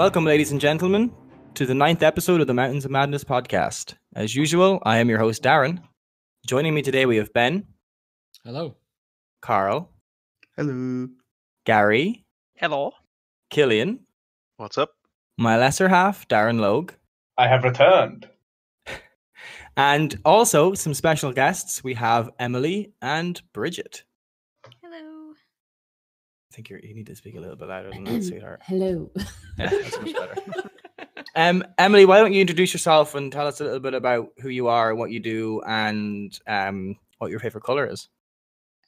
Welcome, ladies and gentlemen, to the 9th episode of the Mountains of Madness podcast. As usual, I am your host, Darren. Joining me today, we have Ben. Hello. Carl. Hello. Gary. Hello. Killian. What's up? My lesser half, Darren Logue. I have returned. And also, some special guests. We have Emily and Bridget. Hello. I think you need to speak a little bit louder than that, sweetheart. Hello. Yeah, that's much better. Emily, why don't you introduce yourself and tell us a little bit about who you are, what you do, and what your favorite color is?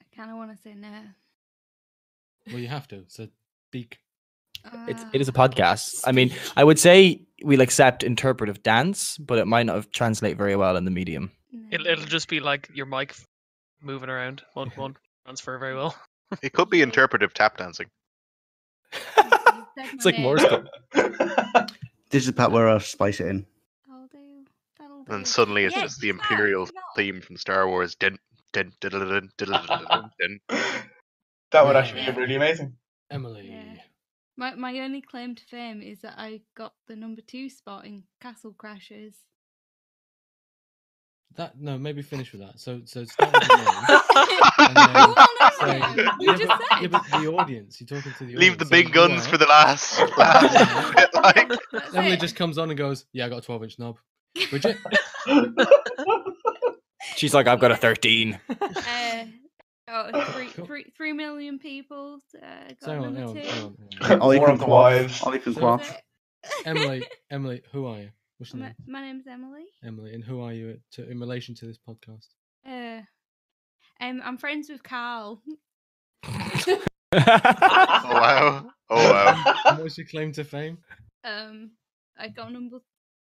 I kind of want to say no. Well, you have to. So speak. It is a podcast. I mean, I would say we'll accept interpretive dance, but it might not translate very well in the medium. No. It'll just be like your mic moving around. Won't transfer very well. It could be interpretive tap dancing. It's like Morse code. This is the part where I'll spice it in. That'll do. And suddenly it's Yes, just the no, Imperial no. theme from Star Wars. Din, din, din, din, din, din, din, din. That would actually be really amazing. Emily. Yeah. My only claim to fame is that I got the number 2 spot in Castle Crashers. No, maybe finish with that. So start with the name. And Well, no, say, you just yeah, said. but the audience. You're talking to the audience. Leave the So big you guns are- for the last bit. Like, That's Emily it. just comes on and goes, "Yeah, I got a 12-inch knob." Bridget. She's like, I've got a 13. Cool. 3 million people got So hang on, number 2. hang on. All you War can of the quaff. Wives. All you can So- quaff. Emily, who are you? What's your name? My name's Emily. Emily, and who are you in relation to this podcast? I'm friends with Carl. oh wow! Oh wow! And what's your claim to fame? I got number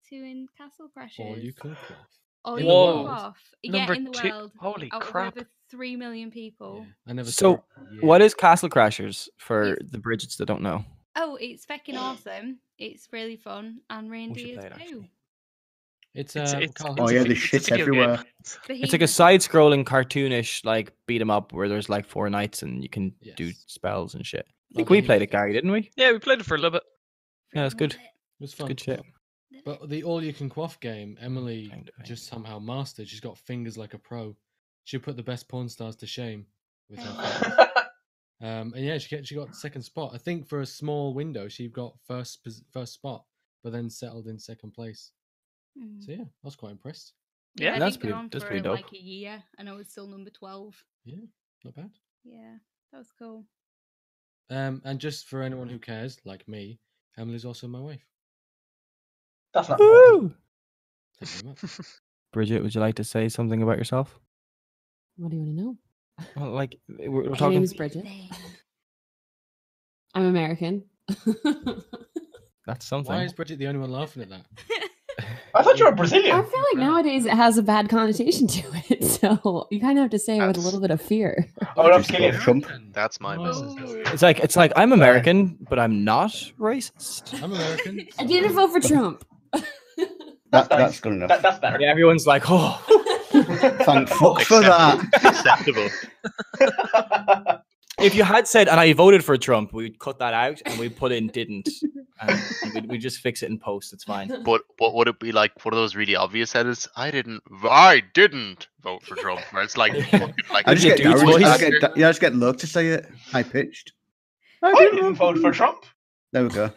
2 in Castle Crashers. All you can quaff. All In you the can world? quaff. Number Yeah, in the 2. world. Holy Out crap! of over 3 million people. Yeah, I never. So, Yeah. what is Castle Crashers for the Bridgets that don't know? Oh, it's fucking awesome. It's really fun. And We should reindeers play it, actually. too. It's Oh Carl, yeah, who's there's it? shit video everywhere. game. It's like a side-scrolling, cartoonish, like beat 'em up where there's like 4 knights and you can do Yes. spells and shit. I think Okay. we played it, Gary, didn't we? Yeah, we played it for a little bit. Yeah, that's good. It was fun. Good shit. But the all you can quaff game, Emily Claim to fame. just somehow mastered. She's got fingers like a pro. She put the best porn stars to shame with her fingers. And yeah, she got second spot. I think for a small window, she got first spot, but then settled in second place. Mm. So yeah, I was quite impressed. Yeah, I that's didn't go pretty- on that's for pretty dope. like a year, and I was still number 12. Yeah, not bad. Yeah, that was cool. And just for anyone who cares, like me, Emily's also my wife. That's not. Woo! Thank you very much. Bridget, would you like to say something about yourself? What do you want to know? Well, like we're My talking. name is Bridget. I'm American. That's something. Why is Bridget the only one laughing at that? I thought you were I Brazilian. feel like nowadays it has a bad connotation to it, so you kind of have to say it with a little bit of fear. Oh, I'm Just kidding. love Trump. That's my Oh. business. It's like I'm American, but I'm not racist. I'm American. I didn't vote for Trump. That's good enough. That's better. Yeah, everyone's like, oh. Thank fuck for that. Acceptable. If you had said, and I voted for Trump, we'd cut that out and we'd put in didn't. And we'd just fix it in post. It's fine. But what would it be like? One of those really obvious edits? I didn't vote for Trump. Where it's like, fucking, like I just Yeah, get dude's Darren, voice. I just get Logue to say it. High pitched. I didn't vote for Trump. There we go.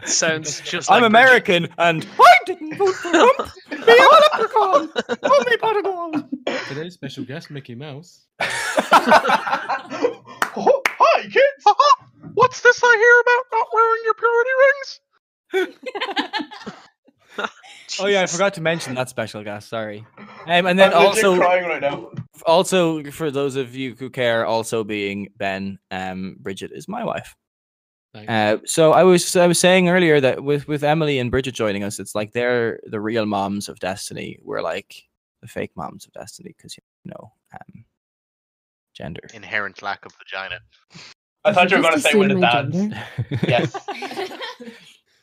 Sounds just like I'm American and I didn't vote for Trump. Be a leprechaun. Oh, me Patagon. Today's special guest, Mickey Mouse. Oh, hi, kids. what's this I hear about not wearing your purity rings? Oh yeah, I forgot to mention that special guest. Sorry. And then I'm legit also, crying right now. also for those of you who care, also being Ben, Bridget is my wife. Thanks. So I was saying earlier that with Emily and Bridget joining us, it's like they're the real moms of Destiny. We're like the fake moms of Destiny because gender. Inherent lack of vagina. I thought you were going to Just say we're the assume my dads. gender. Yes.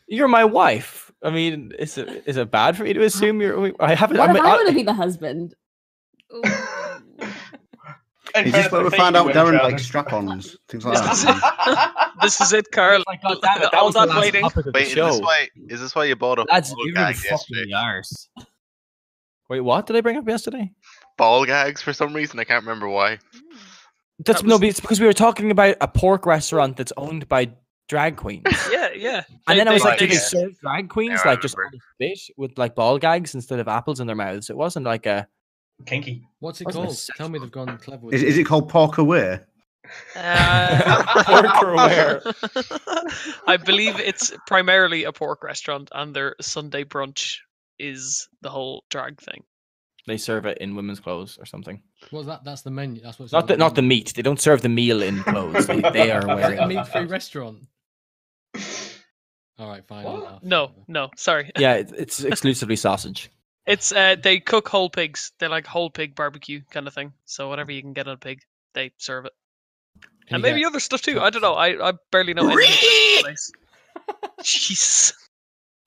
You're my wife. I mean, is it bad for me to assume you're? I haven't. What I if mean, I want to be the husband? Ooh. Is this where we find out Darren likes strap-ons? Things like that. This is it, Carl. Like, God damn it, that All was the that last waiting. topic of the Wait, show. is this why you bought a Lads, ball you really gag fucked yesterday? in the arse. Wait, what did I bring up yesterday? Ball gags for some reason. I can't remember why. That's no, it's because we were talking about a pork restaurant that's owned by drag queens. Yeah. And then I was like, they- do they yeah. serve drag queens Yeah, I like just remember. on a spit with like ball gags instead of apples in their mouths? It wasn't like a Kinky. What's it Wasn't called? it Tell me they've gone clever with Is it called Pork Away? pork or where? I believe it's primarily a pork restaurant, and their Sunday brunch is the whole drag thing. They serve it in women's clothes or something. What's that? That's the menu. That's what's Not the meat. They don't serve the meal in clothes. They are a wearing. meat-free restaurant. All right, fine. I'll laugh. No, sorry. Yeah, it's exclusively sausage. It's they cook whole pigs. They like whole pig barbecue kind of thing. So whatever you can get on a pig, they serve it. Can And you maybe get- other stuff too. I don't know. I barely know anything about this place. Jeez.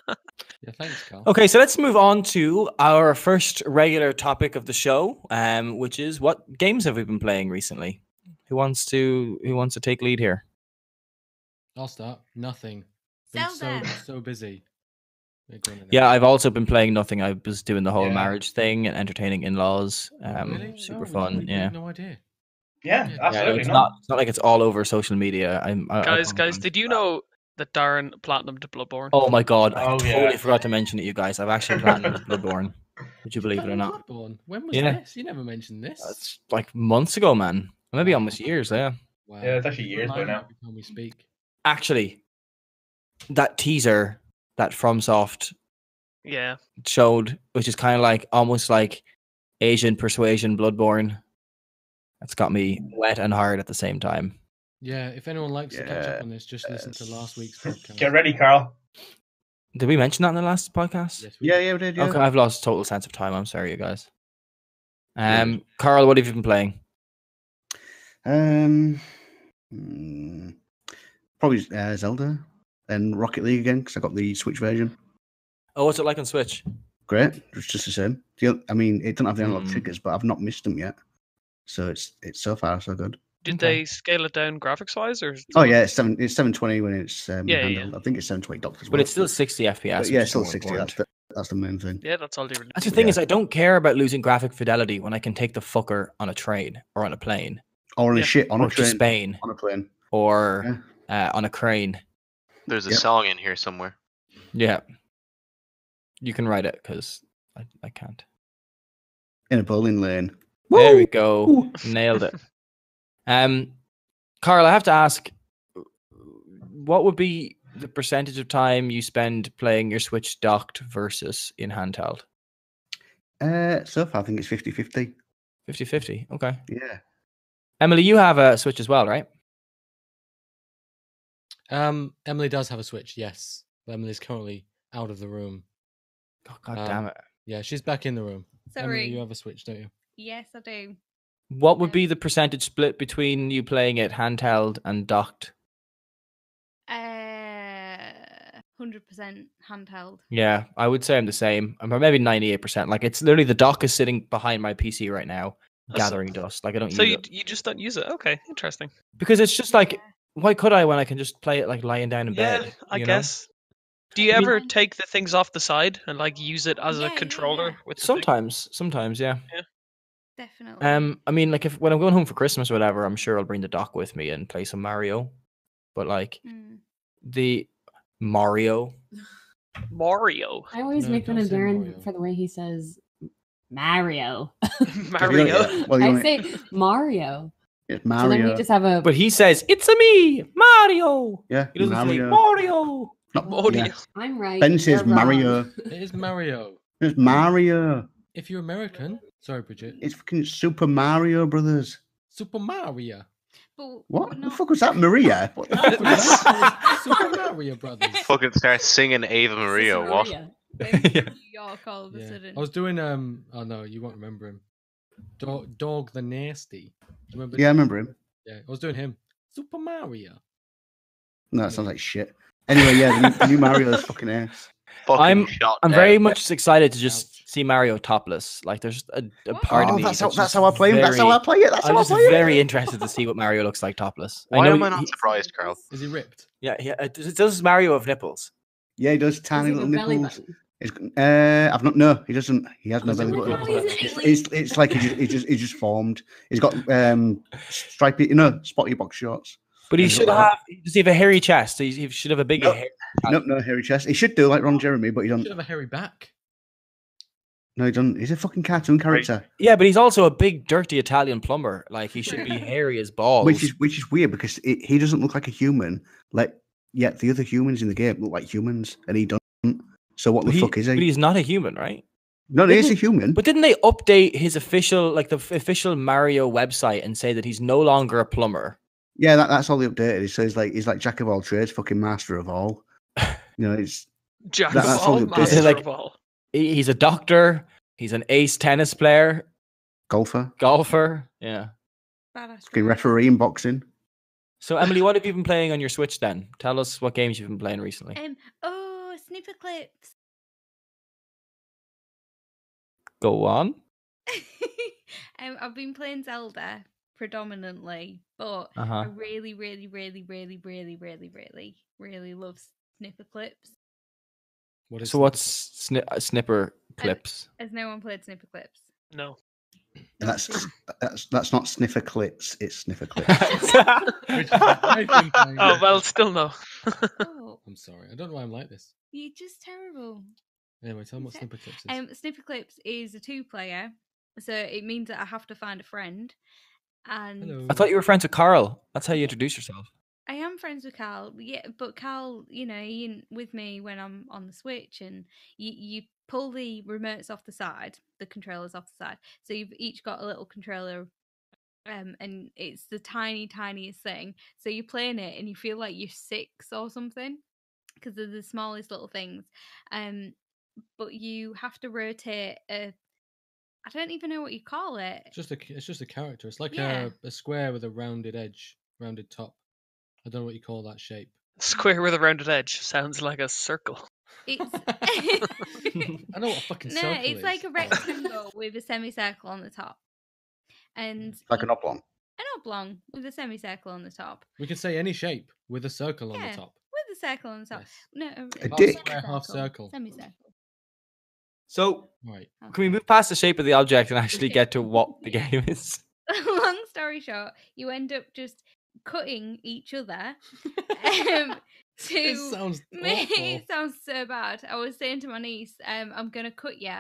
Yeah, thanks, Carl. Okay, so let's move on to our first regular topic of the show, which is what games have we been playing recently? Who wants to take lead here? I'll start. Nothing. Been Zelda. so busy. Yeah, I've also been playing nothing. I was doing the whole Yeah. marriage thing and entertaining in-laws. Really? Super No, fun. I Yeah. had no idea. Yeah, Yeah, absolutely. it's no. not like it's all over social media. Guys, did you know that Darren platinumed Bloodborne? Oh my god, I Oh, totally yeah. forgot to mention it, you guys. I've actually platinumed Bloodborne. Would you believe it or not? Bloodborne? When was Yeah. this? You never mentioned this. That's like months ago, man. Maybe almost years, yeah. Wow. Yeah, it's actually years by Remind me now. every time we speak. Actually, that teaser that FromSoft Yeah. showed, which is kind of like almost like Asian Persuasion Bloodborne. That's got me wet and hard at the same time. Yeah, if anyone likes to catch up on this, just listen to last week's podcast. Get ready, Carl. Did we mention that in the last podcast? Yes, we Yeah, did. yeah, we did. Yeah. Okay, I've lost total sense of time. I'm sorry, you guys. Yeah. Carl, what have you been playing? Probably Zelda and Rocket League again because I got the Switch version. Oh, what's it like on Switch? Great, it's just the same. I mean, it doesn't have the analog Hmm. triggers, but I've not missed them yet. So it's so far so good. Did Okay. they scale it down graphics wise, or? Oh yeah, it's 720 when it's Yeah, handheld. I think it's 720 docked as well. But it's still 60 FPS. But yeah, which it's is still more 60. important. That's the main thing. Yeah, that's all they really. That's the thing Yeah. is, I don't care about losing graphic fidelity when I can take the fucker on a train or on a plane Or on Yeah. a shit on or a to train. Spain On a plane. or on a crane. There's a Yep. song in here somewhere. Yeah, you can write it because I can't. In a bowling lane. There we Woo! go. Woo! Nailed it. Carl, I have to ask, what would be the percentage of time you spend playing your Switch docked versus in handheld? So far, I think it's 50-50. 50-50. Okay. Yeah. Emily, you have a Switch as well, right? Emily does have a Switch, yes. Emily's currently out of the room. Oh, God damn it. Yeah, she's back in the room. Emily, Sorry. you have a Switch, don't you? Yes, I do. What would be the percentage split between you playing it handheld and docked? 100% handheld. Yeah, I would say I'm the same. Or maybe 98%. Like, it's literally the dock is sitting behind my PC right now, gathering dust. Like, I don't So use it. you just don't use it? Okay, interesting. Because it's just like, why could I when I can just play it like lying down in Yeah, bed? I you know? guess. Do you I mean- ever take the things off the side and like use it as Yeah, a yeah, controller yeah. with the thing? Sometimes, yeah. Definitely. I mean, like when I'm going home for Christmas or whatever, I'm sure I'll bring the dock with me and play some Mario. But like Mm. the Mario, Mario. I always No, make fun don't of say Darren Mario. for the way he says Mario. Mario. Well, I say Mario. It's So then Mario. we just have a. but he says it's a me, Mario. Yeah, He doesn't say Mario. Mario. Not, Mario. yeah. I'm right. Ben says you're wrong. Mario. It is Mario. It's Mario. If you're American, sorry, Bridget. It's fucking Super Mario Brothers. Super Mario. But What we're the not- fuck was that, Maria? What the fuck was that? Super Mario Brothers. Fucking start singing Ava Maria. Sister What? Maria. in New York all of a Yeah. sudden. I was doing oh no, you won't remember him. Dog the Nasty. Do you remember? Yeah, I remember him. Yeah, I was doing him. Super Mario. No, that sounds like shit. Anyway, yeah, the new Mario is fucking ass. Fucking shot. I'm down. very much excited to just see Mario topless. Like, there's a part of me that's just how I play him. That's how I play it. That's I'm how I just play it. very interested to see what Mario looks like topless. Why know am I not surprised, Carl? Is he ripped? Yeah, does Mario have nipples? Yeah, he does tiny Does he have little a belly nipples. button? I've not. No, he doesn't. He has no Does he belly look button. like It's like he just formed. He's got stripy, spotty box shorts. But he And should look have. Does he have a hairy chest? He should have a big hair. Nope, no hairy chest. He should do like Ron Jeremy, but he Should doesn't. have a hairy back. No, he doesn't. He's a fucking cartoon character. Yeah, but he's also a big, dirty Italian plumber. Like, he should be hairy as balls. Which is weird because he doesn't look like a human. Like, yet the other humans in the game look like humans, and he doesn't. So what the fuck is he? But he's not a human, right? No, he is a human. But didn't they update his official, the official Mario website and say that he's no longer a plumber? Yeah, that's all they updated. So he's like jack of all trades, fucking master of all. It's Jack that's of all all, they master updated. of all. He's a doctor. He's an ace tennis player, golfer. Yeah. Badass fucking driver. referee in boxing. So, Emily, what have you been playing on your Switch then? Tell us what games you've been playing recently. Snipper clips. Go on. I've been playing Zelda predominantly, but I really, really, really, really, really, really, really, really love snipper clips. What's snipper clips? Has no one played snipper clips? No. And that's not sniffer clips. It's sniffer clips. Oh, well, still no. Oh, I'm sorry. I don't know why I'm like this. you're just terrible. Anyway, tell me what Snipper Clips is. Snipper clips is a 2-player, so it means that I have to find a friend. And Hello. I thought you were friends with Carl. That's how you introduce yourself. I am friends with Carl, yeah, but Carl, he ain't with me when I'm on the Switch, and you pull the remotes off the side, the controllers off the side, so you've each got a little controller, and it's the tiniest thing. So you're playing it, and you feel like you're 6 or something, because they're the smallest little things. But you have to rotate I don't even know what you call it. It's just a character. It's like Yeah. a square with a rounded edge, rounded top. I don't know what you call that shape. Square with a rounded edge sounds like a circle. It's I know what a fucking no, circle it's is. like a rectangle with a semicircle on the top, and Like an oblong. an oblong with a semicircle on the top. We could say any shape with a circle on Yeah. the top. With a circle on the top. Yes. No, A Half dick. square, half circle. Semicircle. So, Right. can we move past the shape of the object and actually get to what the game is? Long story short, you end up just cutting each other. It sounds awful. It sounds so bad. I was saying to my niece, I'm gonna cut you,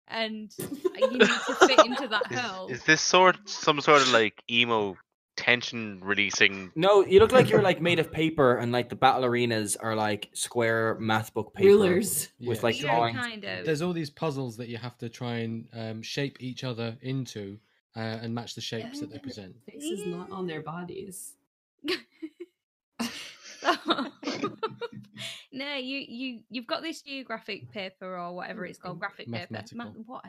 and you need to fit into that hole. Is this some sort of like emo tension releasing? No, you look like you're made of paper, and the battle arenas are square math book paper Rulers. with Yes. Yeah, drawings. kind of. There's all these puzzles that you have to try and shape each other into and match the shapes that they present. Faces not on their bodies. No, you've got this geographic paper or whatever it's called, graphic paper, Mathematical.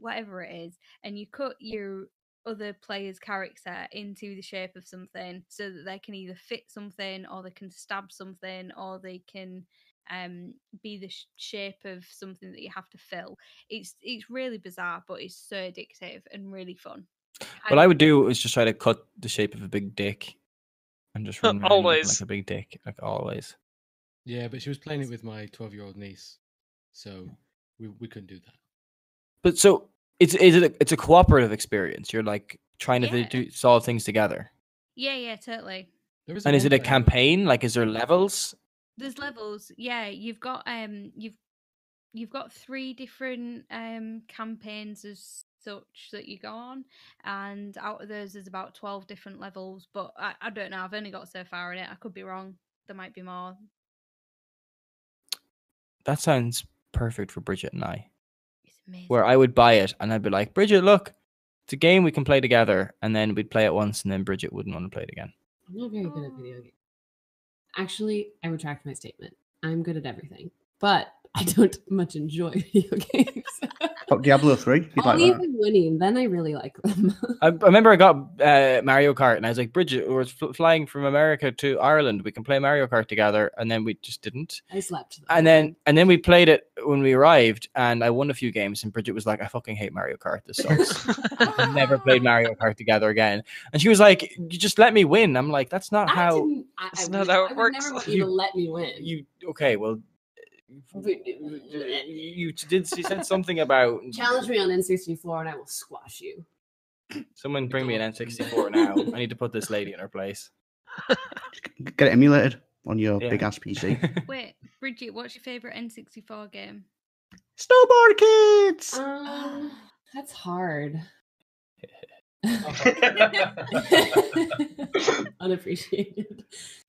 whatever it is, and you cut your other player's character into the shape of something so that they can either fit something, or they can stab something, or they can be the shape of something that you have to fill. It's really bizarre, but it's so addictive and really fun. What I would do is just try to cut the shape of a big dick and just run around looking Always. like a big dick, always. Yeah, but she was playing it with my 12-year-old niece, so we couldn't do that. But so it's a cooperative experience. You're trying to Yeah. solve things together. Yeah, totally. There And is it a one-player mode. campaign? Is there levels? There's levels. Yeah, you've got 3 different campaigns as such that you go on, and out of those there's about 12 different levels, but I don't know, I've only got so far in it. I could be wrong, there might be more. That sounds perfect for Bridget and I. It's amazing. Where I would buy it and I'd be like, Bridget, look, it's a game we can play together, and then we'd play it once, and then Bridget wouldn't want to play it again. I'm not very good at video games. Actually, I retract my statement. I'm good at everything. But I don't much enjoy video games. Oh, Diablo 3. You'd like Only if that. I'm winning, then I really like them. I remember I got Mario Kart, and I was like, Bridget, we're flying from America to Ireland. We can play Mario Kart together, and then we just didn't. I slept. And then we played it when we arrived, and I won a few games. And Bridget was like, "I fucking hate Mario Kart. This sucks. I've never played Mario Kart together again." And she was like, "You just let me win." I'm like, "That's not how. That's not how it I would works. never want you to let me win. You okay? Well, you said something about Challenge me on N64 and I will squash you. someone bring me an N64 now. I need to put this lady in her place. Get it emulated on your Yeah. big ass PC. Wait, Bridget, what's your favourite N64 game? Snowboard Kids! That's hard. Unappreciated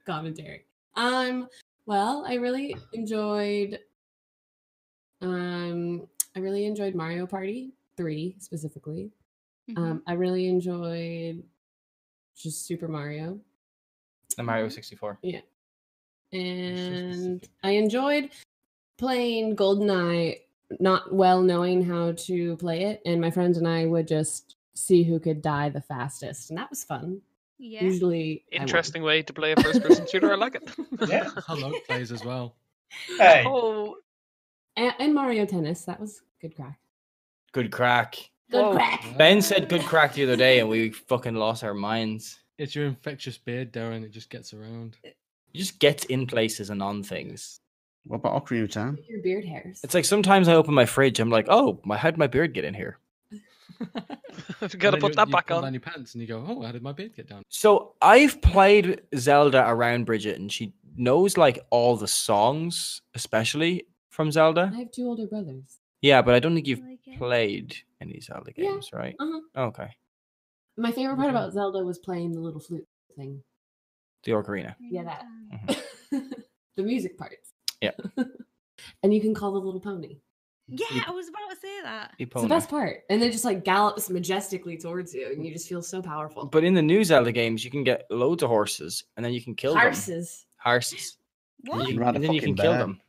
commentary. Well, I really enjoyed Mario Party 3 specifically. Mhm. I really enjoyed just Super Mario. The Mario 64. Yeah. And I enjoyed playing GoldenEye, not well knowing how to play it, and my friends and I would just see who could die the fastest, and that was fun. Yeah. Usually, I won. Interesting way to play a first-person shooter. I like it. Yeah. How Logue plays as well. Hey. Oh, And Mario Tennis, that was good crack. Good crack. Good Whoa. crack. Ben said good crack the other day, and we fucking lost our minds. It's your infectious beard, Darren. It just gets around. It just gets in places and on things. What about Ocarina of Time? Your beard hairs. It's like sometimes I open my fridge, I'm like, oh, how did my beard get in here? I've got to put that back pull down on. your pants and you go, oh, how did my beard get down? So I've played Zelda around Bridget, and she knows like all the songs, especially from Zelda. I have two older brothers. Yeah, but I don't think you've Like it. played any Zelda Yeah. games, right? Uh-huh. Okay. My favorite part about Zelda was playing the little flute thing. The Ocarina. Yeah, that. Mhm. The music parts. Yeah. And you can call the little pony. Yeah, I was about to say that. The It's the Epona. best part. And they just like gallops majestically towards you, and you just feel so powerful. But in the new Zelda games, you can get loads of horses, and then you can kill them. Horses. Horses. What? You can ride a And then you can fucking kill bear. them.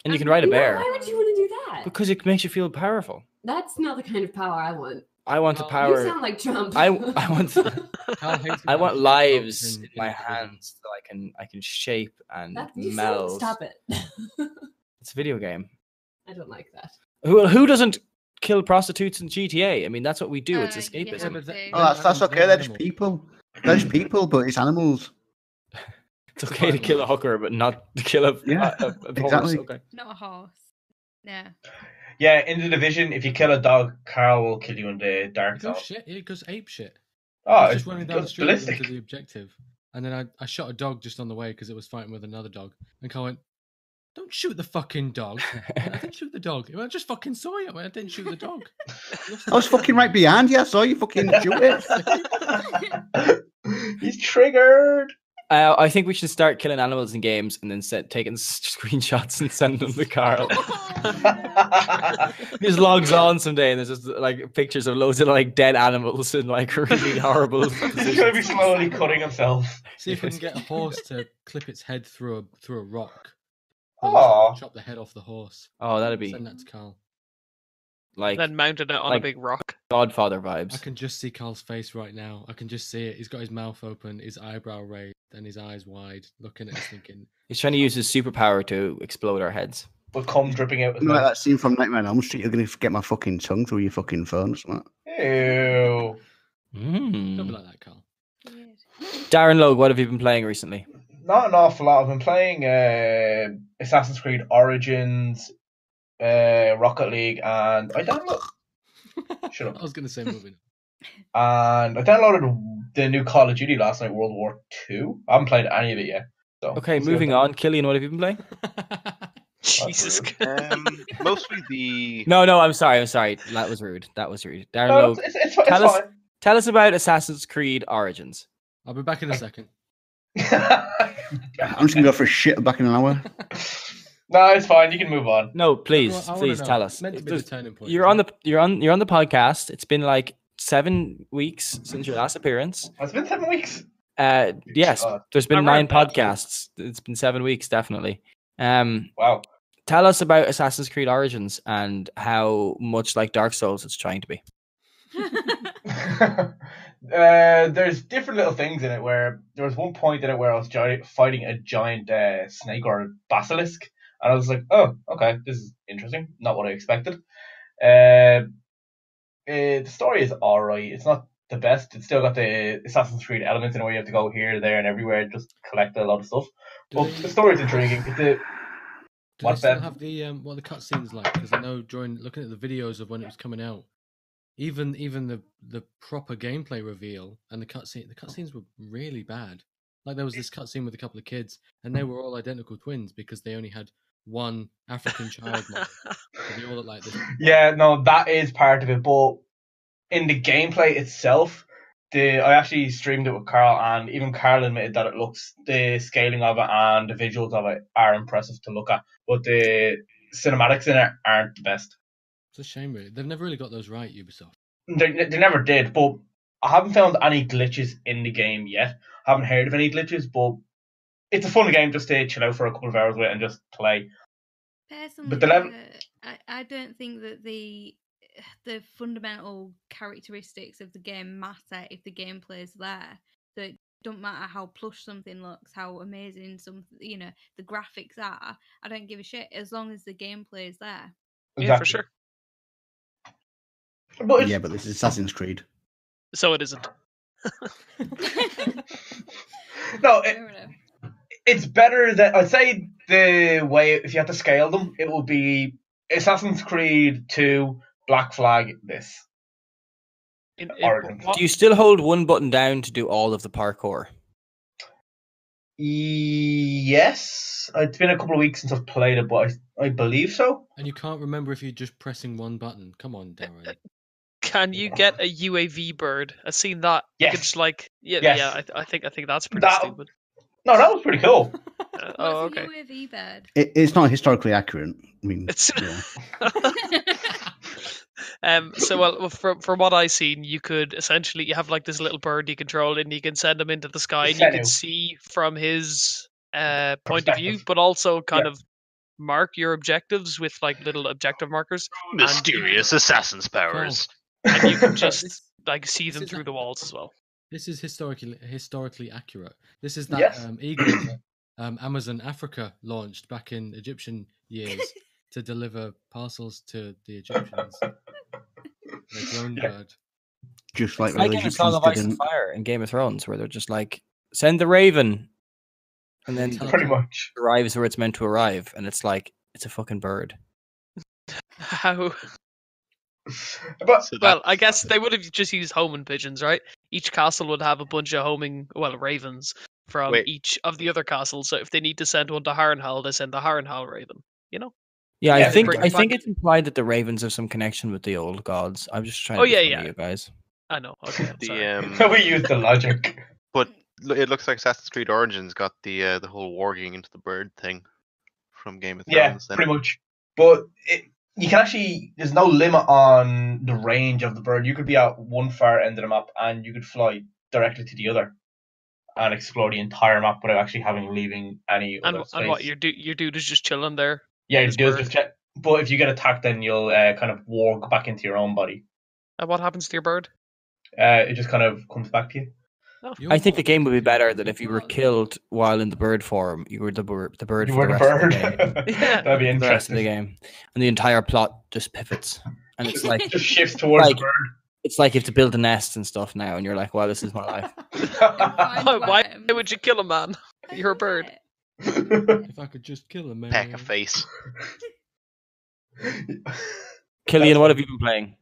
And you can ride a bear. Why would you want to do that? Because it makes you feel powerful. That's not the kind of power I want. I want the Oh, power. You sound like Trump. I want Carl hates I it want when lives in in my Division. hands that I can shape and You meld. Stop it. It's a video game. I don't like that. Who doesn't kill prostitutes in GTA? I mean, that's what we do. It's Yeah, escapism. Yeah, but that- They're Oh, that's animals, okay. they're They're just animals. people. They're just people, but it's animals. It's okay to kill a hooker, but not to kill a Yeah, horse. exactly. Okay. Not a horse. No. Yeah, in the Division, if you kill a dog, Carl will kill you in the dark It zone. goes shit. It goes ape shit. Oh, I was it's just running down the goes street into ballistic. the objective, and then I shot a dog just on the way because it was fighting with another dog. And Carl went, "Don't shoot the fucking dog." I went, I didn't shoot the dog. He went, I just fucking saw you. I went, I didn't shoot the dog. I was fucking right behind you. I saw you fucking shoot it. He's triggered. I think we should start killing animals in games and then taking screenshots and sending them to Carl. He just logs on someday and there's just like pictures of loads of like dead animals in like really horrible He's going to be positions. slowly cutting himself. See if we can get a horse to clip its head through a rock. Aw. Chop the head off the horse. Oh, that'd be Send that to Carl. like Then mounted it on like- a big rock. Godfather I vibes. can just see Carl's face right now. I can just see it. He's got his mouth open, his eyebrow raised, and his eyes wide, looking at us thinking, He's trying to use his superpower to explode our heads. With cum dripping out. You know, like that scene from Nightmare on Elm Street. You're going to get my fucking tongue through your fucking phone or something. Ew. something Mm. like that, Carl. Weird. Darren Logue, what have you been playing recently? Not an awful lot. I've been playing Assassin's Creed Origins, Rocket League, and I downloaded. Shut up. I was going to say moving. And I downloaded the new Call of Duty last night, World War II. I haven't played any of it yet. So Okay, we'll see moving what on. Killian, what have you been playing? Jesus. rude. Mostly the. No, I'm sorry. That was rude. Darren No, Logue, it's tell us- fine. tell us about Assassin's Creed Origins. I'll be back in a second. I'm just going to go for a shit back in an hour. No, it's fine. You can move on. No, please, I wanna please know. tell us. It's meant to be the turning point. You're on the podcast. It's been like 7 weeks since your last appearance. It's been 7 weeks. Yes, God. there's been I'm 9 right back. podcasts. It's been 7 weeks, definitely. Wow. Tell us about Assassin's Creed Origins and how much like Dark Souls it's trying to be. There's different little things in it where there was one point in it where I was fighting a giant snake or basilisk, and I was like, oh, okay, this is interesting. Not what I expected. The story is alright. It's not the best. It's still got the Assassin's Creed elements in it where you have to go here, there, and everywhere just collect a lot of stuff. But the story's intriguing. Do they still have the what are the cutscenes like? Because I know during looking at the videos of when it was coming out, even the proper gameplay reveal and the cutscenes were really bad. Like there was this cutscene with a couple of kids, and they were all identical twins because they only had one African child model. They all look like this. Yeah, no, that is part of it. But in the gameplay itself, I actually streamed it with Carl, and even Carl admitted that the scaling of it and the visuals of it are impressive to look at, but the cinematics in it aren't the best. It's a shame, really. They've never really got those right, Ubisoft. They never did, but I haven't found any glitches in the game yet. I haven't heard of any glitches, but it's a fun game just to chill out for a couple of hours with and just play. Personally, But the level... I don't think that the fundamental characteristics of the game matter if the gameplay is there. So it don't matter how plush something looks, how amazing the graphics are. I don't give a shit as long as the gameplay is there. Exactly. Yeah, for sure. But but this is Assassin's Creed. So it isn't. No, it's better that I'd say the way if you had to scale them, it would be Assassin's Creed 2, Black Flag, this. Origins. Do you still hold one button down to do all of the parkour? Yes, it's been a couple of weeks since I've played it, but I believe so. And you can't remember if you're just pressing one button. Come on, Darren. Can you get a UAV bird? I've seen that. Yes. You could just like, Yes. I think that's pretty stupid. No, that was pretty cool. Oh, okay. What's a UAV bird? It's not historically accurate. I mean, It's yeah. So from what I've seen, you could essentially you have like this little bird you control, and you can send him into the sky, and you can see from his point of view, but also kind of mark your objectives with like little objective markers. Mysterious assassin's powers. And you can just like see them through the walls as well. This is historically accurate. This is that eagle that Amazon Africa launched back in Egyptian years to deliver parcels to the Egyptians. The drone bird. Just like in a Song of Ice and Fire in Game of Thrones, where they're just like, send the raven, and then pretty much arrives where it's meant to arrive, and it's like it's a fucking bird. How? But Well, I guess they would have just used homing pigeons, right? Each castle would have a bunch of ravens from each of the other castles. So if they need to send one to Harrenhal, they send the Harrenhal raven. You know? Yeah, Yeah, I think it's implied that the ravens have some connection with the old gods. I'm just trying to be funny, you guys. I know. Okay, I'm sorry. We used the logic. But it looks like Assassin's Creed Origins got the whole warging into the bird thing from Game of Thrones. Yeah, pretty much. But you can actually, there's no limit on the range of the bird. You could be at one far end of the map and you could fly directly to the other and explore the entire map without actually leaving any other space. And what your dude is just chilling there. Yeah, your dude is just but if you get attacked, then you'll kind of warg back into your own body. And what happens to your bird? It just kind of comes back to you. Oh. I think the game would be better that if you were killed while in the bird form, you were the bird You for were the the rest bird. of the game. Yeah. That'd be The rest of the interesting. game, and the entire plot just pivots, and it's like Just shifts towards like- the bird. it's like you have to build a nest and stuff now, and you're like, "Wow, this is my life." Why would you kill a man? You're a bird. If I could just kill a man. Peck a face. Killian, what have you been playing?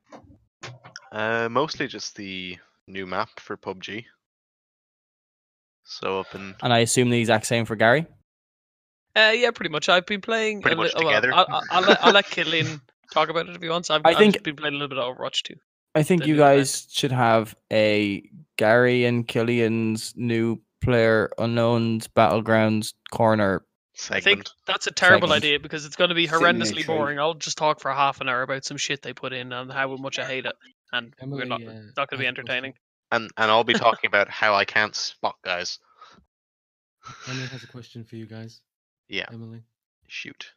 Mostly just the new map for PUBG. So And I assume the exact same for Gary. Yeah, pretty much. I've been playing Pretty much together. I'll let Killian talk about it if he wants. I've just been playing a little bit of Overwatch too. I think you guys should have a Gary and Killian's new player unknowns battlegrounds corner. I think that's a terrible segment. idea because it's going to be horrendously boring. I'll just talk for half an hour about some shit they put in and how much I hate it, and Emily, we're not going to be entertaining. And I'll be talking about how I can't spot guys. Emily has a question for you guys. Yeah. Emily. Shoot.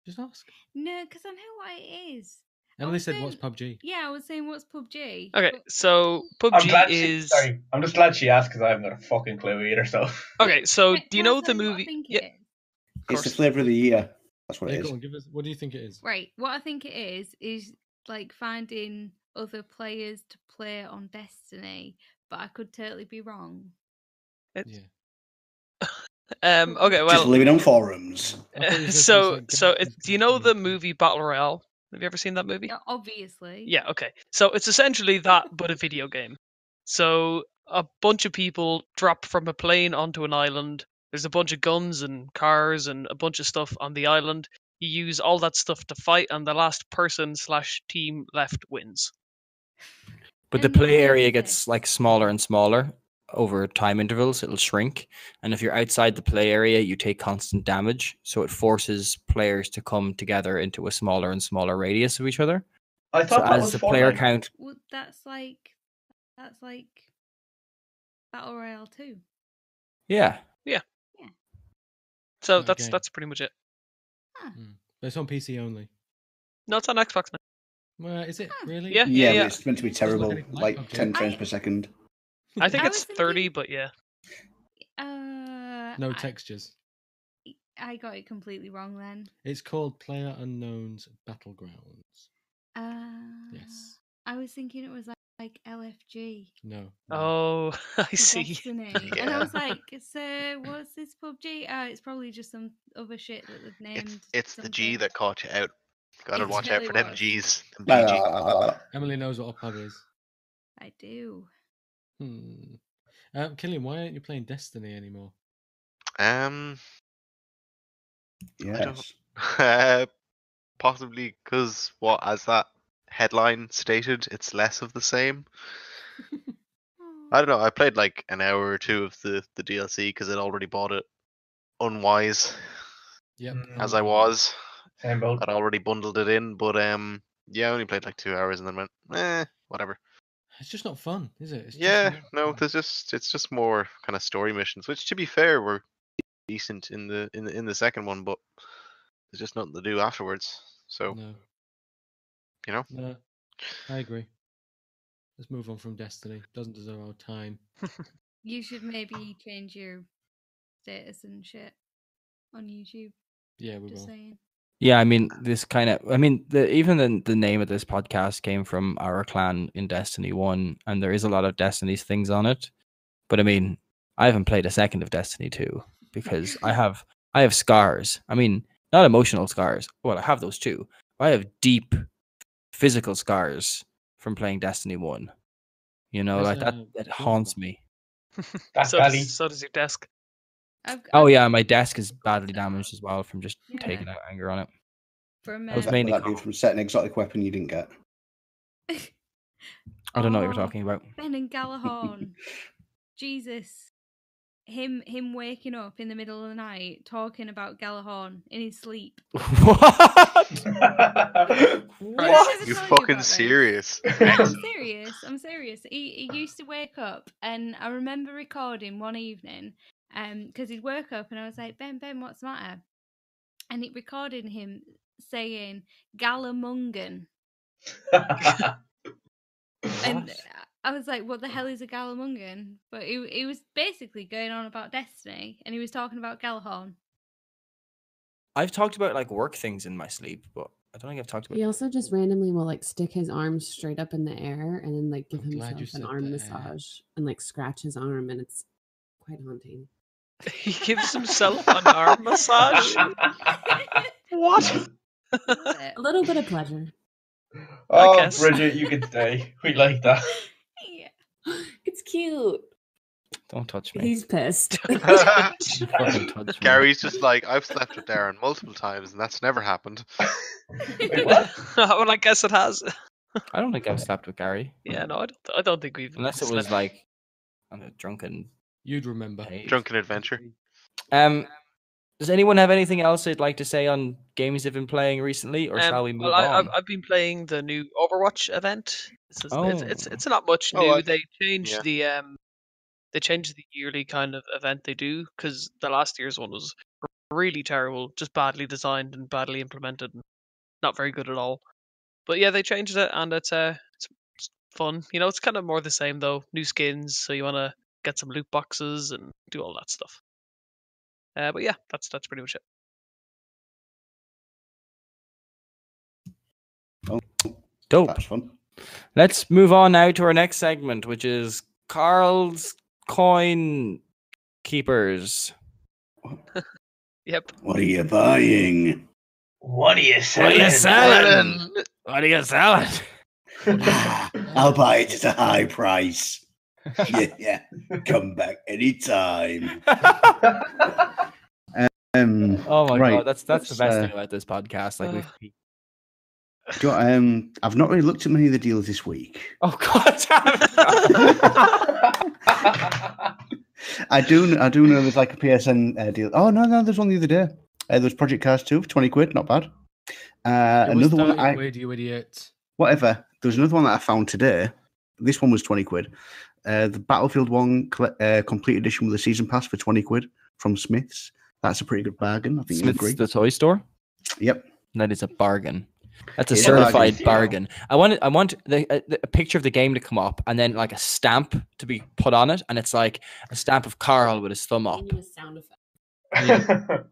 Just ask. No, because I know what it is. Emily said, "What's PUBG?" Yeah, I was saying, what's PUBG? Okay, but- so I'm PUBG glad is. Sorry, I'm just glad she asked because I haven't got a fucking clue either. So Okay, so do you Can I know tell the what I movie? think Yeah, it is? of It's the course. flavour of the year. That's what Yeah, it go is. on. Give us. What do you think it is? Right, what I think it is like finding other players to play on Destiny, but I could totally be wrong. Yeah. Okay, Just well, living on forums. I thought you said so like do you know the movie Battle Royale? Have you ever seen that movie? Yeah, obviously. Yeah, okay. So it's essentially that, but a video game. So a bunch of people drop from a plane onto an island. There's a bunch of guns and cars and a bunch of stuff on the island. You use all that stuff to fight, and the last person/team left wins. But the And what play game area is gets this? like smaller and smaller over time intervals. It'll shrink, and if you're outside the play area, you take constant damage. So it forces players to come together into a smaller and smaller radius of each other. I So thought that as was the player Fortnite. count, Well, that's like Battle Royale 2. yeah, So Okay. that's pretty much it. But it's on PC only. No, it's on Xbox now. Well, is it really? Yeah, Yeah, yeah. but it's meant to be Doesn't look terrible, anything like like PUBG. 10 frames per second. I think I it's was 30, thinking- but yeah. No textures. I got it completely wrong then. It's called PlayerUnknown's Battlegrounds. Yes. I was thinking it was like LFG. No. Oh, I for see. Destiny. And I was like, so what's this PUBG? Oh, it's probably just some other shit that they've named. It's the G something. that caught you out. Gotta It watch out really for them was. G's. Them GG. Emily knows what a pub is. I do. Killian, why aren't you playing Destiny anymore? Yes. Possibly because as that headline stated, it's less of the same. I don't know. I played like an hour or two of the DLC because I'd already bought it. Unwise Yep. as I was, Same boat. I'd already bundled it in. But yeah, I only played like 2 hours and then went, whatever. It's just not fun, is it? It's just Yeah, not no, fun. it's just more kind of story missions, which to be fair were decent in the second one, but there's just nothing to do afterwards. So No. you know, No. I agree. Let's move on from Destiny. Doesn't deserve our time. You should maybe change your status and shit on YouTube. Yeah, we Just will. saying. yeah. I mean, even the name of this podcast came from our clan in Destiny 1, and there is a lot of Destiny's things on it. But I mean, I haven't played a second of Destiny 2 because I have scars. I mean, not emotional scars. Well, I have those too. I have deep physical scars from playing Destiny 1. You know, There's like that a that film haunts about me. That's So belly. does your desk. Oh yeah, my desk is badly damaged as well from just Yeah. taking out anger on it. From I was That, mainly that dude from setting exotic weapon you didn't get. I don't know what you're Oh, talking about. Ben and Galahorn. Jesus. Him waking up in the middle of the night talking about Galahorn in his sleep. What? Did I ever you tell fucking about this? serious? I'm serious. He used to wake up, and I remember recording one evening, because he'd woke up, and I was like, Ben, what's the matter? And it recorded him saying Galamungan, and I was like, what the hell is a Galamungan? But he was basically going on about Destiny, and he was talking about Galahorn. I've talked about like work things in my sleep, but I don't think I've talked about. He also just randomly will like stick his arms straight up in the air and then like give I'm glad you himself an said arm the air. massage and like scratch his arm, and it's quite haunting. He gives himself an arm massage. What? A little bit of pleasure. Oh, guess. Bridget, you can stay. We like that. Yeah. It's cute. Don't touch me. He's pissed. Don't fucking touch me. Gary's just like, I've slept with Darren multiple times and that's never happened. Wait, what? Well, I guess it has. I don't think I've slept with Gary, Yeah, no, I don't think we've. unless it was slept. like on a drunken. You'd remember. Haze. Drunken adventure. Does anyone have anything else they'd like to say on games they've been playing recently, or shall we move well, on? I've been playing the new Overwatch event. It's not much Oh, new. They changed yeah. the yearly kind of event they do, because the last year's one was really terrible, just badly designed and badly implemented, and not very good at all. But yeah, they changed it, and it's fun. It's kind of more the same though. New skins, so you want to get some loot boxes and do all that stuff. But yeah, that's pretty much it. Oh, Dope. that's fun. Let's move on now to our next segment, which is Carl's coin keepers. Yep. What are you buying? What are you What are selling? you selling? What are you selling? I'll buy it at a high price. Yeah. Come back anytime. Oh my right, god, that's the let's, best thing about this podcast. Like we've. Do you- I've not really looked at many of the deals this week. Oh god, damn it. I do know there's like a PSN deal. Oh no, there's one the other day. There was Project Cars 2 for 20 quid, not bad. Another one that quid, you idiot. whatever. There was another one that I found today. This one was 20 quid. The Battlefield 1 complete edition with a season pass for 20 quid from Smith's. That's a pretty good bargain. I think you agree. Smith's the toy store. Yep. That is a bargain. That's a It's a certified bargain. bargain. I want a picture of the game to come up, and then like a stamp to be put on it, and it's like a stamp of Carl with his thumb I up. need a sound effect.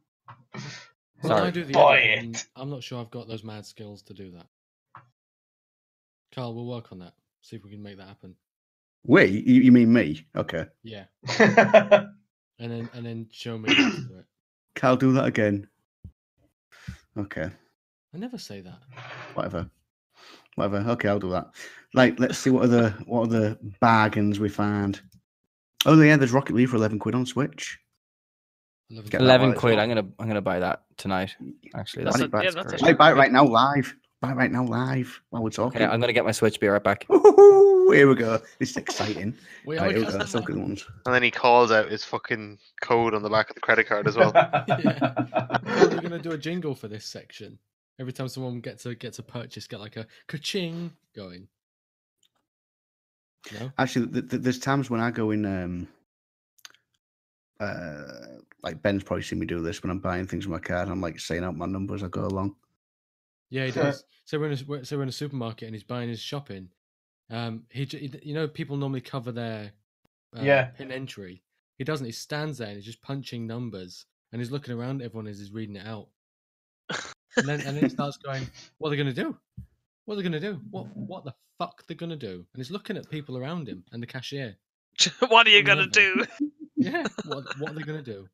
When Sorry. I do the Buy editing, it. I'm not sure I've got those mad skills to do that. Carl, we'll work on that. See if we can make that happen. Wait, you mean me? Okay. Yeah, and then show me how to do it. Carl, do that again. Okay. I never say that. Whatever. Okay, I'll do that. Like, let's see what other bargains we find. Oh yeah, there's Rocket League for 11 quid on Switch. Get that 11 right as quid. well. I'm gonna buy that tonight. Actually, That's that's, a- yeah, that's that's great. actually- Buy it right now live. Buy it right now live while we're talking. Okay, I'm gonna get my Switch. Be right back. Woohoo, here we go. This is exciting. We Right, are here we go. Let's look at the ones. And then he calls out his fucking code on the back of the credit card as well. Carl, we're gonna do a jingle for this section. Every time someone gets a purchase, get like a ka-ching going. No? Actually, there's times when I go in. Like Ben's probably seen me do this when I'm buying things with my card. I'm like saying out my numbers as I go along. Yeah, he does. So we're in a supermarket and he's buying his shopping. People normally cover their pin entry. He doesn't. He stands there and he's just punching numbers and he's looking around at everyone as he's reading it out. And then he starts going, "What are they going to do? What are they going to do? What the fuck they're going to do?" And he's looking at people around him and the cashier. What are you gonna do? Yeah, what are they going to do?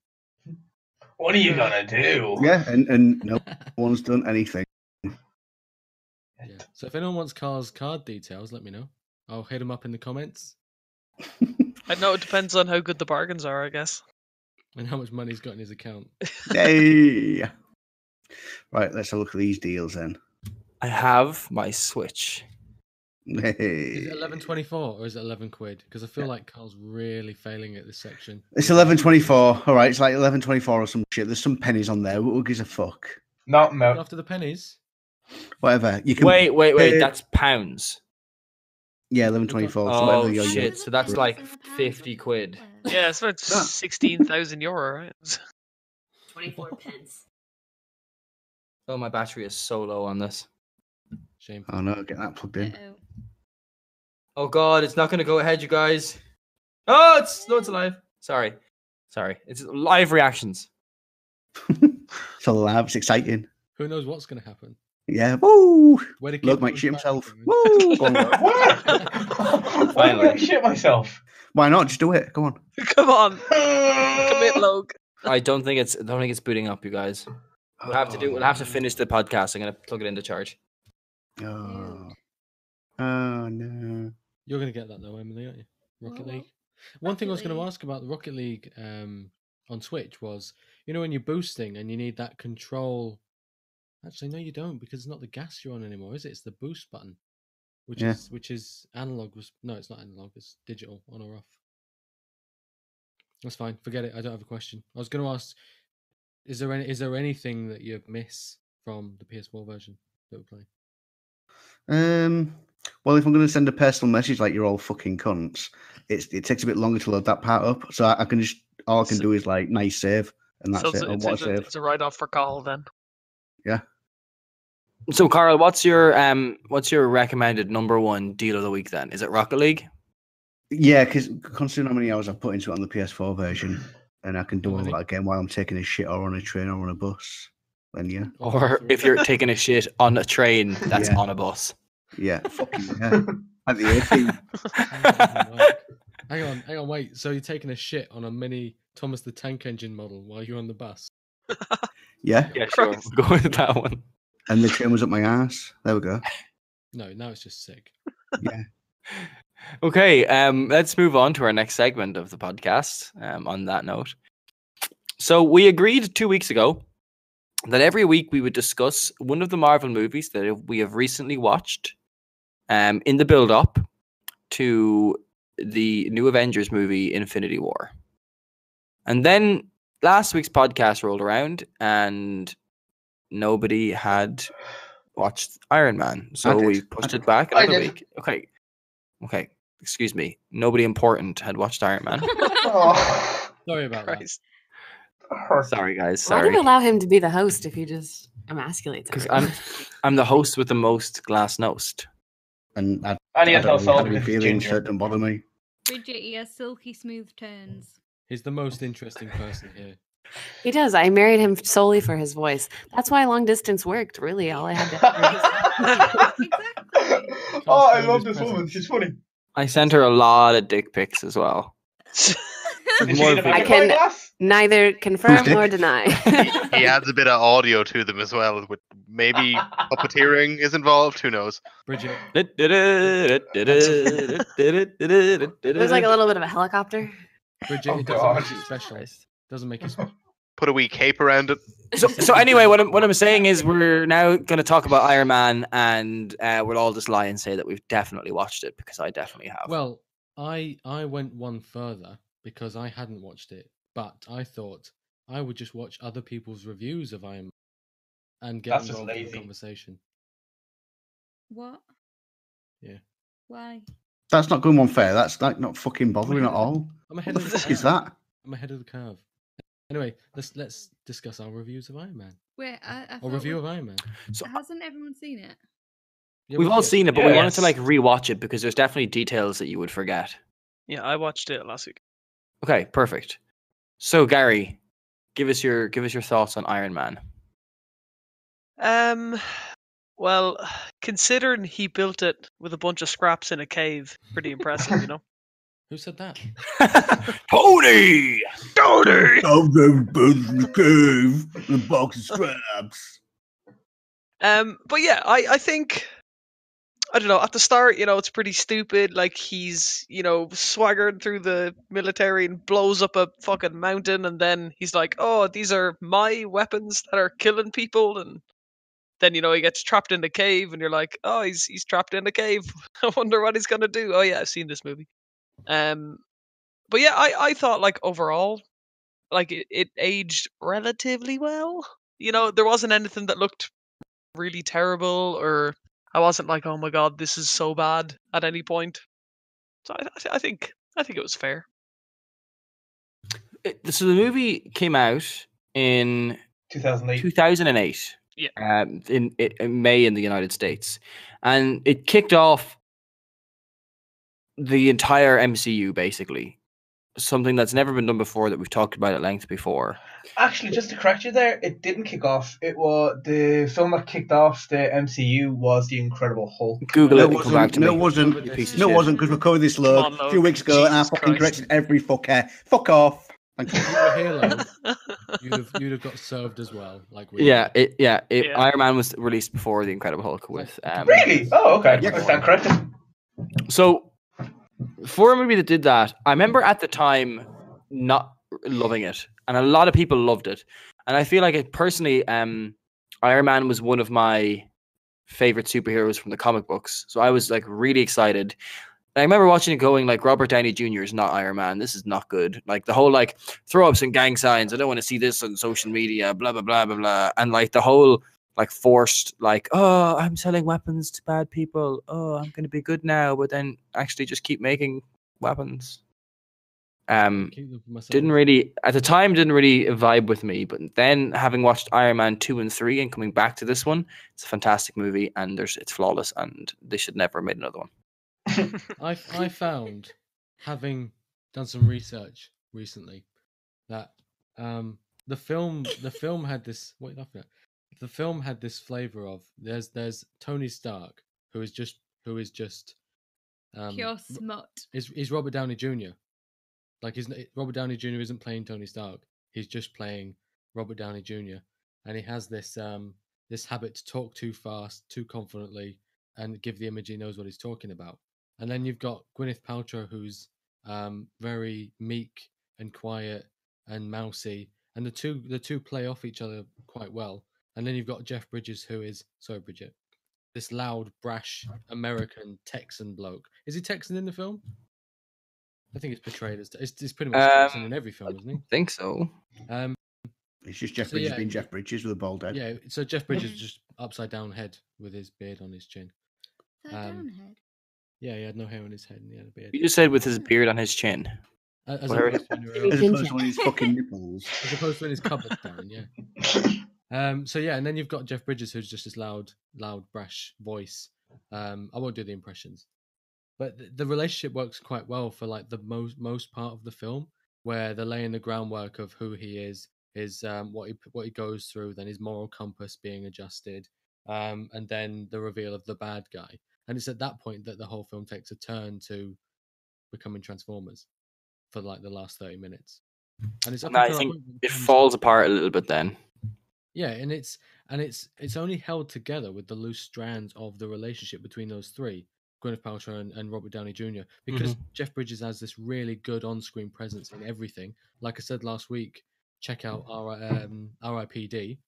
What are you gonna do? Yeah, and no one's done anything. Yeah. So if anyone wants Carl's card details, let me know. I'll hit him up in the comments I know it depends on how good the bargains are, I guess. and how much money he's got in his account. Hey. Right, let's have a look at these deals then. I have my Switch. Is Hey. it 11.24 or is it 11 quid? Because I feel like Carl's really failing at this section. It's 11.24. All right, it's like 11.24 or some shit. There's some pennies on there. Who gives a fuck? Not milk. After the pennies, Whatever. You can Wait. pay- That's pounds. Yeah, 11.24. So Oh whatever your shit! So that's like 50 quid. Yeah, it's about Yeah. 16,000 euro, right? 24 pence. Oh, my battery is so low on this. shame. Oh no, get that plugged in. Uh-oh. Oh god, it's not gonna go ahead, you guys. Oh, it's alive. Sorry. It's live reactions. It's all live. It's exciting. Who knows what's going to happen? Yeah. Woo! Where the Logue kid might comes shit back himself. from. Woo! Go on, Logue. What? Why am I gonna shit myself? Why not? Just do it. Go on. Come on, commit, Logue. I don't think it's booting up, you guys. We'll have to finish the podcast. I'm gonna plug it into charge. Oh. Oh no. You're going to get that though, Emily, aren't you? Rocket Well, League. One thing I was going to Rocket League. ask about the Rocket League on Switch was, when you're boosting and you need that control. Actually, no, you don't, because it's not the gas you're on anymore, is it? It's the boost button, which Yeah. is analog. No, it's not analog. It's digital, on or off. That's fine. Forget it. I don't have a question. I was going to ask: is there anything that you miss from the PS4 version that we're playing? Well, if I'm going to send a personal message like you're all fucking cunts, it takes a bit longer to load that part up. So I can just all I can do is like nice save and that's it. And what a save! It's a write-off for Cathal then. Yeah. So, Carl, what's your recommended number one deal of the week then? Is it Rocket League? Yeah, because considering how many hours I've put into it on the PS4 version, and I can do all that again while I'm taking a shit or on a train or on a bus, then yeah. Or if you're taking a shit on a train that's on a bus. Yeah, fucking yeah. At the 18. Hang on, wait. So you're taking a shit on a mini Thomas the Tank Engine model while you're on the bus? Yeah. Yeah, sure. We'll go with that one. And the train was up my ass. There we go. No, now it's just sick. Yeah. Okay, let's move on to our next segment of the podcast. On that note, so we agreed 2 weeks ago that every week we would discuss one of the Marvel movies that we have recently watched, in the build-up to the new Avengers movie, Infinity War. And then last week's podcast rolled around, and nobody had watched Iron Man, so we pushed it back another week. Okay. Excuse me. Nobody important had watched Iron Man. Sorry about that. Sorry, guys. Why do Sorry. you allow him to be the host if he just emasculates? Because I'm the host with the most glass nosed. And I he has no don't soul have any because he's feelings, ginger. so it don't bother me. Bridget, he has silky smooth turns. He's the most interesting person here. He does. I married him solely for his voice. That's why long distance worked. Really, all I had to. Exactly. Oh, I love this woman. She's funny. I sent her a lot of dick pics as well. Is More she in a video. I can- glass? Neither confirm Who's nor Dick? deny. He adds a bit of audio to them as well, with maybe puppeteering is involved. Who knows? Bridget, It was like a little bit of a helicopter. Bridget, Oh, it doesn't God. make it special. Doesn't make it special. Put a wee cape around it. So anyway, what I'm saying is we're now going to talk about Iron Man, and we'll all just lie and say that we've definitely watched it, because I definitely have. Well, I went one further because I hadn't watched it, but I thought I would just watch other people's reviews of Iron Man and get That's just involved in the lazy. conversation. What? Yeah. Why? That's not going one fair. That's like not fucking bothering at all. I'm ahead What the of the fuck is curve. that? I'm ahead of the curve. Anyway, let's discuss our reviews of Iron Man. Wait, I Or review of Iron Man. So hasn't everyone seen it? Yeah, we've we all did. seen it, but we wanted Yes. to like rewatch it because there's definitely details that you would forget. Yeah, I watched it last week. Okay, perfect. So Gary, give us your thoughts on Iron Man. Well, considering he built it with a bunch of scraps in a cave, pretty impressive, you know. Who said that? Tony! I'm going to burn in the cave with a box of scraps. But yeah, I think, I don't know, at the start, you know, it's pretty stupid. Like, he's, you know, swaggered through the military and blows up a fucking mountain, and then he's like, oh, these are my weapons that are killing people, and then, you know, he gets trapped in the cave, and you're like, oh, he's trapped in the cave. I wonder what he's gonna do. Oh yeah, I've seen this movie. But yeah, I thought, like, overall, like, it aged relatively well. You know, there wasn't anything that looked really terrible, or I wasn't like, oh my god, this is so bad at any point. So I think it was fair. So the movie came out in 2008. 2008. Yeah. In May in the United States, and it kicked off the entire MCU, basically. Something that's never been done before, that we've talked about at length before. Actually, just to correct you there, it didn't kick off. It was the film that kicked off the MCU was The Incredible Hulk. Google No, it it and come back to me. No, it wasn't. You piece of No, it shit. wasn't, because we covered this Come on, Logue a Logue. few weeks ago, and I Jesus fucking Christ. corrected every fucker. Fuck off. Thank you. If you were here, Logue, you'd have got served as well. Like we Yeah, did. Yeah. Iron Man was released before The Incredible Hulk with Really? Oh, okay. Yeah. I stand corrected. So for a movie that did that, I remember at the time not loving it, and a lot of people loved it. And I feel like it personally, Iron Man was one of my favorite superheroes from the comic books. So I was like really excited. And I remember watching it going like, Robert Downey Jr. is not Iron Man. This is not good. Like the whole like throw ups and gang signs. I don't want to see this on social media, blah, blah, blah, blah, blah. And like the whole like forced like, oh, I'm selling weapons to bad people. Oh, I'm going to be good now. But then actually just keep making weapons. Keep them for myself. Didn't really at the time vibe with me, but then having watched Iron Man 2 and 3 and coming back to this one, it's a fantastic movie and it's flawless and they should never have made another one. I found, having done some research recently, that the film had this the film had this flavor of there's Tony Stark who is just Pure smut. Is Robert Downey Jr. Like Robert Downey Jr. isn't playing Tony Stark. He's just playing Robert Downey Jr. And he has this this habit to talk too fast, too confidently, and give the image he knows what he's talking about. And then you've got Gwyneth Paltrow, who's very meek and quiet and mousy, and the two play off each other quite well. And then you've got Jeff Bridges, who is Bridget, this loud, brash American Texan bloke. Is he Texan in the film? I think it's portrayed as it's pretty much Texan in every film, isn't he? I think so. It's just Jeff Bridges being Jeff Bridges with a bald head. Yeah, so Jeff Bridges just upside down head with his beard on his chin. Down head. Yeah, he had no hair on his head and he had a beard. You just said with his beard on his chin. As opposed to his fucking nipples. As opposed to in his cupboard, Darren, yeah. So yeah, and then you've got Jeff Bridges, who's just this loud, brash voice. I won't do the impressions, but the relationship works quite well for like the most part of the film, where they're laying the groundwork of who he is, his what he goes through, then his moral compass being adjusted, and then the reveal of the bad guy. And it's at that point that the whole film takes a turn to becoming Transformers for like the last 30 minutes. And it's I think it falls apart a little bit then. Yeah, and it's only held together with the loose strands of the relationship between those three, Gwyneth Paltrow and Robert Downey Jr. Because Jeff Bridges has this really good on-screen presence in everything. Like I said last week, check out R.I.P.D.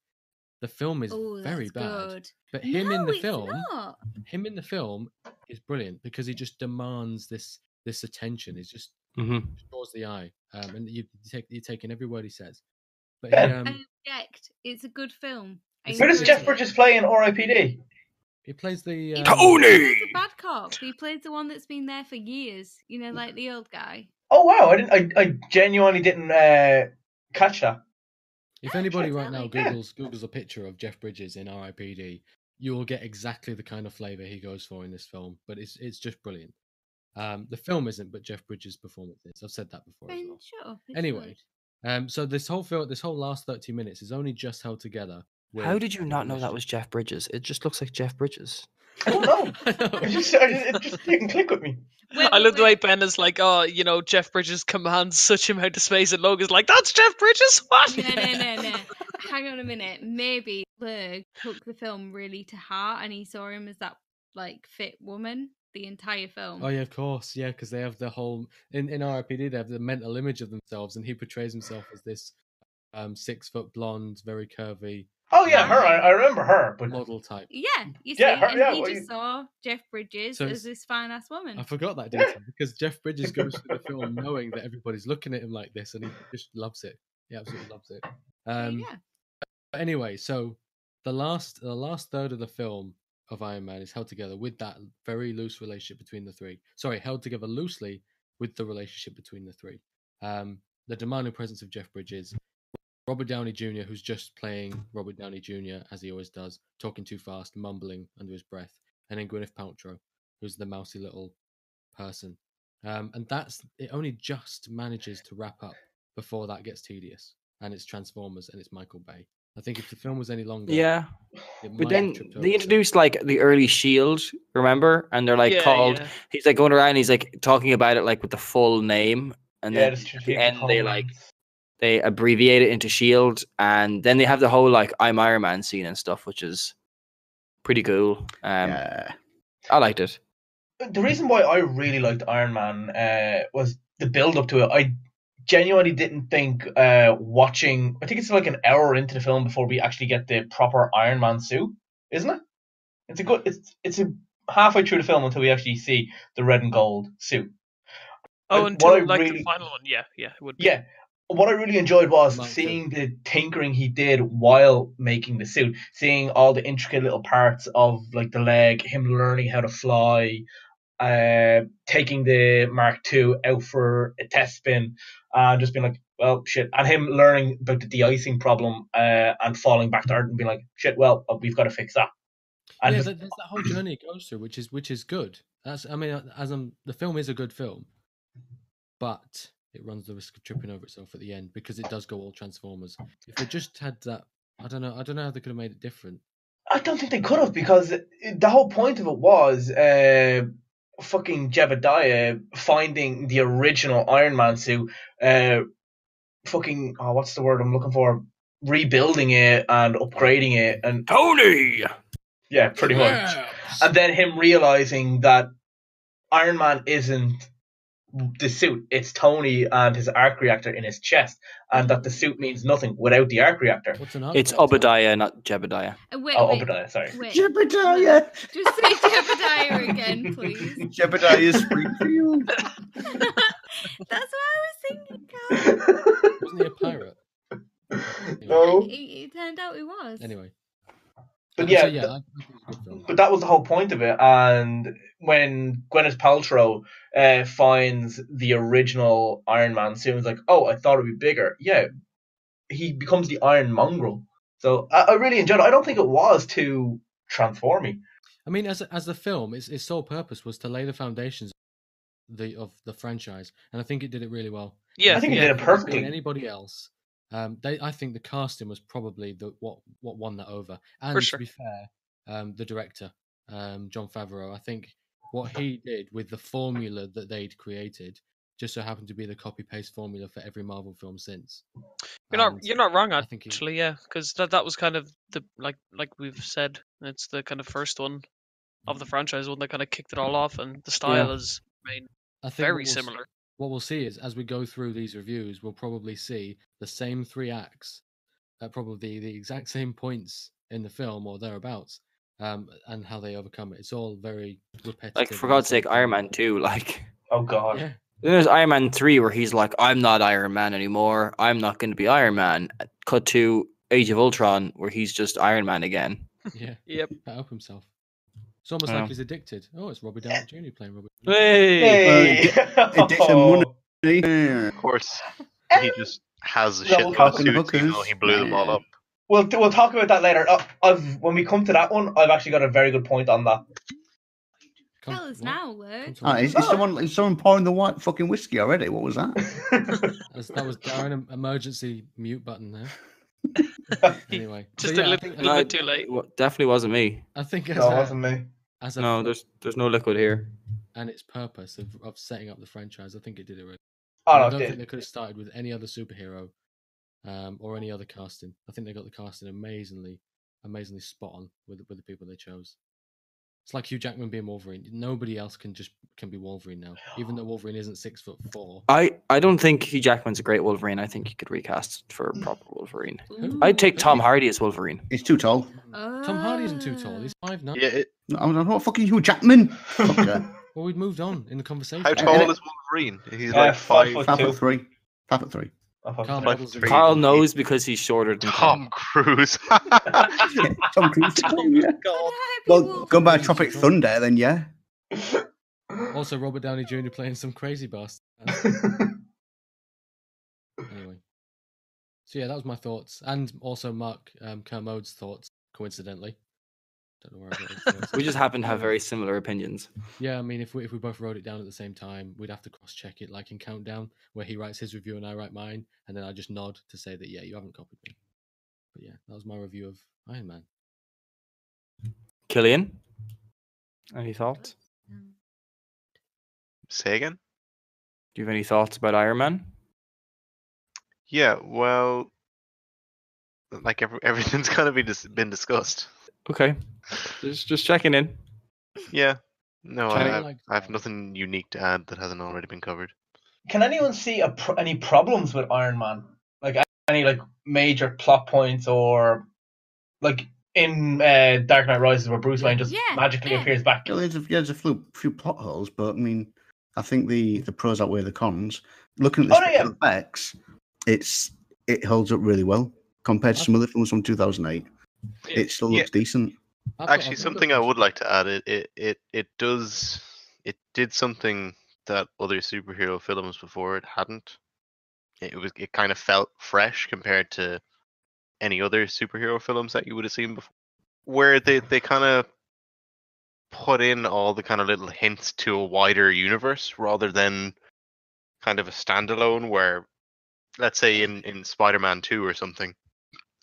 The film is very bad, good. But him in the film is brilliant because he just demands this attention. He just draws the eye, and you're taking every word he says. But I object. It's a good film. Who does Jeff Bridges play in R.I.P.D.? He plays the Tony. He's a bad cop. He plays the one that's been there for years. You know, like the old guy. Oh wow! I genuinely didn't catch that. If anybody right now Googles a picture of Jeff Bridges in R.I.P.D., you will get exactly the kind of flavour he goes for in this film. But it's just brilliant. The film isn't, but Jeff Bridges' performance is. I've said that before as well. Sure, anyway, so this whole last 30 minutes is only just held together. How did you not know that was Jeff Bridges? It just looks like Jeff Bridges. I don't know. It just didn't click with me. I love the way Ben is like, oh, you know, Jeff Bridges commands such amount of space, and Logue is like, that's Jeff Bridges? What? No. Hang on a minute. Maybe Logue took the film really to heart and he saw him as that, like, fit woman the entire film. Oh, yeah, of course. Yeah, because they have the whole... In R.I.P.D., they have the mental image of themselves, and he portrays himself as this 6-foot blonde, very curvy... Oh yeah, her. I remember her, but model type. Yeah, you see, he just saw Jeff Bridges as this fine ass woman. I forgot that detail because Jeff Bridges goes through the film knowing that everybody's looking at him like this, and he just loves it. He absolutely loves it. But anyway, so the last third of the film of Iron Man is held together with that very loose relationship between the three. Sorry, held together loosely with the relationship between the three. The demanding presence of Jeff Bridges. Robert Downey Jr., who's just playing Robert Downey Jr., as he always does, talking too fast, mumbling under his breath. And then Gwyneth Paltrow, who's the mousy little person. And it only just manages to wrap up before that gets tedious. And it's Transformers and it's Michael Bay. I think if the film was any longer... Yeah. But then they introduced, like, the early S.H.I.E.L.D., remember? And they're, like, called... Yeah. He's, like, going around, he's, like, talking about it, like, with the full name. And then at the end, they abbreviate it into S.H.I.E.L.D. and then they have the whole like I'm Iron Man scene and stuff, which is pretty cool. I liked it. The reason why I really liked Iron Man was the build up to it. I genuinely didn't think watching. I think it's like an hour into the film before we actually get the proper Iron Man suit, isn't it? It's a halfway through the film until we actually see the red and gold suit. Oh, until the final one, yeah, it would be. Yeah. What I really enjoyed was seeing the tinkering he did while making the suit, seeing all the intricate little parts of like the leg, him learning how to fly, taking the Mark II out for a test spin, and just being like, well, shit. And him learning about the de-icing problem and falling back to Earth and being like, shit, well, we've got to fix that. And there's that whole journey it goes through, which is good. The film is a good film, but it runs the risk of tripping over itself at the end because it does go all Transformers. If they just had that, I don't know how they could have made it different. I don't think they could have, because the whole point of it was fucking Jebediah finding the original Iron Man suit, what's the word I'm looking for? Rebuilding it and upgrading it, and Tony. Yeah, pretty much. And then him realizing that Iron Man isn't the suit, it's Tony and his arc reactor in his chest, and that the suit means nothing without the arc reactor. It's Obadiah, not Jebediah. Wait, Obadiah, sorry. Jebediah! Just say Jebediah again, please. Jebediah Springfield. That's what I was thinking, Cal. Wasn't he a pirate? No. It turned out he was. Anyway. But I yeah, think it's a good film. but that was the whole point of it. And when Gwyneth Paltrow finds the original Iron Man suit, it's like, oh, I thought it'd be bigger. Yeah, he becomes the Iron Mongrel. So I really enjoyed it. I don't think it was too transforming. I mean, as the film, its sole purpose was to lay the foundations of the franchise, and I think it did it really well. Yeah, I think it did it Than perfectly. anybody else. I think the casting was probably what won that over. And For sure. to be fair, the director, Jon Favreau, I think what he did with the formula that they'd created just so happened to be the copy-paste formula for every Marvel film since. You're not wrong, I think actually. Yeah, because that was kind of the like we've said, it's the kind of first one of the franchise, one that kind of kicked it all off, and the style has remained I think very similar. What we'll see is, as we go through these reviews, we'll probably see the same 3 acts at probably the exact same points in the film or thereabouts, and how they overcome it. It's all very repetitive. Like, for God's sake, Iron Man 2, like... Oh, God. Yeah. Then there's Iron Man 3 where he's like, I'm not Iron Man anymore. I'm not going to be Iron Man. Cut to Age of Ultron where he's just Iron Man again. Yeah. Yep. Help himself. It's almost like he's addicted. Oh, it's Robert Downey Jr. playing Robert. Hey! Addiction money. Of course, he just has a No, shit we'll ton of talk in the suits, even though hookers. he blew them all up. We'll talk about that later. When we come to that one, I've actually got a very good point on that. Tell us now, Luke. Is someone pouring the white fucking whiskey already? What was that? That was Darren, emergency mute button there. Anyway, Just but a yeah, little bit too late. Definitely wasn't me. I think No, it wasn't me. No, there's no liquid here. and its purpose of setting up the franchise, I think it did it really. Oh, I no, it don't did. think they could have started with any other superhero, or any other casting. I think they got the casting amazingly spot on with the people they chose. It's like Hugh Jackman being Wolverine. Nobody else can be Wolverine now, even though Wolverine isn't 6'4". I don't think Hugh Jackman's a great Wolverine. I think you could recast for a proper Wolverine. Ooh. I'd take Tom Hardy as Wolverine. He's too tall. Tom Hardy isn't too tall. He's 5'9". Yeah, I'm not fucking Hugh Jackman. Fucker. Well, we'd moved on in the conversation. how tall is Wolverine? He's like 5'2". 5'3". 5'3". Carl Carl Michaels- Carl knows because he's shorter than Tom Cruise. Tom Cruise. Yeah. Well, go by Tropic Thunder, then yeah. Also, Robert Downey Jr. playing some crazy bastard. Anyway, so yeah, that was my thoughts, and also Mark Kermode's thoughts. Coincidentally, don't know where I got those thoughts. We just happen to have very similar opinions. Yeah, I mean, if we both wrote it down at the same time, we'd have to cross-check it, like in Countdown, where he writes his review and I write mine, and then I just nod to say that, yeah, you haven't copied me. But yeah, that was my review of Iron Man. Killian, any thoughts? Say again? Do you have any thoughts about Iron Man? Yeah, well, like everything's kind of been discussed. Okay, just checking in. Yeah, no, China- I have nothing unique to add that hasn't already been covered. Can anyone see any problems with Iron Man? Like any major plot points, or like in Dark Knight Rises where Bruce Wayne just magically appears back? Well, there's a few plot holes, but I mean, I think the pros outweigh the cons. Looking at the special effects, it holds up really well compared to some other films from 2008. It still looks decent. Actually, something I would like to add, it does it did something that other superhero films before it hadn't. It kind of felt fresh compared to any other superhero films that you would have seen before, where they kind of put in all the kind of little hints to a wider universe rather than kind of a standalone where, let's say in Spider-Man 2 or something,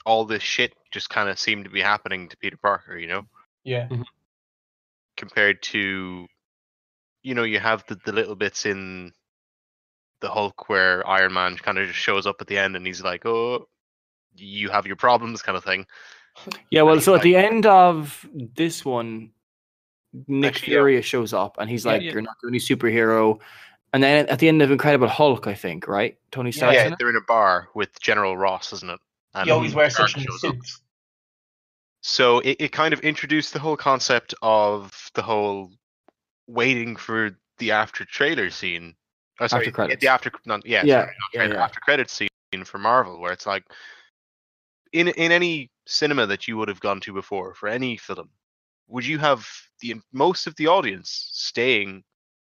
all this shit just kind of seemed to be happening to Peter Parker, you know? Yeah. Compared to, you know, you have the little bits in the Hulk where Iron Man kind of just shows up at the end and he's like, oh, you have your problems kind of thing. Yeah, well, And so he's at the end of this one, Nick Actually, Fury shows up and he's like, Yeah. you're not the only superhero. And then at the end of Incredible Hulk, I think, right? Tony Stark's in yeah, it? they're in a bar with General Ross, isn't it? And He always wears Stark such shows up. suits. So it kind of introduced the whole concept of the whole waiting for the after trailer scene. Oh, sorry, After credits. the after not yeah, Yeah, sorry, not trailer, yeah. after credits scene for Marvel, where it's like in any cinema that you would have gone to before for any film, would you have most of the audience staying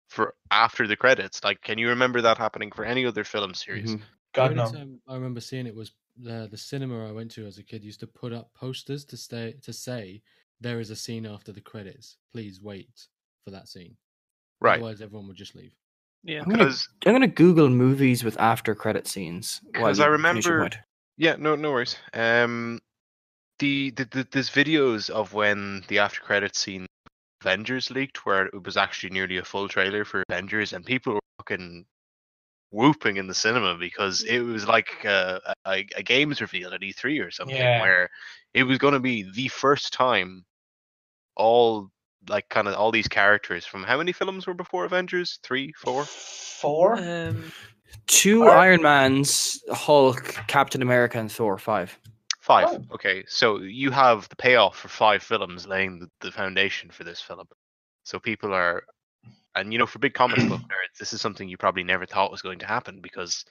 for after the credits? Like, can you remember that happening for any other film series? Mhm. God the no. only time I remember seeing it was the cinema I went to as a kid used to put up posters to say there is a scene after the credits. Please wait for that scene. Right. Otherwise, everyone would just leave. Yeah. I'm gonna Google movies with after credit scenes. while Because I you finish your remember, point. yeah, no worries. There's videos of when the after credit scene Avengers leaked, where it was actually nearly a full trailer for Avengers, and people were fucking whooping in the cinema because it was like a games reveal at E3 or something, Yeah. where it was going to be the first time all these characters from how many films were before Avengers? 3, 4? 4? Two Or- Iron Mans, Hulk, Captain America, and Thor. 5. 5. Oh. Okay, so you have the payoff for 5 films laying the foundation for this film. So people are, and you know, for big comic book nerds, this is something you probably never thought was going to happen because,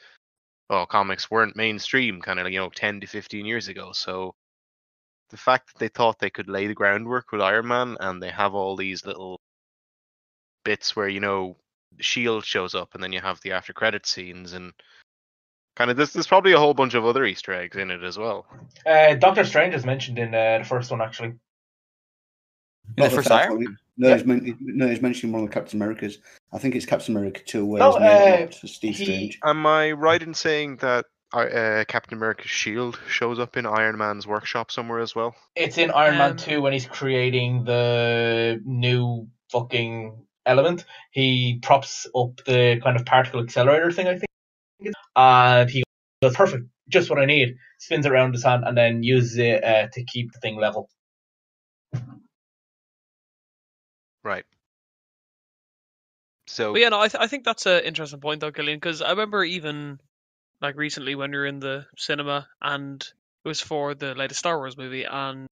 well, comics weren't mainstream kind of, you know, 10 to 15 years ago. So the fact that they thought they could lay the groundwork with Iron Man, and they have all these little bits where, you know, Shield shows up, and then you have the after credit scenes, and kind of there's probably a whole bunch of other Easter eggs in it as well. Doctor Strange is mentioned in the first one, actually. In the first Iron Man? No, Yeah. he's mentioning one of the Captain Americas. I think it's Captain America 2 where No, he's made up to Steve Strange. Am I right in saying that Captain America's shield shows up in Iron Man's workshop somewhere as well? It's in Iron Man 2 when he's creating the new fucking element. He props up the kind of particle accelerator thing, I think. And he goes, perfect, just what I need. Spins it around his hand and then uses it to keep the thing level. Right. So But yeah, no, I think that's an interesting point though, Gillian, because I remember even like recently when we were in the cinema and it was for the latest Star Wars movie, and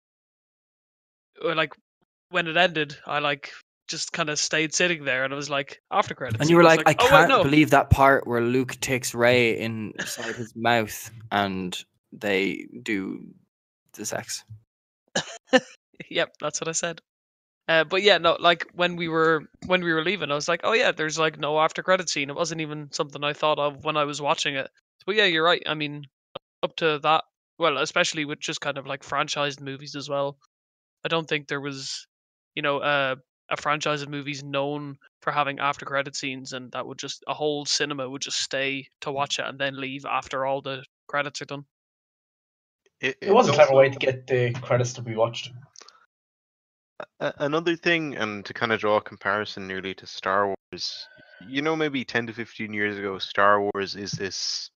like when it ended, I like just kind of stayed sitting there and it was like after credits. And you were I was like, I oh, can't wait, no. believe that part where Luke takes Rey inside his mouth and they do the sex. Yep, that's what I said. But yeah, no, like when we were leaving, I was like, oh yeah, there's like no after credit scene. It wasn't even something I thought of when I was watching it. But yeah, you're right. I mean, up to that, well, especially with just kind of like franchised movies as well. I don't think there was, you know, a franchise of movies known for having after credit scenes, and that would just a whole cinema would just stay to watch it and then leave after all the credits are done. It was a clever way to get the credits to be watched. Another thing, and to kind of draw a comparison nearly to Star Wars, you know, maybe 10 to 15 years ago, Star Wars is this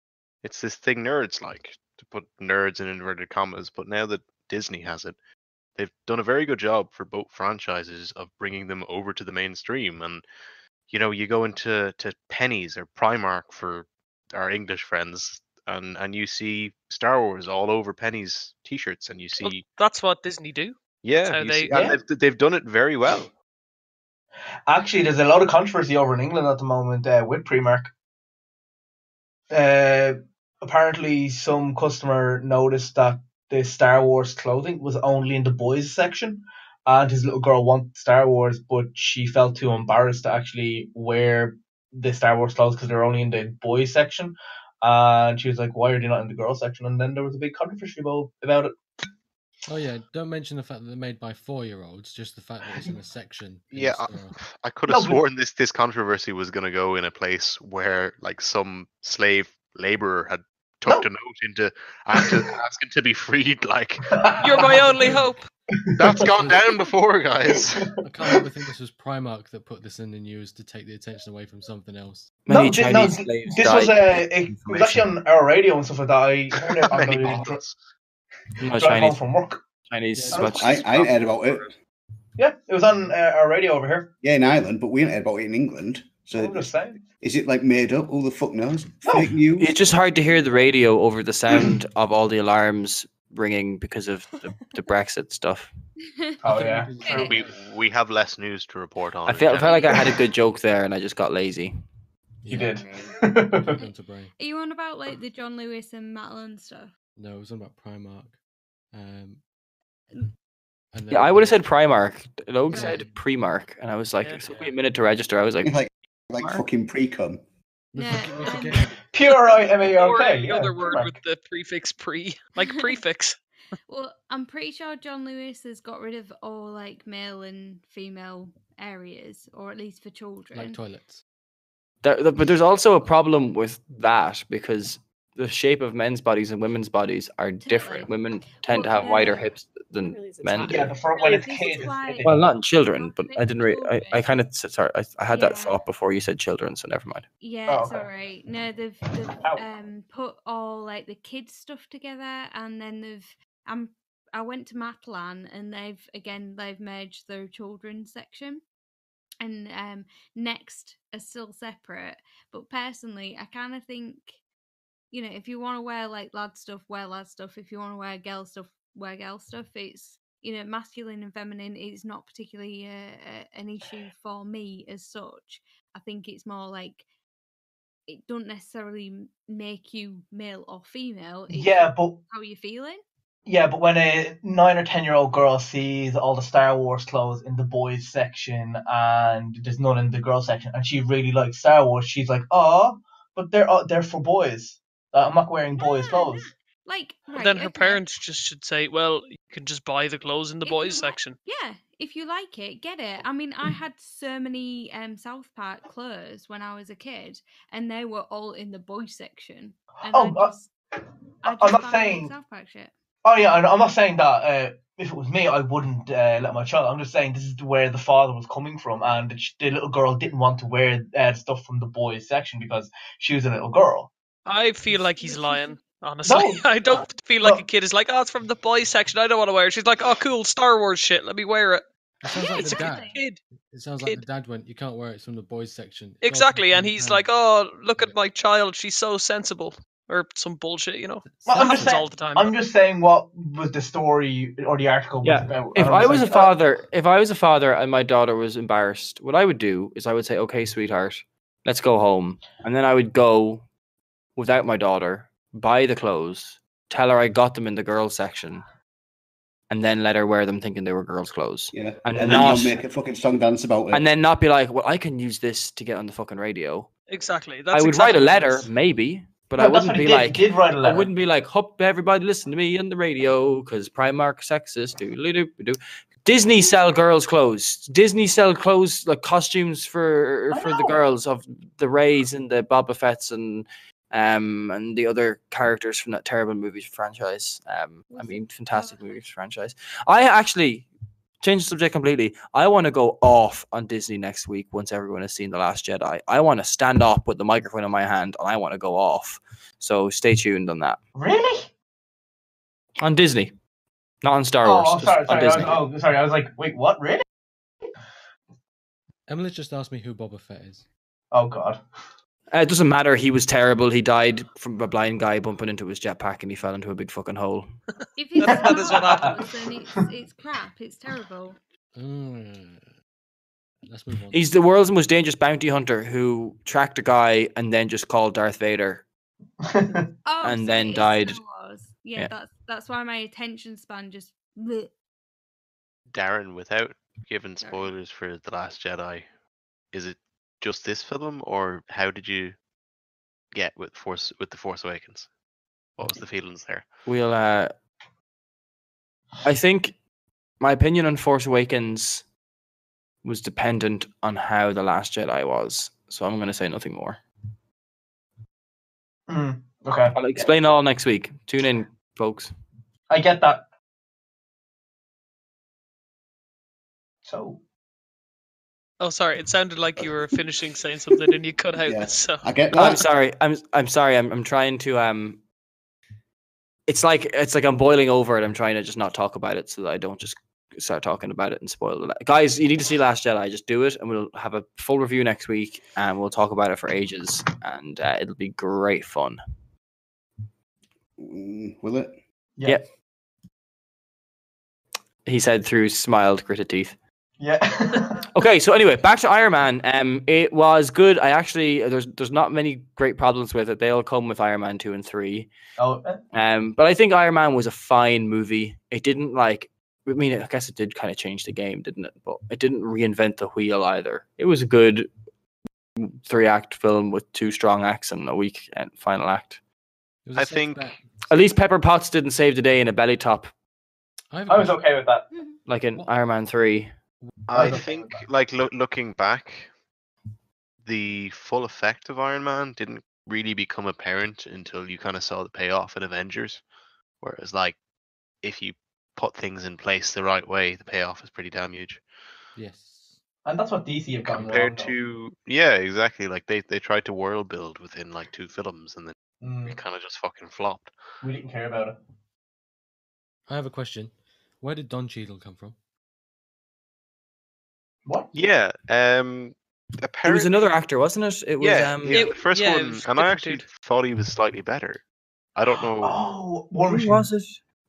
thing nerds like, to put nerds in inverted commas, but now that Disney has it, they've done a very good job for both franchises of bringing them over to the mainstream. And, you know, you go into Penny's or Primark for our English friends, and you see Star Wars all over Penny's t-shirts, and you see... Well, that's what Disney do. Yeah, how you they- see, and they've done it very well. Actually, there's a lot of controversy over in England at the moment with Primark. Apparently, some customer noticed that the Star Wars clothing was only in the boys section, and his little girl wanted Star Wars, but she felt too embarrassed to actually wear the Star Wars clothes because they're only in the boys section. And she was like, "Why are they not in the girls section?" And then there was a big controversy about it. Oh yeah, don't mention the fact that they're made by 4-year-olds. Just the fact that it's in a section. In Yeah, the store. I could have sworn this controversy was going to go in a place where like some slave laborer had tucked a note into asking to be freed. Like, You're my only hope. That's gone down before, guys. I can't help but think this was Primark that put this in the news to take the attention away from something else. Many Chinese slaves this died. It was actually on our radio and stuff like that. I heard it on Many the models. drive home from work. Chinese. I ain't heard about it. Yeah, it was on our radio over here. Yeah, in Ireland, but we ain't heard about it in England. So I'm just saying. Is it like made up? Who the fuck knows? Fake news? It's just hard to hear the radio over the sound of all the alarms ringing because of the Brexit stuff. Oh yeah. We have less news to report on. I felt like I had a good joke there and I just got lazy. You did. Are you on about like the John Lewis and Madeline stuff? No, it was on about Primark. Yeah, I would have said Primark. Logue said Primark, and I was like, it took me a minute to register. I was like, like fucking pre-cum. No. Pure I-M-A-R-K. Or the other word with the prefix pre, like prefix. Well, I'm pretty sure John Lewis has got rid of all like male and female areas, or at least for children. Like toilets. But there's also a problem with that because the shape of men's bodies and women's bodies are different. Women tend to have wider hips than men do. Yeah, for when it's kids. Well, not in children, but I didn't really. I kind of sorry. I had that thought before you said children, so never mind. Yeah, it's alright. No, they've put all like the kids stuff together, and then I went to Matalan, and they've merged their children's section, and Next are still separate. But personally, I kind of think, you know, if you want to wear like lad stuff, wear lad stuff. If you want to wear girl stuff, wear girl stuff. It's, you know, masculine and feminine is not particularly an issue for me as such. I think it's more like it don't necessarily make you male or female. It's but how you're feeling. Yeah, but when a 9 or 10-year-old girl sees all the Star Wars clothes in the boys section and there's none in the girls section, and she really likes Star Wars, she's like, "Oh, but they're for boys. I'm not wearing boys' clothes." Like, right, Then her parents just should say, "Well, you can just buy the clothes in the boys section." Yeah, if you like it, get it. I mean, I had so many South Park clothes when I was a kid, and they were all in the boys section. And I'm not saying South Park shit. Oh yeah, I'm not saying that if it was me, I wouldn't let my child. I'm just saying this is where the father was coming from, and the little girl didn't want to wear stuff from the boys section because she was a little girl. I feel like he's lying. Honestly, I don't feel like a kid is like, "Oh, it's from the boys section. I don't want to wear it." She's like, "Oh, cool, Star Wars shit. Let me wear it." It sounds like it's the a dad. kid. It sounds like the dad went, "You can't wear it. It's from the boys section." Exactly, and he's like, "Oh, look at my child. She's so sensible." Or some bullshit, you know. Well, all the time. I'm just saying what was the story or the article was about. If I was a father and my daughter was embarrassed, what I would do is I would say, "Okay, sweetheart, let's go home," and then I would go without my daughter, buy the clothes, tell her I got them in the girls section, and then let her wear them thinking they were girls' clothes. Yeah, and then not make a fucking song dance about it, and then not be like, "Well, I can use this to get on the fucking radio." Exactly. I would write a letter, maybe. But I wouldn't be like, I wouldn't be like, "Hope everybody listen to me on the radio because Primark sexist." Disney sell girls' clothes. Disney sell clothes like costumes for the girls of the Rays and the Boba Fett's and the other characters from that terrible movie franchise. I mean, fantastic movie franchise. I actually change the subject completely. I want to go off on Disney next week once everyone has seen The Last Jedi. I want to stand up with the microphone in my hand and I want to go off. So stay tuned on that. Really? On Disney. Not on Star Wars. Oh, sorry. Disney. I was like, wait, what? Really? Emily just asked me who Boba Fett is. Oh, God. It doesn't matter. He was terrible. He died from a blind guy bumping into his jetpack and he fell into a big fucking hole. If it's That is what happened. then it's crap. It's terrible. Let's move on. He's the world's most dangerous bounty hunter who tracked a guy and then just called Darth Vader. And then died. Yeah, that's why my attention span just. Bleh. Darren, without giving spoilers for The Last Jedi, is it just this film, or how did you get with The Force Awakens? What was the feelings there? We'll. I think my opinion on Force Awakens was dependent on how The Last Jedi was, so I'm going to say nothing more. Okay. I'll explain all next week. Tune in, folks. I get that. So. Oh, sorry. It sounded like you were finishing saying something and you cut out. Yeah. So I get that. I'm sorry. I'm sorry. I'm trying to It's like I'm boiling over it. I'm trying to just not talk about it so that I don't just start talking about it and spoil it. Guys, you need to see Last Jedi. Just do it, and we'll have a full review next week, and we'll talk about it for ages, and it'll be great fun. Will it? Yeah. Yep. He said through smiled, gritted teeth. Yeah. Okay, so anyway, back to Iron Man. It was good. I actually there's not many great problems with it. They all come with Iron Man 2 and 3. Oh. But I think Iron Man was a fine movie. It didn't I guess it did kind of change the game, didn't it? But it didn't reinvent the wheel either. It was a good 3-act film with 2 strong acts and a weak final act. I think At least Pepper Potts didn't save the day in a belly top I was okay with that. like in Iron Man 3. I think, like, looking back, the full effect of Iron Man didn't really become apparent until you kind of saw the payoff in Avengers. Whereas, like, if you put things in place the right way, the payoff is pretty damn huge. Yes. And that's what DC have gotten Compared wrong, to, yeah, exactly. Like, they tried to world build within, like, 2 films, and then it kind of just fucking flopped. We didn't care about it. I have a question. Where did Don Cheadle come from? What? Yeah, It was apparently, another actor, wasn't it? It was the first yeah, it one, was and I different actually dude. thought he was slightly better. I don't know. Oh, War Who Machine. was it?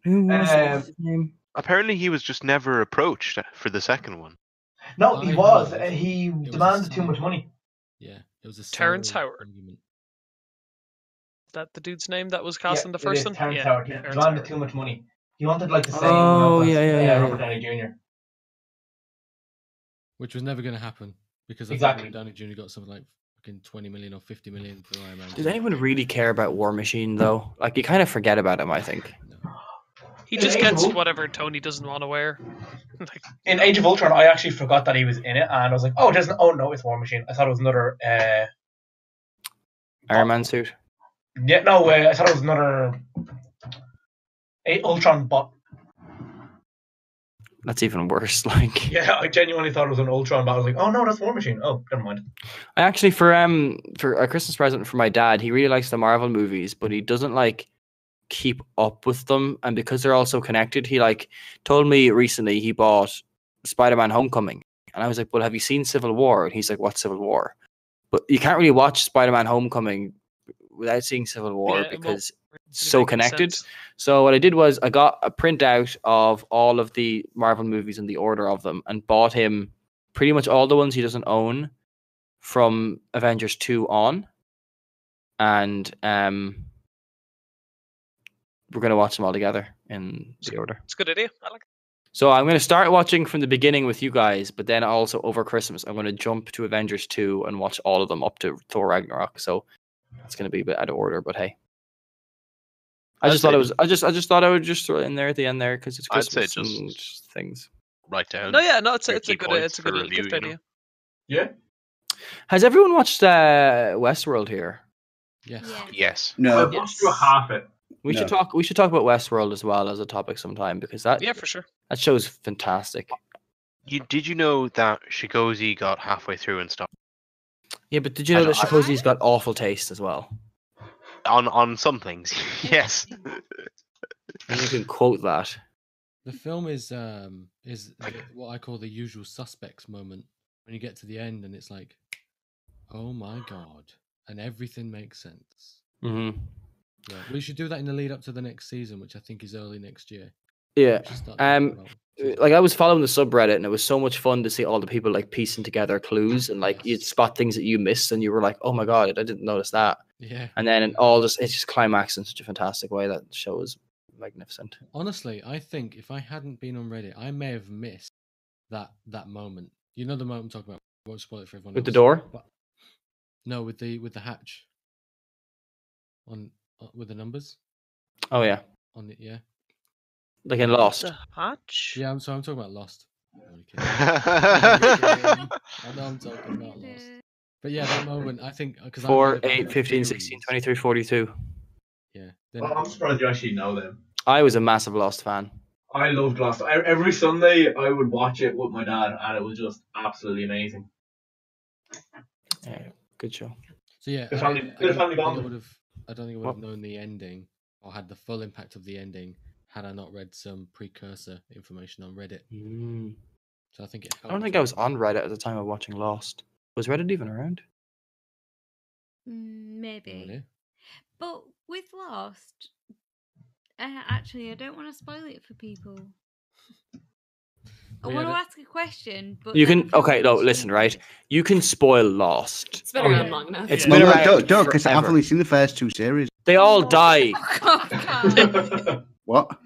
Who was it? What's his name? Apparently, he was just never approached for the second one. No, he I was. heard He was a demanded too side- much money. Yeah, it was a Terrence solo Howard. argument. Is that the dude's name that was cast in the it first is one? Terrence Yeah, Howard. He Terrence demanded Howard. too much money. He wanted like the same Oh, amount as yeah. Robert Downey Jr. Which was never going to happen because I Exactly. think Downey Jr. got something like fucking 20 million or 50 million for Iron Man. Does anyone really care about War Machine though? Like you kind of forget about him, I think. No. He In just Age of gets Ultron- whatever Tony doesn't want to wear. Like, In Age of Ultron, I actually forgot that he was in it, and I was like, "Oh, no, it's War Machine." I thought it was another. Iron Man suit. Yeah, no, I thought it was another. Ultron bot. That's even worse. Like Yeah, I genuinely thought it was an Ultron bot. I was like, "Oh no, that's War Machine." Oh, never mind. I actually for a Christmas present for my dad, he really likes the Marvel movies, but he doesn't like keep up with them, and because they're all so connected, he like told me recently he bought Spider-Man Homecoming, and I was like, well, have you seen Civil War? And he's like, what's Civil War? But you can't really watch Spider-Man Homecoming without seeing Civil War Yeah, it won't because it's really so make connected. sense. So what I did was I got a printout of all of the Marvel movies and the order of them, and bought him pretty much all the ones he doesn't own from Avengers 2 on, and we're going to watch them all together in the order. It's a good idea. I like it. So I'm going to start watching from the beginning with you guys, but then also over Christmas, I'm going to jump to Avengers 2 and watch all of them up to Thor Ragnarok. So it's going to be a bit out of order, but hey. I just thought I would just throw it in there at the end there because it's I'd say Christmas and just- just things. Write down. No, yeah, no, it's your a key good points it's a for good review, gift you know? idea. Yeah. Has everyone watched Westworld here? Yes. Yeah. Yes. No. I've watched through half it. We No. should talk. We should talk about Westworld as well as a topic sometime because that Yeah, for sure. that show's fantastic. Did you know that Shigozi got halfway through and stopped? Yeah, but did you know that I- Shikozi's got awful taste as well? On some things, yes. And you can quote that. The film is what I call the usual suspects moment when you get to the end and it's like, oh my god, and everything makes sense. Mm-hmm. Yeah, we should do that in the lead up to the next season, which I think is early next year. Yeah. We should start talking about season Like I was following the subreddit and it was so much fun to see all the people like piecing together clues and like you'd spot things that you missed and you were like, oh my god, I didn't notice that. Yeah. And then it just climaxed in such a fantastic way. That show was magnificent. Honestly, I think if I hadn't been on Reddit, I may have missed that moment. You know the moment I'm talking about. I won't spoil it for everyone With the else. door? But, no, with the hatch. With the numbers. Oh yeah, Yeah. like in Lost. The hatch. Yeah, I'm talking about Lost. I'm only kidding. I know I'm talking about Lost. But yeah, that moment, I think, because 4, 8, 15, 16, 23, 42. Yeah. I'm surprised you actually know them. I was a massive Lost fan. I loved Lost. Every Sunday, I would watch it with my dad, and it was just absolutely amazing. Yeah, good show. So yeah, Good I family don't think I bonding. would have known the ending or had the full impact of the ending had I not read some precursor information on Reddit. So I think it helped. I don't think I was on Reddit at the time of watching Lost. Was Reddit even around? Maybe. But with Lost, actually, I don't want to spoil it for people. I want to ask a question, but you can. Okay, no, listen, right? You can spoil Lost. It's been around long enough. It's been around. Don't, because I've only seen the first 2 series. They all die. What?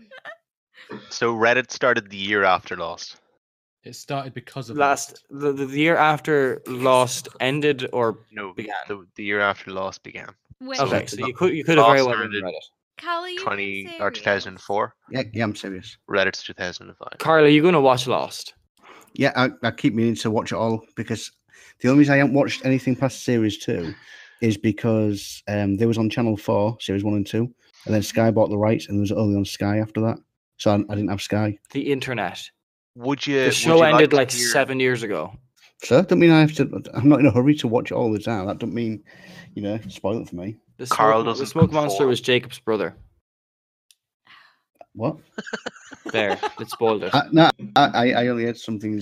So Reddit started the year after Lost. It started because of the year after Lost ended or began. The year after Lost began. Okay, so you could have very well been Reddit. Carl, 2004. Yeah, I'm serious. Reddit's 2005. Carl, are you going to watch Lost? Yeah, I keep meaning to watch it all because the only reason I haven't watched anything past series 2 is because there was on Channel 4, series 1 and 2, and then Sky bought the rights, and it was only on Sky after that. So I didn't have Sky. The internet. Would you? The show ended like 7 years ago. So don't mean I have to. I'm not in a hurry to watch it all the time. That don't mean, spoil it for me. The smoke monster was Jacob's brother. What? There, it spoiled it. I only had something. I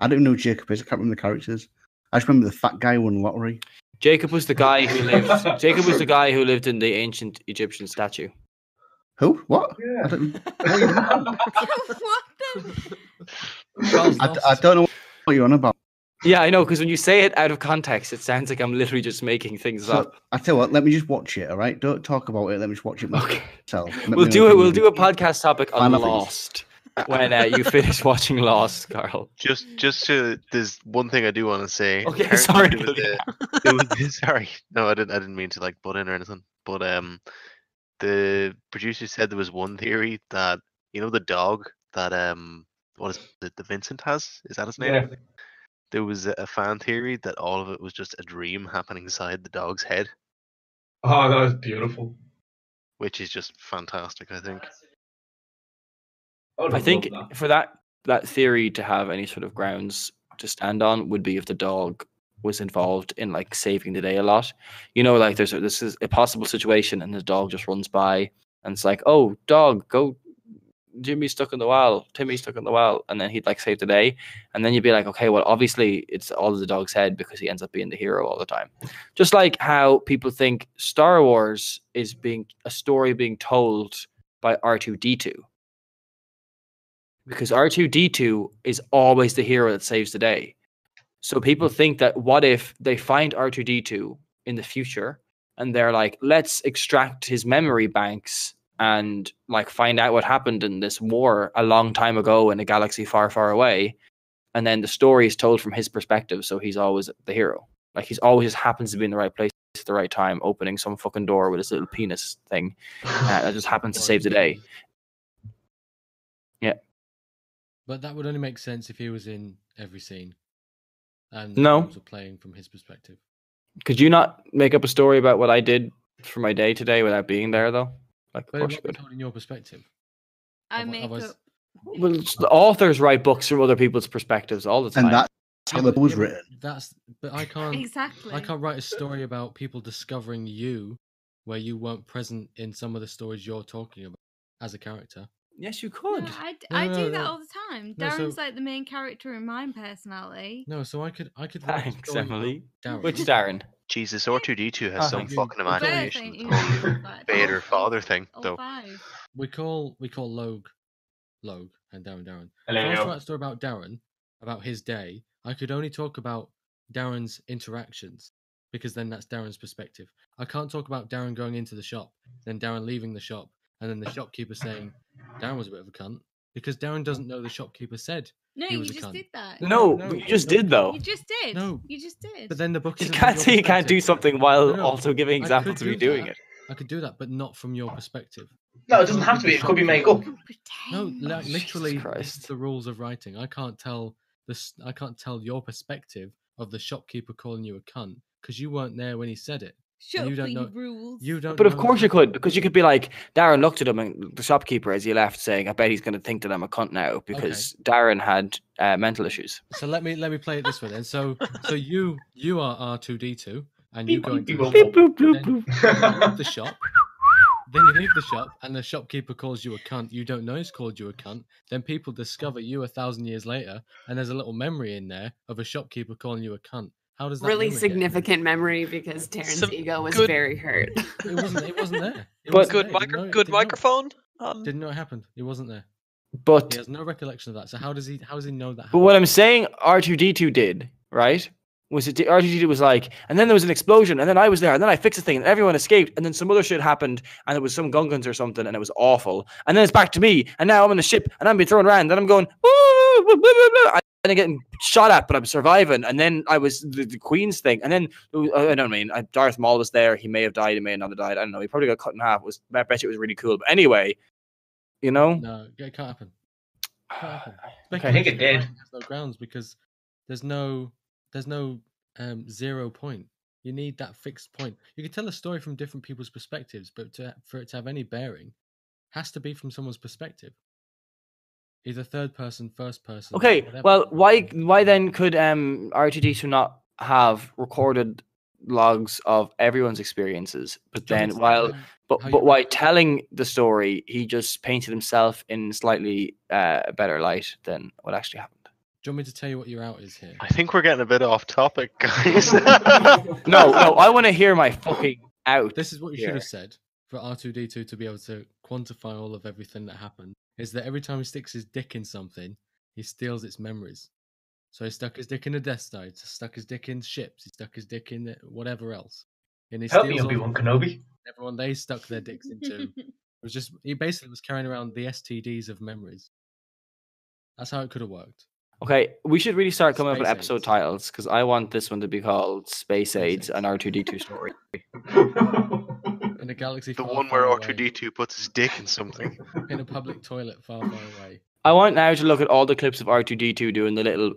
don't even know who Jacob is. I can't remember the characters. I just remember the fat guy who won the lottery. Jacob was the guy who lived. Jacob was the guy who lived in the ancient Egyptian statue. Who? What? Yeah. I don't, What I don't know what you're on about. Yeah, I know, because when you say it out of context, it sounds like I'm literally just making things up. I tell you what, let me just watch it, all right? don't talk about it. Let me just watch it myself. We'll do a podcast topic on Lost when you finish watching Lost, Carl. Just to there's one thing I do want to say. Okay, sorry. Sorry, no, I didn't mean to like butt in or anything. But the producer said there was one theory that the dog that what is it, the Vincent has? Is that his name? Yeah. There was a fan theory that all of it was just a dream happening inside the dog's head. Oh, that was beautiful. Which is just fantastic, I think. I think for that theory to have any sort of grounds to stand on would be if the dog was involved in like saving the day a lot. Like this is a possible situation and the dog just runs by and it's like, oh, dog, go. Timmy's stuck in the well, and then he'd like save the day, and then you'd be like, okay, well, obviously it's all in the dog's head because he ends up being the hero all the time. Just like how people think Star Wars is being a story being told by R2-D2, because R2-D2 is always the hero that saves the day. So people think that what if they find R2-D2 in the future and they're like, let's extract his memory banks and like find out what happened in this war a long time ago in a galaxy far, far away. And then the story is told from his perspective. So he's always the hero. Like he always just happens to be in the right place at the right time, opening some fucking door with his little penis thing. That just happens to save the day. Yeah. But that would only make sense if he was in every scene. And no. Were playing from his perspective. Could you not make up a story about what I did for my day today without being there, though? Like, but of course you could. In your perspective. I make up. Well, the authors write books from other people's perspectives all the time. And that's how the book was written. But I can't. Exactly. I can't write a story about people discovering you, where you weren't present in some of the stories you're talking about as a character. Yes, you could. No, I do that all the time. Darren's like the main character in my personality. No, so I could. Thanks, Emily. Darren. Which Darren? Jesus, R2-D2 has some fucking imagination. Vader father thing, though. We call Logue, and Darren. Hello. If I was to write a story about Darren, about his day, I could only talk about Darren's interactions, because then that's Darren's perspective. I can't talk about Darren going into the shop, then Darren leaving the shop, and then the shopkeeper saying, Darren was a bit of a cunt, because Darren doesn't know the shopkeeper said No, he you was a just cunt. did that. No, No, you just no, did though. You just did. No. You just did. But then the book You isn't. can't say you can't do something while No, also giving I examples could of you do doing that. it. I could do that, but not from your perspective. No, You it doesn't can't have to give be. the It could be make shopkeeper- up. No, Pretend. literally, Jesus this is Christ. the rules of writing. I can't tell this. I can't tell your perspective of the shopkeeper calling you a cunt because you weren't there when he said it. Shut and up you don't with know. your rules. You don't. But of know course you exactly could, what because you happened. could be like, Darren looked at him and the shopkeeper as he left saying, I bet he's going to think that I'm a cunt now because Darren had mental issues. So let me play it this way then. So you are R2D2 and you go into Beep, the beep, shop. Boop, bloop, Then bloop. you leave the shop. Then you leave the shop and the shopkeeper calls you a cunt. You don't know he's called you a cunt. Then people discover you 1,000 years later and there's a little memory in there of a shopkeeper calling you a cunt. How does that Really memory get in there? significant memory because Darren's Some ego was good- very hurt. It wasn't there. It But- wasn't there. Good, Didn't know- good didn't know. microphone. Didn't know it happened. It wasn't there. But He has no recollection of that. So how does he know that But happened? what I'm saying R2D2 did, right? Was it R2D2 was like, and then there was an explosion, and then I was there, and then I fixed the thing, and everyone escaped, and then some other shit happened, and it was some Gungans or something, and it was awful. And then it's back to me, and now I'm on the ship, and I'm being thrown around, and I'm going, woo, blah, blah, blah, blah, and I'm getting shot at, but I'm surviving. And then I was the Queen's thing, and then I don't mean Darth Maul was there. He may have died, he may not have died. I don't know. He probably got cut in half. I bet you it was really cool. But anyway, you know. No, it can't happen. Can't happen. Okay. I think it did. Has no grounds because there's no 0 point. You need that fixed point. You can tell a story from different people's perspectives, but for it to have any bearing, has to be from someone's perspective. Either third person, first person. Okay, whatever. well, why then could R2D2 not have recorded logs of everyone's experiences, but then John, while how but you- while telling the story, he just painted himself in slightly better light than what actually happened. Do you want me to tell you what your out is here? I think we're getting a bit off topic, guys. No, I want to hear my fucking out. This is what you here. should have said for R2D2 to be able to quantify all of everything that happened. Is that every time he sticks his dick in something, he steals its memories. So he stuck his dick in a Death Star, he stuck his dick in ships, he stuck his dick in whatever else. And he Help me, steals all Obi-Wan Kenobi. everyone they stuck their dicks into. It was just he basically was carrying around the STDs of memories. That's how it could have worked. Okay, we should really start coming up with Space episode AIDS. titles because I want this one to be called Space Space AIDS AIDS. and R2D2 story. In a galaxy The far, one far where away, R2D2 puts his dick in something. in a public toilet far, far away. I want now to look at all the clips of R2D2 doing the little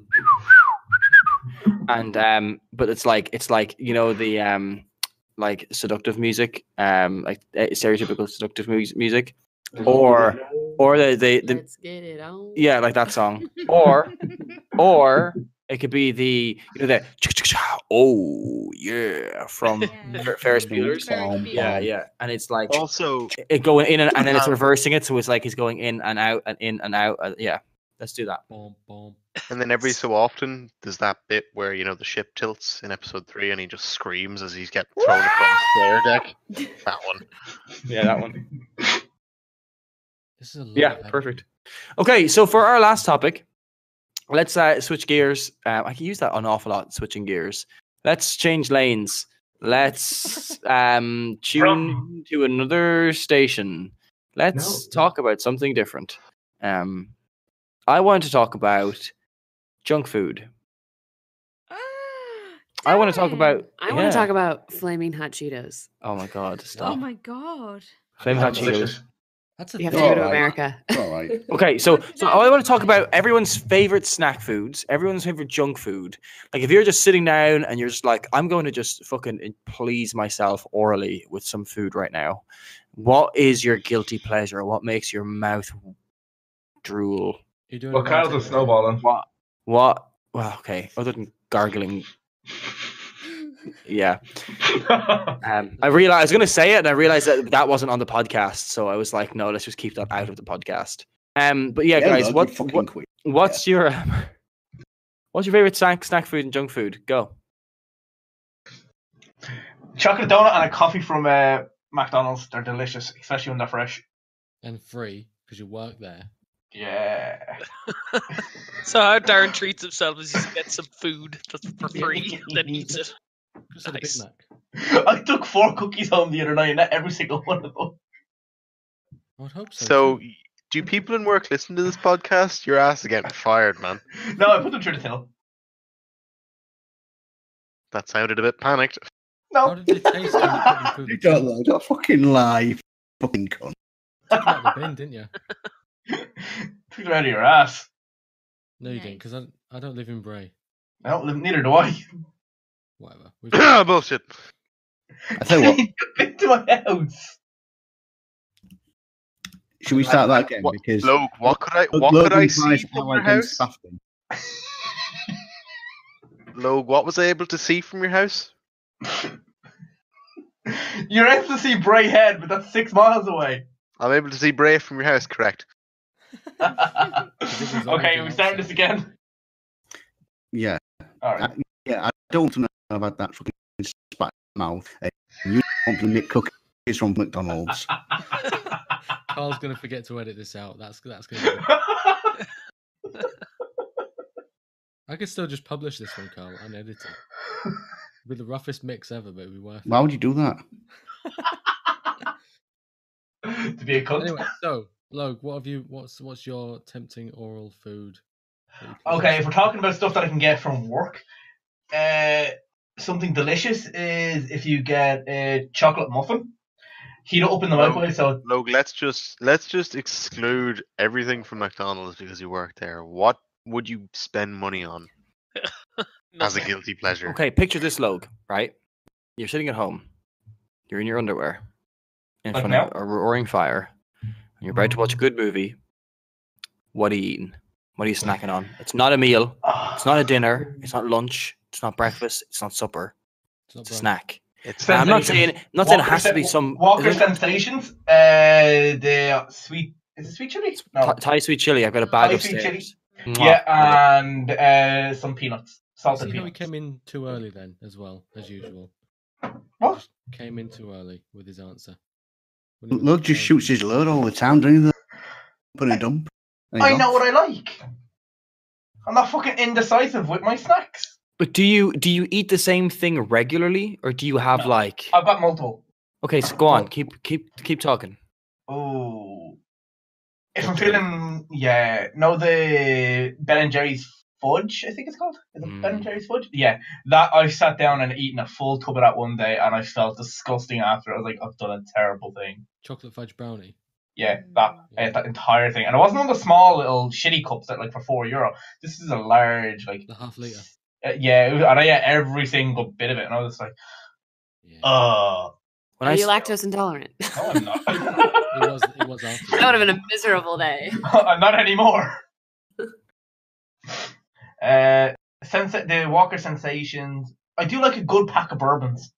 and but it's like you know the like seductive music like stereotypical seductive music or the Let's get it on. yeah like that song or it could be the you know the oh yeah from Yeah. Ferris Bueller's Ferris Bueller. yeah and it's like Also, it going in and then it's reversing it so it's like he's going in and out and in and out yeah let's do that. Boom, boom. and then every so often, there's that bit where, you know, the ship tilts in episode 3 and he just screams as he's getting thrown across the air deck. That one. Yeah, that one. This is a lot Yeah, of perfect. Okay, so for our last topic, let's switch gears. I can use that an awful lot, switching gears. Let's change lanes. Let's tune to another station. Let's talk about something different. I want to talk about junk food. I want to talk about. I want to talk about flaming hot Cheetos. Oh my god! Stop. Oh my god. Flame hot Delicious. Cheetos. That's a You have to thing. go to Alright. America. All right. Okay, so I want to talk about everyone's favorite snack foods, everyone's favorite junk food. Like if you're just sitting down and you're just like, I'm going to just fucking please myself orally with some food right now. What is your guilty pleasure? What makes your mouth drool? You're doing Well, a Carl's bad a thing. snowballing. What? Well, okay. Other than gargling, yeah. I realized I was going to say it, and I realized that wasn't on the podcast. So I was like, no, let's just keep that out of the podcast. But yeah, guys, Logue, you fucking quit. what's your favorite snack food and junk food? Go. Chocolate donut and a coffee from McDonald's. They're delicious, especially when they're fresh. And free because you work there. Yeah. So how Darren treats himself is he gets some food that's for free, then eats it. Just had a Big Nice. Mac. I took 4 cookies home the other night and ate every single one of them. I would hope so. So, too. Do people in work listen to this podcast? Your ass is getting fired, man. No, I put them through the till. That sounded a bit panicked. How No. did they taste when you put them through the You don't till? lie, don't fucking lie, you fucking cunt. Took them out the bin, didn't you? Took them out of your ass. No, you didn't, because I don't live in Bray. I don't live, neither do I. Whatever. Bullshit. I tell you what, You've been to my house. should we start that again? Because Logue, what could I Logan see Price from are your against house? Spafford. Logue, what was I able to see from your house? You're able to see Bray Head, but that's 6 miles away. I'm able to see Bray from your house, correct? Okay, we starting this again. Yeah. Alright. Yeah, I don't want to know about that fucking spat mouth. You want to make cookies from McDonald's. Carl's going to forget to edit this out. That's going to be... I could still just publish this one, Carl, unedited. With the roughest mix ever, but it'd be worth it. Why would you do that? To be a cunt. Anyway, so, Logue, what's your tempting oral food? Okay, if we're talking about stuff that I can get from work, something delicious is if you get a chocolate muffin, heat it up in the microwave. So Logue, let's just exclude everything from McDonald's because you work there. What would you spend money on as a guilty pleasure? Okay, picture this, Logue, right? You're sitting at home. You're in your underwear in Like front now? of a roaring fire. And you're about to watch a good movie. What are you eating? What are you snacking on? It's not a meal. It's not a dinner. It's not lunch. It's not breakfast. It's not supper. It's a snack. It's I'm not saying it has to be some Walker is it Sensations. The sweet, is it sweet chili? No, Thai sweet chili. I've got a bag Thai sweet upstairs. chili. Mwah. Yeah, and some peanuts, salted See how we peanuts. came in too early then, as well, as usual. What? Just came in too early with his answer. Look just shoots his load all the time, doesn't he? Put a dump. There you I go. know what I like. I'm not fucking indecisive with my snacks. But do you eat the same thing regularly, or do you have No. like? I've got multiple. Okay, so go on. Keep talking. Oh, if I'm feeling, the Ben and Jerry's fudge, I think it's called. Is it Ben and Jerry's fudge? Yeah, that I sat down and eaten a full tub of that one day, and I felt disgusting after. I was like, I've done a terrible thing. Chocolate fudge brownie. Yeah, that entire thing, and it wasn't one of the small little shitty cups that like for €4. This is a large, like the half-liter. And I ate every single bit of it, and I was like, Are you lactose intolerant? No, I'm not. It was after. That would have been a miserable day. I'm not anymore. The Walker Sensations. I do like a good pack of bourbons.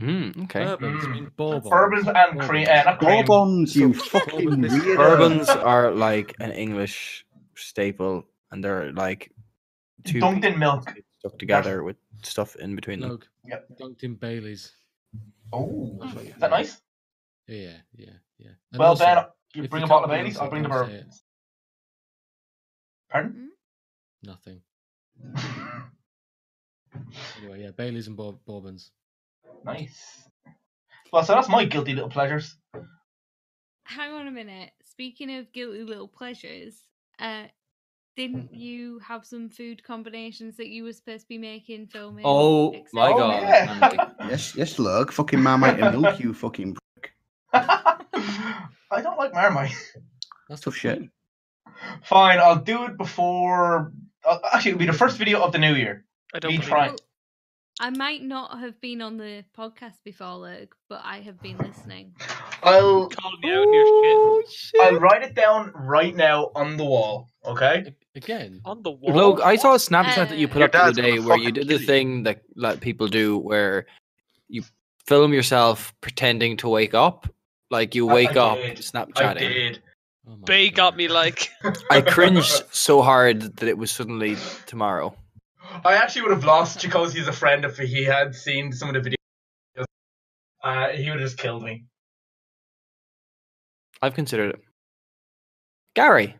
Okay. Bourbons, I mean bourbons. Bourbons and cream. Not cream. Bourbons, you fucking weirdo. Bourbons are like an English staple, and they're like two Dunked in milk. stuck together with stuff in between them. Logue. Yep. Dunked in Baileys. Oh, is that nice? Yeah. And Well, also, Ben, you if bring you a bottle of can't Baileys, pronounce I'll it, bring the don't say it. bourbons. Pardon? Nothing. Anyway, yeah, Baileys and bourbons. Nice. Well, so that's my guilty little pleasures. Hang on a minute. Speaking of guilty little pleasures, didn't you have some food combinations that you were supposed to be making, filming? Oh my Oh, god! yeah. Yes, look, fucking Marmite and milk, you fucking prick. I don't like Marmite. That's Tough shit. Fine, I'll do it before. Actually, it'll be the first video of the new year. I don't Me believe trying. it. I might not have been on the podcast before, Logue, but I have been listening. I'll Call me out in your shit. I'll write it down right now on the wall. Okay. Again. On the wall. Logue, I saw a Snapchat that you put Your up the other dad's gonna day where you fucking did the kill you. thing that like people do, where you film yourself pretending to wake up, like you wake up did. I Snapchatting. did. Oh my Bay God. got me like. I cringed so hard that it was suddenly tomorrow. I actually would have lost Chikosi as a friend if he had seen some of the videos. He would have just killed me. I've considered it. Gary,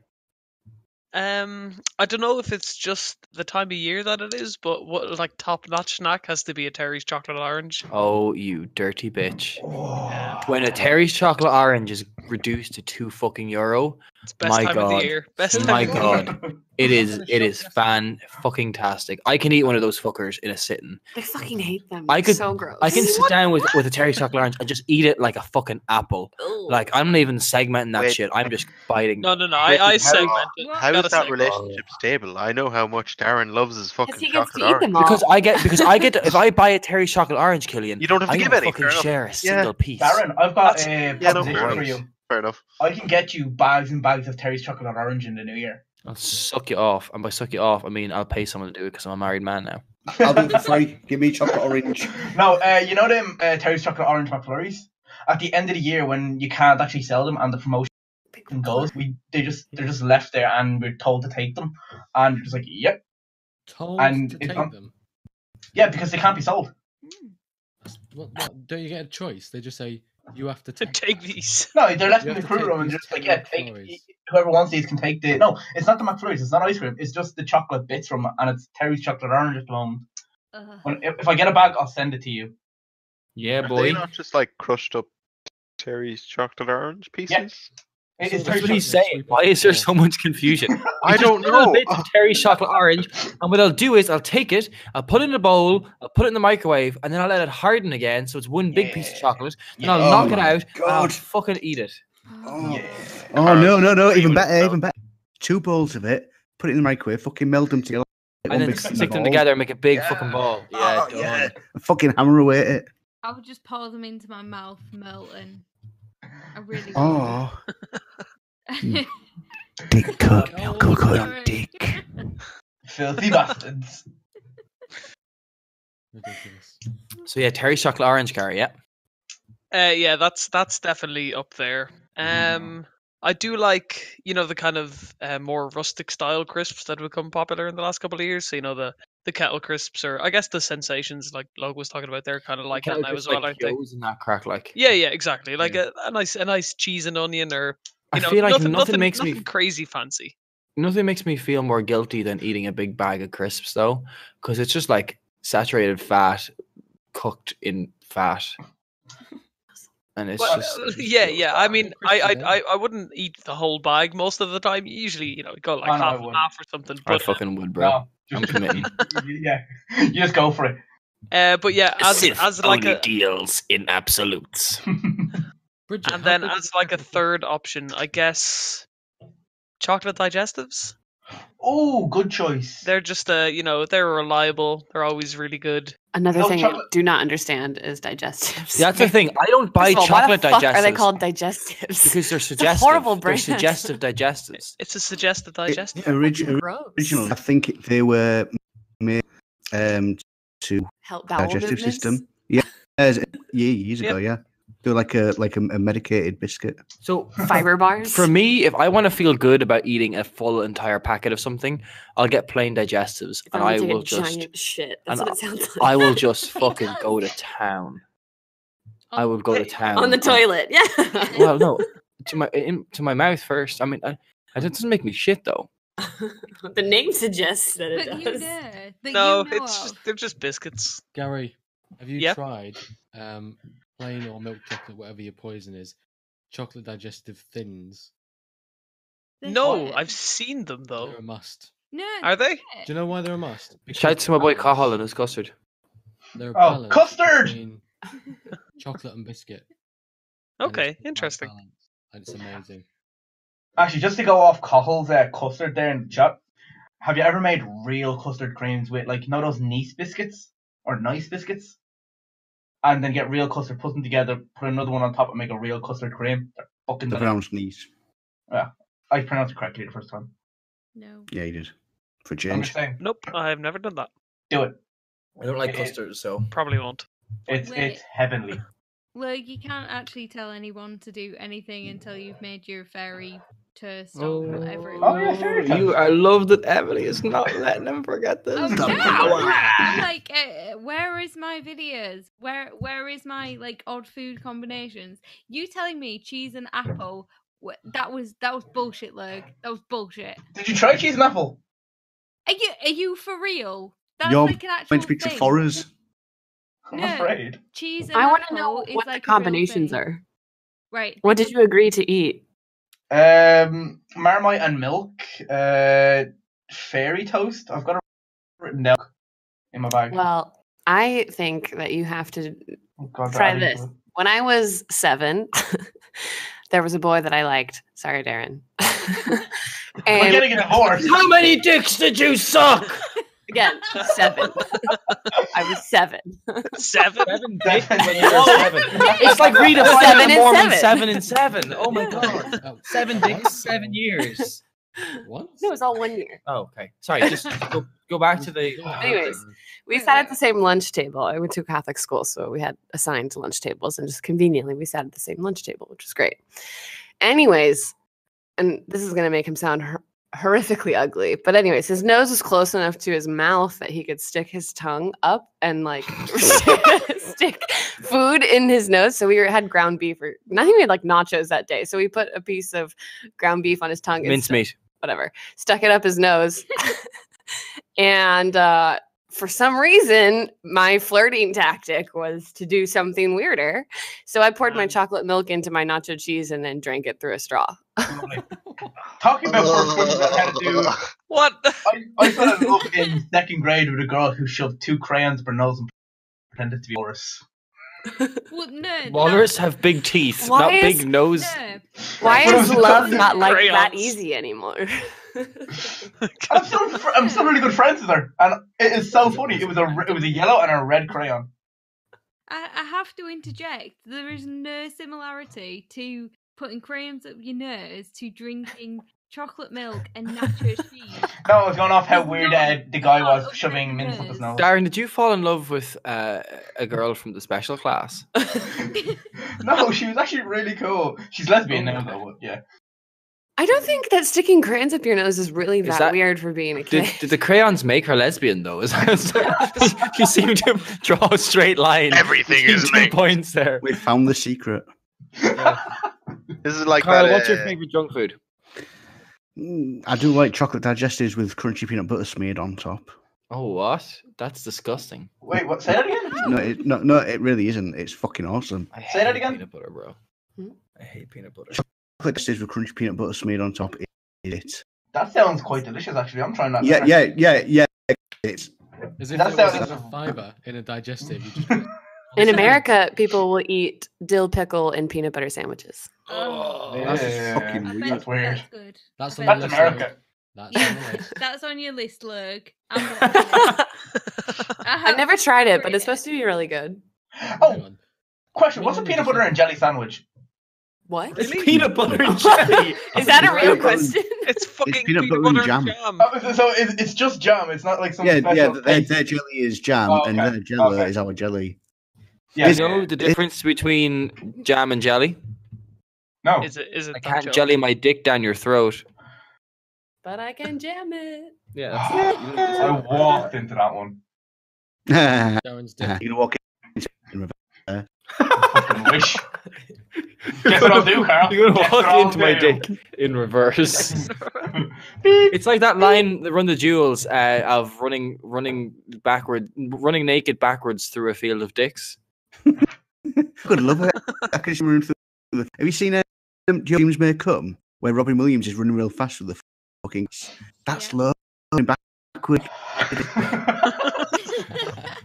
I don't know if it's just the time of year that it is, but what like top-notch snack has to be a Terry's chocolate orange. Oh, you dirty bitch. Oh. When a Terry's chocolate orange is reduced to €2, It's best my time of the God. year. Best time My of the year. God. It is fan-fucking-tastic. I can eat one of those fuckers in a sitting. I fucking hate them. I could- So gross. I can sit down with a Terry's chocolate orange and just eat it like a fucking apple. Ugh. Like, I'm not even segmenting that Wait. shit. I'm just biting. No. Wait, I how- segment it. What? How Gotta is that segment. relationship stable? I know how much Darren loves his fucking he gets to chocolate eat orange. them all. Because I get if I buy a Terry's chocolate orange, Killian, You don't have to I give don't any. fucking Fair enough. share a single piece. Darren, I've got That's- a Yeah, no, proposition for right. you. Fair enough. I can get you bags and bags of Terry's chocolate orange in the new year. I'll suck you off, and by suck you off, I mean I'll pay someone to do it because I'm a married man now. I'll do it for free. Give me chocolate orange. No, you know them Terry's chocolate orange McFlurries? At the end of the year, when you can't actually sell them and the promotion goes, they're just left there and we're told to take them, and you're just like, yep, Told And to it's take on- them. yeah, because they can't be sold. What, don't you get a choice? They just say you have to take. Take these. No, they're left You in the have to crew take room and these just like, 10 yeah, take McFlurries. whoever wants these can take the. No, it's not the McFlurries. It's not ice cream. It's just the chocolate bits from it, and it's Terry's chocolate orange at the moment. If I get a bag, I'll send it to you. Yeah, Are boy. they not just like crushed up Terry's chocolate orange pieces? It's So Terry's That's what he's chocolate. saying. Why is there so much confusion? I don't Little know. bits of Terry's chocolate orange, and what I'll do is I'll take it, I'll put it in a bowl, I'll put it in the microwave, and then I'll let it harden again, so it's one big piece of Yeah. chocolate. Then Yeah. I'll Oh knock it my out, and I'll God. fucking eat it. Oh, Yeah. oh no, even Even better, so. even better. 2 bowls of it, put it in the microwave, fucking melt them together. And one then big stick them ball, together and make a big Yeah. fucking ball. Yeah, Oh, done. yeah. And fucking hammer away at it. I would just pour them into my mouth, melting. I really would. Oh, Mm. dick cook, Oh, cook on sorry. dick. Filthy bastards. Ridiculous. So yeah, Terry's chocolate orange, Gary. Yeah. Yeah, that's definitely up there. I do like, the kind of more rustic style crisps that have become popular in the last couple of years. So, the kettle crisps, or I guess the sensations like Logue was talking about, they're kind of like that now as well, aren't they? And that crack, like. Yeah, exactly. Like a nice cheese and onion, or I feel like nothing makes me nothing crazy fancy. nothing makes me feel more guilty than eating a big bag of crisps, though, because it's just like saturated fat cooked in fat, and it's Well, just yeah. I mean, Crisps are I wouldn't eat the whole bag most of the time. Usually, go like Oh, no, I half and wouldn't. half or something. I But fucking would, bro. No, I'm just, committing. yeah, you just go for it. but yeah, as like a deals in absolutes. Bridget, and how then big as is like a the- third option, I guess chocolate digestives. Oh, good choice. They're just they're reliable. They're always really good. Another No, thing I chocolate- do not understand is digestives. That's the thing. I don't buy First of all, chocolate why the fuck digestives are they called digestives? because they're a suggestive. horrible They're brand. suggestive digestives. It's a suggested digestive. Originally, Gross. I think they were made to Help bowel digestive movements. system. Yeah, years ago. Yeah, they're like a medicated biscuit. So Fiber bars. for me, if I want to feel good about eating a full entire packet of something, I'll get plain digestives, If and wanna I take a will just, giant shit. That's and what it sounds like. I will just fucking go to town. I would go to town on the toilet. Yeah. Well, no, to my mouth first. I mean, it doesn't make me shit though. The name suggests that it But you does. know that No, you know it's of. just, they're just biscuits. Gary, have you Yep. tried plain or milk chocolate, whatever your poison is, chocolate digestive thins? They're No, shit. I've seen them though. They're a must. No. Are they? Do you know why they're a must? Shout out to my boy balance. Cathal and his custard. They're a Oh, balance custard! between chocolate and biscuit. and it's Okay, the right interesting. balance, and it's amazing. Actually, just to go off Cahill's custard there in the chat, have you ever made real custard creams with, like, those nice biscuits? Or nice biscuits? And then get real custard, put them together, put another one on top and make a real custard cream? They're fucking The delicious. pronounced knees. I pronounced it correctly the first time. No. Yeah, you did. For I'm change. just saying, Nope, I've never done that. do it. I don't like It- custard, so Probably won't. It's Wait. heavenly. Well, you can't actually tell anyone to do anything until you've made your fairy toast Oh. or whatever. It Oh, yeah, was. fairy toast. I love that Emily is not letting him forget this. Oh, The no. power. I'm like, where is my videos? Where is my like odd food combinations? You telling me cheese and apple That was bullshit, Logue. That was bullshit. Did you try cheese and apple? Are you for real? That's You're like an meant actual to speak to thing. forers. I'm No. afraid. Cheese and I want to apple know is what like the a real combinations thing. are. Right. What did you agree to eat? Marmite and milk. Fairy toast. I've got it written down in my bag. Well, I think that you have to Oh, God, they're try adding this. to it. When I was 7, there was a boy that I liked. Sorry, Darren. We're And getting a divorce. How many dicks did you suck? again, 7. I was 7. 7? 7 dicks when you were 7. It's like redefining 7 the and Mormon 7. 7 and 7. Oh my god. Oh, 7 dicks, 7 years. Once? No, it was all 1 year. Oh, okay. Sorry, just go back to the. Anyways, we sat at the same lunch table. I went to a Catholic school, so we had assigned lunch tables, and just conveniently, we sat at the same lunch table, which was great. Anyways, and this is going to make him sound horrifically ugly, but anyways, his nose was close enough to his mouth that he could stick his tongue up and like stick food in his nose. So we had ground beef, or I think we had like nachos that day. So we put a piece of ground beef on his tongue. Mincemeat. Whatever, stuck it up his nose. And for some reason, my flirting tactic was to do something weirder. So I poured my chocolate milk into my nacho cheese and then drank it through a straw. Talking about first ones that had to do. What? I fell in love in second grade with a girl who shoved 2 crayons up her nose and pretended to be Walrus. Well, no. Walrus have big teeth, Why not is- big nose. No. Why What is was it? love not like that Crayons. easy anymore? I'm still really good friends with her, and it is so funny. It was a yellow and a red crayon. I have to interject. There is no similarity to putting crayons up your nose to drinking chocolate milk and nacho cheese. No, I was going off how It's weird not- the guy it's was not shoving up mints up his nose. Darren, did you fall in love with a girl from the special class? No, she was actually really cool. She's lesbian now, though. But yeah. I don't think that sticking crayons up your nose is really that, that- weird for being a kid. Did the crayons make her lesbian though? She seemed to draw a straight line. Everything between is 2 linked. points there. We found the secret. This is like Carl, that. what's your favorite junk food? I do like chocolate digestives with crunchy peanut butter smeared on top. Oh, what? That's disgusting. Wait, what? Say that again? No, it really isn't. It's fucking awesome. I Say that hate again? Peanut butter, bro. Hmm? I hate peanut butter. Chocolate digestives with crunchy peanut butter smeared on top. It. That sounds quite delicious, actually. I'm trying that. Yeah. It's As if That there was sounds- a fiber in a digestive. You just In America, people will eat dill pickle and peanut butter sandwiches. Oh, Yeah. that's fucking I bet weird. That's weird. That's good. That's I on bet the That's list. America. That's on the list. That's on your list, Logue. I'm watching it. I've never tried it, but Great. it's supposed to be really good. Hang Oh, on. question. What's a peanut butter and jelly sandwich? What? It's peanut butter and jelly. Is that a real Peanut butter and- question? It's fucking peanut peanut butter butter and and jam. jam. So it's just jam. It's not like some yeah. special Their taste. jelly is jam, Oh, and okay. their jello Okay. is our jelly. Yeah, You know the difference between jam and jelly? No. Is it I that can't joke? jelly my dick down your throat. But I can jam it. Yeah. I walked into that one. You're Darren's dick. gonna walk in reverse. Fucking wish. Guess what I'll do, Carl? You're Guess gonna what walk I'll into my do? dick in reverse. It's like that line, the Run the Jewels, of running naked backwards through a field of dicks. Good, love it. I can just run through. Have you seen James May Come, where Robin Williams is running real fast with the fucking? That's Yeah. low going backward.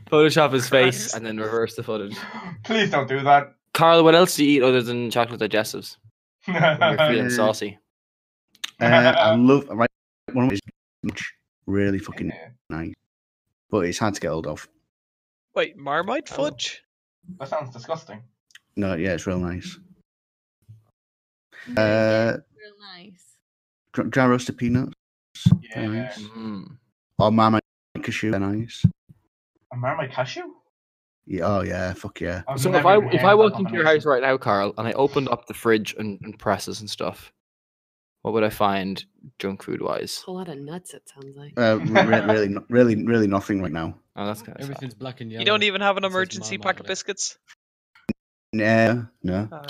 Photoshop his face and then reverse the footage. Please don't do that. Carl, what else do you eat other than chocolate digestives when you're feeling saucy? I love right. One of it is really fucking nice, but it's hard to get hold of. Wait, Marmite fudge? That sounds disgusting. No, yeah, it's real nice. Yeah, real nice. Dry roasted peanuts, Yeah. nice. Mm. Or Marmite cashew, they're nice. A Marmite cashew? Yeah, oh yeah, fuck yeah. I've So never if even heard I that walked into your house combination. right now, Carl, and I opened up the fridge and presses and stuff, what would I find junk food wise? A lot of nuts, it sounds like. Really nothing right now. Oh, that's kind of Everything's black and yellow. You don't even have an It says emergency Marmite pack on of it. biscuits? No.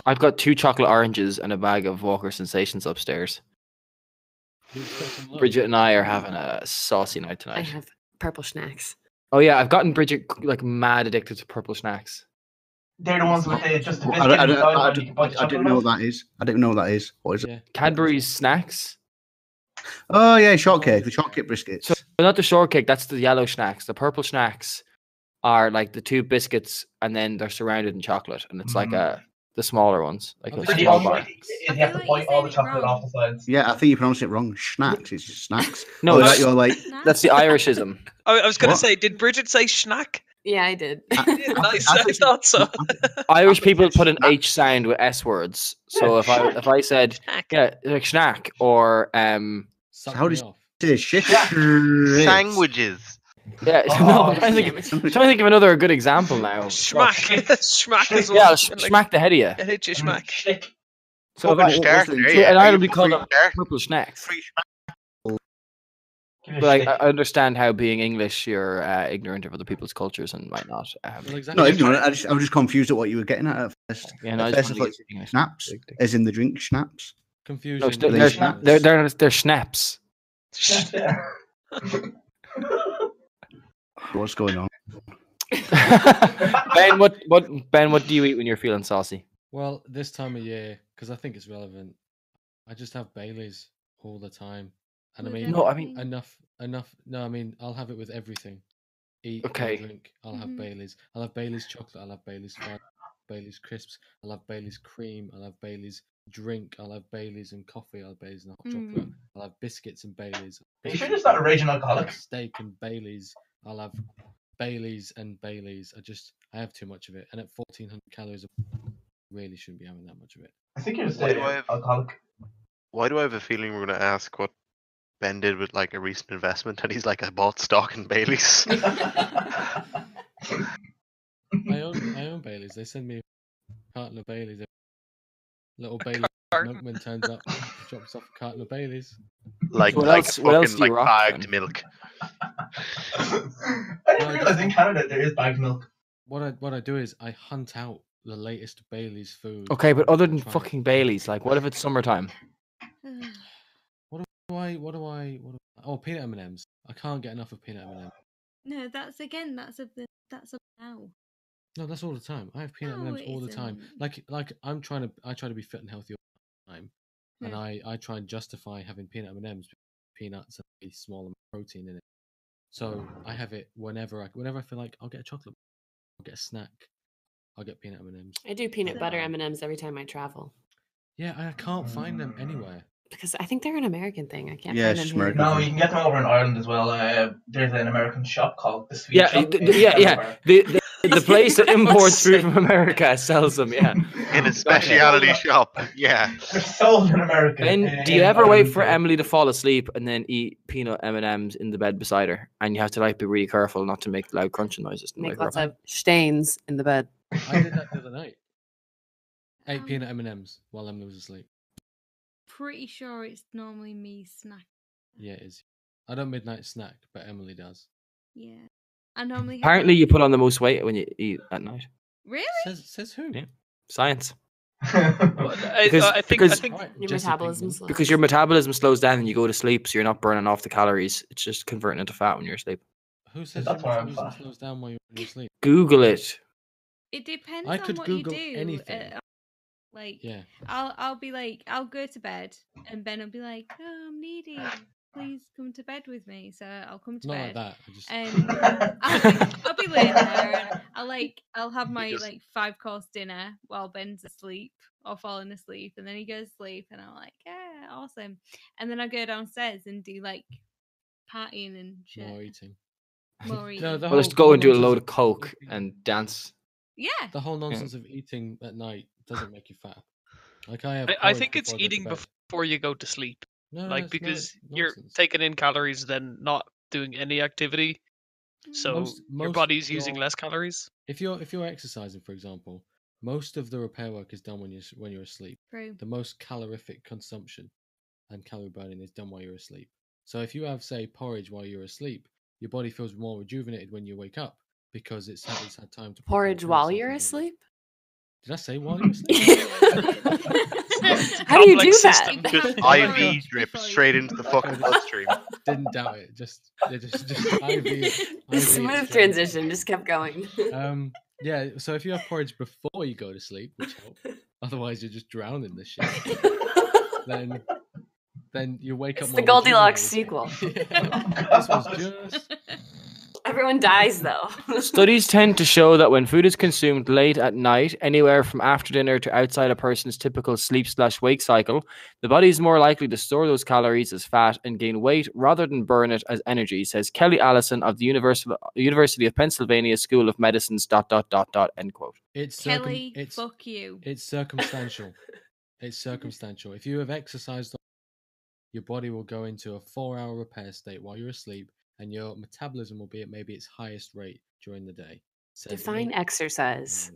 I've got 2 chocolate oranges and a bag of Walker Sensations upstairs. You expect some love. Bridget and I are having a saucy night I tonight. have purple snacks. Oh yeah, I've gotten Bridget like mad addicted to purple snacks. They're the ones with just the I biscuit don't, inside I, and you can bite the don't chocolate know off. what that is. I don't know what that is. What is it? Yeah. Cadbury's snacks. Oh yeah, shortcake. The shortcake biscuits. So not the shortcake. That's the yellow snacks. The purple snacks are like the 2 biscuits, and then they're surrounded in chocolate, and it's like the smaller ones, like Oh, a Pretty small much bar. you have to bite all the chocolate off the sides. Yeah, I think you pronounced it wrong. Snacks. It's just snacks. No, Oh, it's- that you're like. That's the Irishism. I was going to What? say, did Bridget say schnack? Yeah, I did. Nice, I I think- thought so. Irish people put an H sound with S words. So if I said Schnack. like snack or Suck How me does- off. Shit. Sandwiches. yeah, Oh, no, I'm trying to think of another good example now. Schmack. Schmack is Yeah, one. smack the head of you. It hit you schmack. Schnick. So Free if starter, in yeah. Ireland we Free call them starter. purple snacks. Free Give it a But like, schnick. I understand how being English, you're ignorant of other people's cultures and might not. Well, exactly. No, ignorant. I was just confused at what you were getting at first. Yeah, no, I At just first I wanted thought to use English. snaps, as in the drink schnapps. Confusion. No, They're they're, schnapps. they're schnaps. What's going on? Ben, what do you eat when you're feeling saucy? Well, this time of year, because I think it's relevant, I just have Baileys all the time. And I With mean, No, I mean- everything. enough. No, I mean, I'll have it with everything. Eat, Okay. and drink. I'll have Mhm. Baileys. I'll have Baileys chocolate. I'll have Baileys fudge. Baileys crisps. I'll have Baileys cream. I'll have Baileys drink. I'll have Baileys and coffee. I'll have Baileys and hot chocolate. I'll have biscuits and Baileys. Are you sure you're not a raging I'll have alcoholic? steak and Baileys. I'll have Baileys and Baileys. I have too much of it. And at 1,400 calories, I really shouldn't be having that much of it. I think you're just Why do I an have- alcoholic. Why do I have a feeling we're going to ask what Ben did with like a recent investment, and he's like, I bought stock in Bailey's. I own Baileys. They send me a carton of Baileys. Little Bailey carton. milkman turns up, drops off a carton of Baileys. Like, What like else- what else fucking do you like rock, bagged then? milk. I didn't realize in Canada there is bagged milk. What I do is I hunt out the latest Bailey's food. Okay, but other than Try. fucking Baileys, like, what if it's summertime? What do I? Oh, peanut M&Ms. I can't get enough of peanut M&Ms. No, that's a now. No, that's all the time. I have peanut No, M&Ms it all the time. isn't. Like I try to be fit and healthy all the time, and I try and justify having peanut M&Ms. Peanuts and a small amount of protein in it. So I have it whenever I feel like I'll get a chocolate, I'll get a snack, I'll get peanut M&Ms. I do peanut So- butter M&Ms every time I travel Yeah, I can't find them anywhere. because I think they're an American thing. I can't Yeah, find it's them here. American. No, you can get them over in Ireland as well. There's an American shop called the Sweet Yeah, Shop. yeah. The place that imports food from America sells them. Yeah. In a specialty shop. Yeah. They're sold in America. And do in you ever wait Ireland for too. Emily to fall asleep and then eat peanut M&Ms in the bed beside her, and you have to like be really careful not to make loud crunching noises? to Make wake her lots up? of stains in the bed. I did that the other night. Ate Um, peanut M&Ms while Emily was asleep. Pretty sure it's normally me snack. Yeah, it is. I don't midnight snack, but Emily does. Yeah, I normally. have, Apparently, like- you put on the most weight when you eat at night. Really? Says who? Yeah. Science. I think Right, Your Jesse metabolism Pinkman. slows. Because your metabolism slows down and you go to sleep, so you're not burning off the calories. It's just converting into fat when you're asleep. Who says That's your why I'm metabolism fat. slows down while you're asleep? Google it. It depends I on could what Google you do. anything. Like, Yeah. I'll be like, I'll go to bed, and Ben will be like, "Oh, I'm needy. Please come to bed with me." So I'll come to Not like bed. that. I just I'll be laying there, and I'll have my just- like 5-course dinner while Ben's asleep or falling asleep, and then he goes to sleep, and I'm like, yeah, awesome. And then I go downstairs and do like partying and shit. more eating. More No, eating. Well, just go and do a load of coke and dance. Yeah. The whole nonsense of eating at night doesn't make you fat. Like I have. I porridge think it's before I go to eating bed. before you go to sleep. No, Like it's because not you're nonsense. taking in calories, then not doing any activity, so Most- your most body's using your- less calories. If you're exercising, for example, most of the repair work is done when you're asleep. True. The most calorific consumption and calorie burning is done while you're asleep. So if you have, say, porridge while you're asleep, your body feels more rejuvenated when you wake up because it's had time to prepare Porridge itself while and you're all that. asleep? Did I say while you were sleeping? How do you do Complex that? system. Just Before IV you- drip before you- straight into the fucking bloodstream. Didn't doubt it. Just IV. IV Smooth straight. transition, just kept going. Yeah. So if you have porridge before you go to sleep, which helps, otherwise you're just drowning this shit. then you wake It's up. the more Goldilocks rejuvenated. sequel. Yeah. This was just. Everyone dies though. Studies tend to show that when food is consumed late at night, anywhere from after dinner to outside a person's typical sleep/wake cycle, the body is more likely to store those calories as fat and gain weight rather than burn it as energy, says Kelly Allison of the University of Pennsylvania School of Medicine's ... End quote. It's Kelly, it's fuck you. it's circumstantial. It's circumstantial. If you have exercised, your body will go into a 4-hour repair state while you're asleep, and your metabolism will be at maybe its highest rate during the day. Says Define exercise.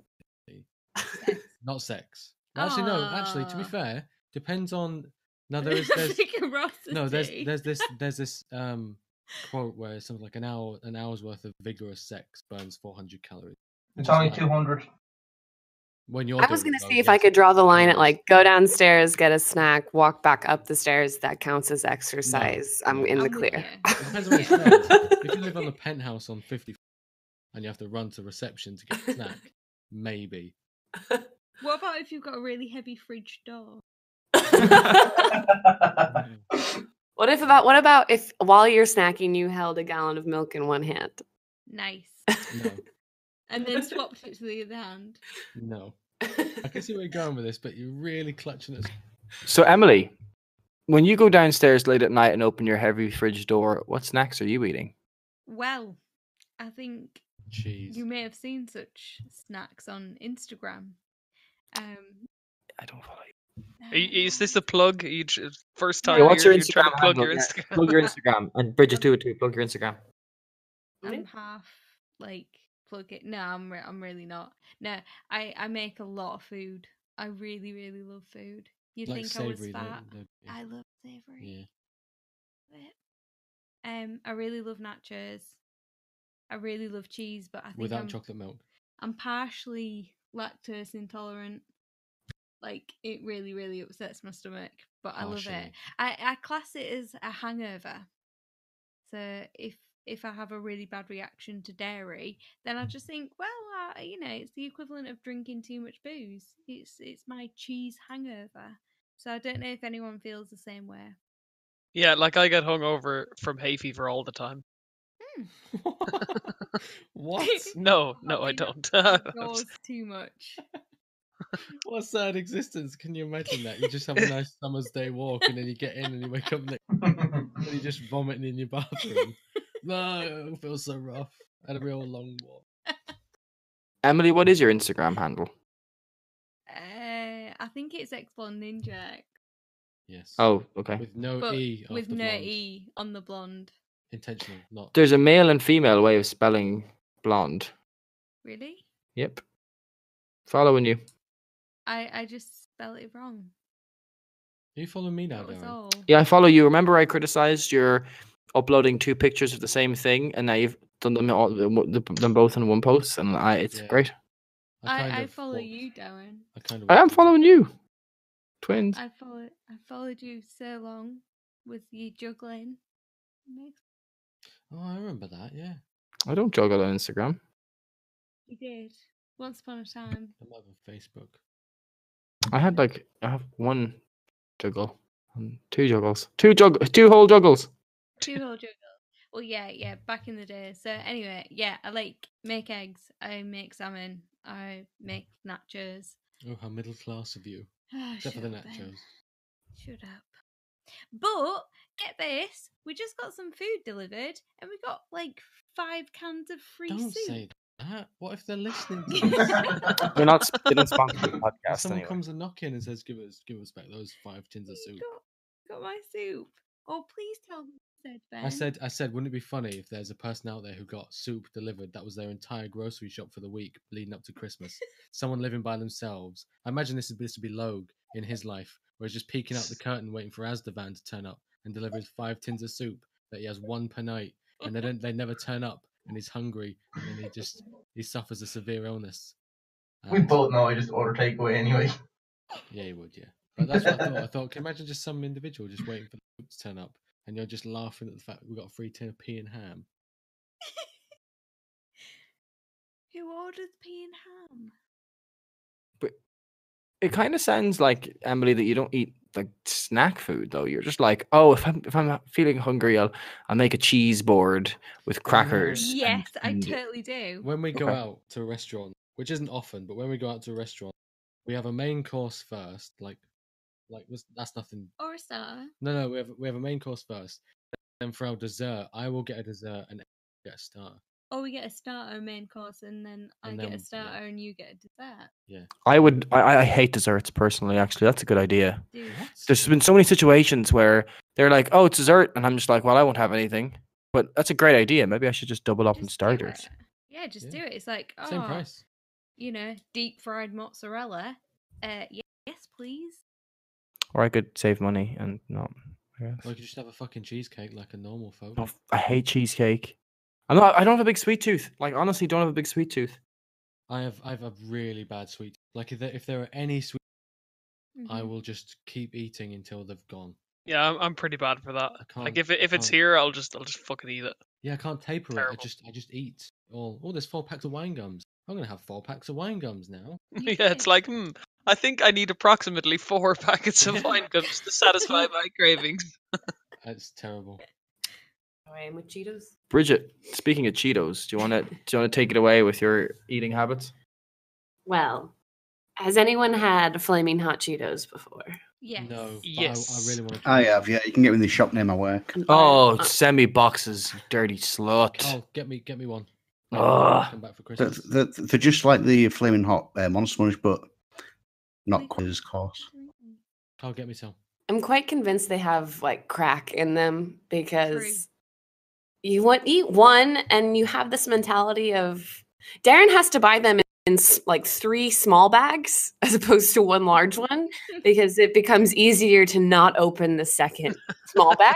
Not sex. Actually, no. Actually, to be Aw. fair, depends on. Now there's no there's this quote where it's something like an hour's worth of vigorous sex burns 400 calories. It's only 200. When you're I was doing going to it, see though, if I yes. could draw the line at like go downstairs, get a snack, walk back up the stairs. That counts as exercise. I'm in the I'm with clear. you. It depends on where it stays. If you live on the penthouse on 50 and you have to run to reception to get a snack, maybe. What about if you've got a really heavy fridge door? What about if while you're snacking you held a gallon of milk in one hand? Nice. No, And then swapped it to the other hand. no. I can see where you're going with this, but you're really clutching at. So, Emily, when you go downstairs late at night and open your heavy fridge door, what snacks are you eating? Well, I think Cheese. you may have seen such snacks on Instagram. I don't follow you. Is this a plug? First time Yeah, what's your you're trying to Instagram plug handle? your Yeah, Instagram. plug your Instagram. And Bridget, do it too. Plug your Instagram. I'm half like plug it. No, I'm really not. No, I make a lot of food. I really, really love food. You'd Like think I was savoury, fat. yeah. I love savoury. Yeah. I really love nachos. I really love cheese, but I think Without chocolate milk. I'm partially lactose intolerant. Like it really, really upsets my stomach, but I love it. Partially. I class it as a hangover. So if I have a really bad reaction to dairy, then I just think, well, it's the equivalent of drinking too much booze. It's my cheese hangover. So I don't know if anyone feels the same way. Yeah, like I get hungover from hay fever all the time. What? No, I Probably don't. not yours too much. What sad existence? Can you imagine that? You just have a nice summer's day walk and then you get in and you wake up next and you're just vomiting in your bathroom. No, it feels so rough. I had a real long walk. Emily, what is your Instagram handle? I think it's X-Blonde Ninja. Yes. Oh, okay. With no But E. with after no blonde. E on the blonde. Intentional, not. There's a male and female way of spelling blonde. Really? Yep. Following you. I just spell it wrong. You follow me now, That was Darren. all. Yeah, I follow you. Remember I criticized your uploading 2 pictures of the same thing, and now you've done them both in one post, and it's Yeah. great. I follow you, Darren. I am following you. Twins. I followed you so long with you juggling. Oh, I remember that, yeah. I don't juggle on Instagram. You did. Once upon a time. I'm on Facebook. I have 1 juggle and 2 juggles. 2 whole juggles. 2 whole juggles. Well, yeah, back in the day. So anyway, yeah, I make eggs. I make salmon. I make nachos. Oh, how middle class of you. Oh, Except for the shut up, Ben. nachos. Shut up. But get this, we just got some food delivered, and we got 5 cans of free Don't soup. say that. What if they're listening to this? They didn't sponsor the If podcast someone anyway. comes and knock in and says, give us back those 5 tins of soup. Got my soup. Oh, please tell me what you said, Ben. I said, wouldn't it be funny if there's a person out there who got soup delivered that was their entire grocery shop for the week leading up to Christmas? Someone living by themselves. I imagine this would be Logue in his life, where he's just peeking out the curtain waiting for Asdavan to turn up and deliver his 5 tins of soup that he has 1 per night, and they never turn up, and he's hungry, and then he suffers a severe illness. We both know I just order takeaway anyway. Yeah, you would, yeah. But that's what I thought. I thought, can you imagine just some individual just waiting for the food to turn up, and you're just laughing at the fact that we got a free tin of pea and ham. Who ordered pea and ham? But it kind of sounds like, Emily, that you don't eat like snack food though. You're just like, oh, if I'm feeling hungry, I'll make a cheese board with crackers. Yes, I and totally do. When we go Okay. out to a restaurant, which isn't often, but when we go out to a restaurant, we have a main course first. That's nothing. Or a starter. No, we have a main course first. Then for our dessert, I will get a dessert and get a starter. Or we get a starter, main course, and then I And get then- a starter and you get a dessert. Yeah. I hate desserts personally. Actually, that's a good idea. Dude. There's been so many situations where they're like, oh, it's dessert, and I'm just like, well, I won't have anything. But that's a great idea. Maybe I should just double up on Just do starters. it. Yeah, just Yeah. do it. It's like, Same oh, price. Deep fried mozzarella. Yes, please. Or I could save money and not. I guess. Or you could just have a fucking cheesecake like a normal folk. No, I hate cheesecake. I don't have a big sweet tooth. Like, honestly, don't have a big sweet tooth. I have a really bad sweet. Like if there are any sweet, I Mhm. will just keep eating until they've gone. Yeah, I'm pretty bad for that. I can't. Like if it's can't- here, I'll just fucking eat it. Yeah, I can't taper Terrible. it. I just eat. Oh, there's 4 packs of wine gums. I'm gonna have 4 packs of wine gums now. You Yeah, it's did. like, I think I need approximately 4 packets of Yeah. wine gums to satisfy my cravings. It's terrible. I am with Cheetos. Bridget, speaking of Cheetos, do you want to take it away with your eating habits? Well, has anyone had flaming hot Cheetos before? Yes. No, but Yes. I really want to. I have, yeah. You can get them in the shop near my work. Oh, send me boxes, you dirty slut. Oh, get me one. Ugh. Come back for They're, Christmas. they're just like the flaming hot Monster Munch, but not quite as coarse. Carl, get me some. I'm quite convinced they have like crack in them because True. you eat one and you have this mentality of Darren has to buy them in like 3 small bags as opposed to 1 large one because it becomes easier to not open the second small bag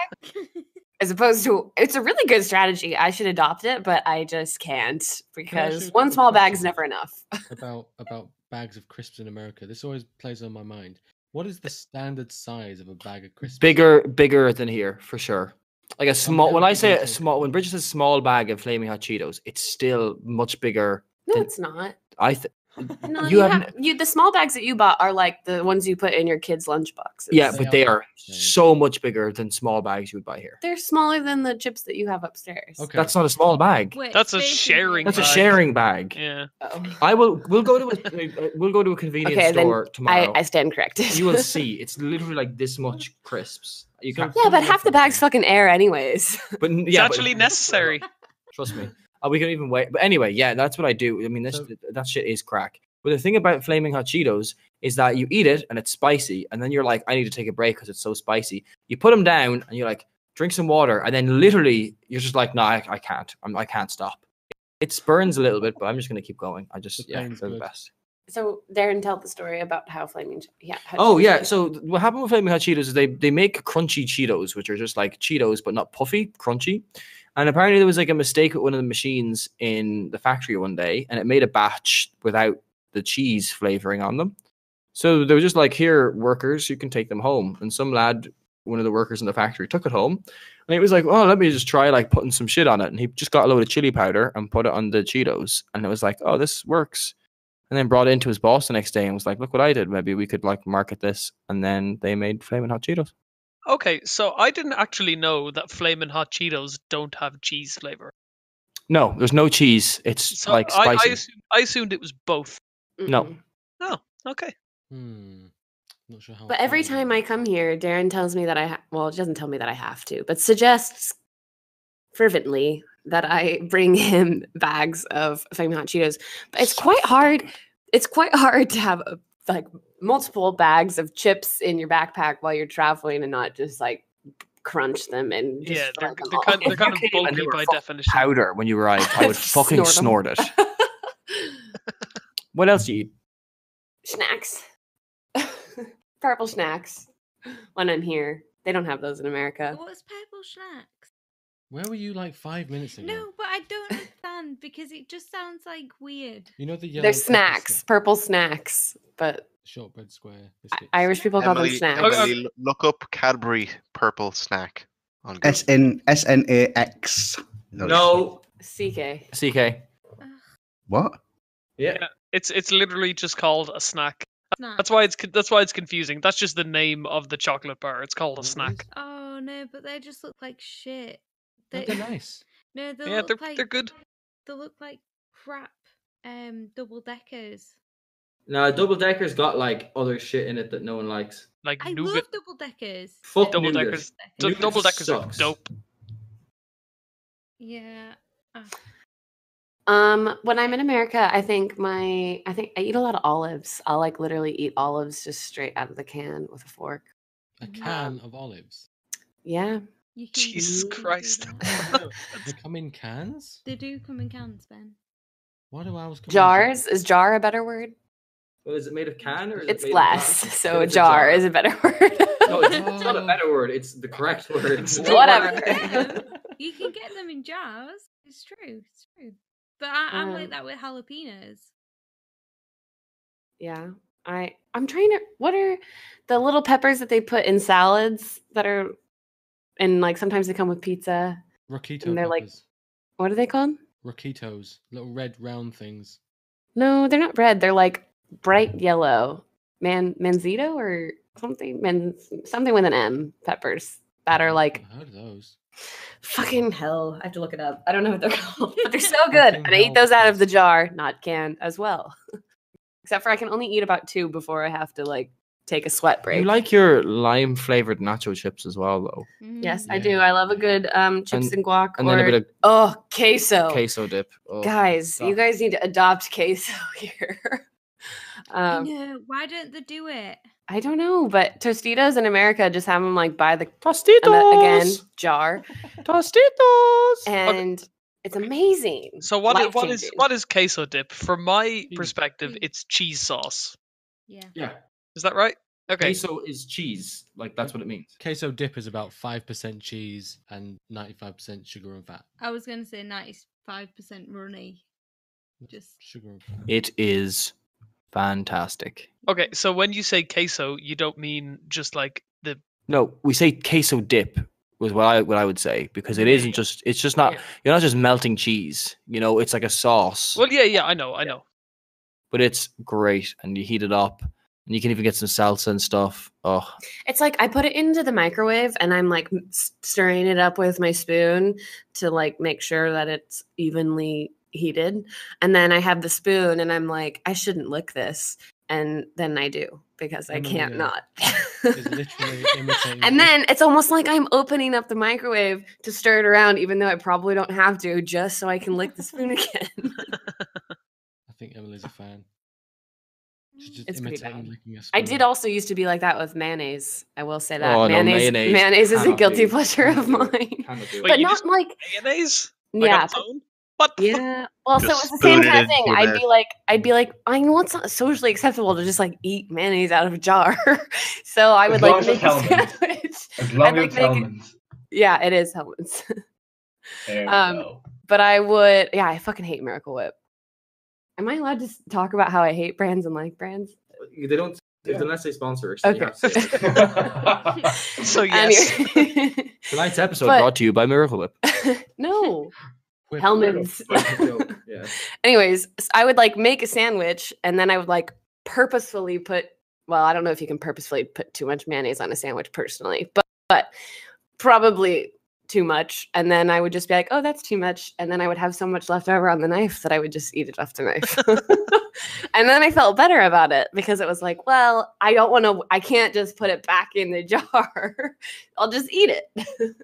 as opposed to it's a really good strategy. I should adopt it, but I just can't because you a 1 quick small bag is question? never enough. About bags of crisps in America. This always plays on my mind. What is the standard size of a bag of crisps? Bigger than here, for sure. Like a small. how When I big are say we a talking? small, when Bridget says small bag of flaming hot Cheetos, it's still much bigger. No, than- it's not. No, You you have have the small bags that you bought are like the ones you put in your kids' lunch boxes. Yeah, They but are they are the same. so much bigger than small bags you would buy here. They're smaller than the chips that you have upstairs. Okay. That's not a small bag. Wait, That's a stay sharing That's a bag. sharing bag. Yeah. Oh. We'll go to a convenience Okay, then store tomorrow. I stand corrected. You will see. It's literally like this much crisps. You So- can't. Yeah, but half the bag's fucking air, anyways. But It's yeah, actually necessary. Trust me. We can even wait. But anyway, yeah, that's what I do. I mean, So- that shit is crack. But the thing about flaming hot Cheetos is that you eat it and it's spicy, and then you're like, I need to take a break because it's so spicy. You put them down and you're like, drink some water, and then literally you're just like, no, I can't. I can't stop. It burns a little bit, but I'm just gonna keep going. The They're pain's the good. best. So Darren, tell the story about how flaming. Yeah. how Oh Cheetos yeah. are- So what happened with flaming hot Cheetos is they make crunchy Cheetos, which are just like Cheetos but not puffy, crunchy. And apparently there was like a mistake with one of the machines in the factory one day, and it made a batch without the cheese flavoring on them. So they were just like, here, workers, you can take them home. And some lad, one of the workers in the factory, took it home. And he was like, oh, let me just try like putting some shit on it. And he just got a load of chili powder and put it on the Cheetos. And it was like, oh, this works. And then brought it into his boss the next day and was like, look what I did. Maybe we could like market this. And then they made flaming hot Cheetos. Okay, so I didn't actually know that Flamin' Hot Cheetos don't have cheese flavor. No, there's no cheese. It's So like spicy. I assumed it was both. No. Mm-mm. Oh, okay. Not sure how. But every time I come here, Darren tells me that well, it doesn't tell me that I have to, but suggests fervently that I bring him bags of flaming hot Cheetos. But it's quite hard. It's quite hard to have like multiple bags of chips in your backpack while you're traveling and not just like crunch them and just Yeah, throw they're, them they're all kind, in. they're kind of came and bulky they were by full definition. Powder when you arrived. I would fucking Snort 'em. snort it. What else do you eat? Snacks. Purple snacks. When I'm here. They don't have those in America. What's purple snacks? Where were you like 5 minutes ago? No, but I don't understand because it just sounds like weird. You know the yellow They're pepper snacks, snack? purple snacks, but Shortbread square biscuits. Irish people call them Emily, snacks. Emily, look up Cadbury purple snack on Google. SNAX. No. CK. CK. What? Yeah. It's literally just called a snack. Snack. That's why it's confusing. That's just the name of the chocolate bar. It's called a snack. Oh no, but they just look like shit. They're nice. No, they Yeah, look like they're good. They look like crap. Double deckers. No, double decker's got like other shit in it that no one likes. Like I nougat. love double deckers. Fuck Double nougat. deckers. Nougat Double deckers are sucks. dope. Yeah. When I'm in America, I think I eat a lot of olives. I'll like literally eat olives just straight out of the can with a fork. A can of olives. Yeah. You can Jesus you can do Christ. that. They come in cans? They do come in cans, Ben. Why do ours come Jars? Is jar a better word? Well, is it made of can or is It's it made glass, of glass? so a It's jar is a better word. No, it's not a better word. It's the correct word. Whatever. You can get them in jars. It's true. It's true. But I'm like that with jalapenos. Yeah. I'm trying to. What are the little peppers that they put in salads that are, and like sometimes they come with pizza? Roquito And they're like, peppers. what are they called? Roquitos. Little red round things. No, they're not red. They're like bright yellow. Manzito or something. Something with an M. Peppers that are like. I've heard of those. Fucking hell. I have to look it up. I don't know what they're called, but they're so good. Fucking And I eat hell, those out of please. the jar, not can, as well. Except for I can only eat about 2 before I have to like take a sweat break. You like your lime flavored nacho chips as well, though. Yes, I Yeah. do. I love a good chips and guac And or then a bit of queso. queso dip. Oh, Guys, stop. you guys need to adopt queso here. I know. Why don't they do it? I don't know, but Tostitos in America just have them like by the Tostitos again jar, Tostitos. and it's amazing. So what Life-changing. is queso dip? From my perspective, it's cheese sauce. Yeah. Yeah, Is that right? Okay. queso is cheese. Like that's what it means. Queso dip is about 5% cheese and 95% sugar and fat. I was going to say 95% runny. Just Sugar and fat. It is fantastic. Okay, so when you say queso, you don't mean just like the No, we say queso dip was what I would say because it isn't just. It's just not. You're not just melting cheese. You know, it's like a sauce. Well, yeah, I know. But it's great, and you heat it up, and you can even get some salsa and stuff. Oh, It's like I put it into the microwave and I'm like stirring it up with my spoon to like make sure that it's evenly heated. And then I have the spoon and I'm like, I shouldn't lick this. And then I do because I can't not. It's literally imitating. And then it's almost like I'm opening up the microwave to stir it around, even though I probably don't have to, just so I can lick the spoon again. I think Emily's a fan. She's just It's pretty imitating bad. licking a I spoon. did also used to be like that with mayonnaise. I will say that. Oh, no, mayonnaise, mayonnaise mayonnaise is a cannot guilty be- pleasure of cannot do it. mine. Cannot do it. Wait, But you not just- like, mayonnaise. Like yeah. on its own? What? Yeah. Well, so it was Just the same spoon it kind of into thing. your I'd mouth. be like, I know it's not socially acceptable to just like eat mayonnaise out of a jar. So I would As long like as make it's a Hellmann's. sandwich. As long I'd, as it's like, make it- Hellmann's. Yeah, it is Hellmann's. There we Um, go. But I would, yeah, I fucking hate Miracle Whip. Am I allowed to talk about how I hate brands and like brands? They don't. Unless they sponsor us. Okay. You have to say it. So yes. Anyway. Tonight's episode But- brought to you by Miracle Whip. No. Whip. Hellmann's. Yeah. Anyways, I would like make a sandwich and then I would like purposefully put, well, I don't know if you can purposefully put too much mayonnaise on a sandwich personally, but probably too much. And then I would just be like, oh, that's too much. And then I would have so much left over on the knife that I would just eat it off the knife. And then I felt better about it because it was like, well, I can't just put it back in the jar. I'll just eat it.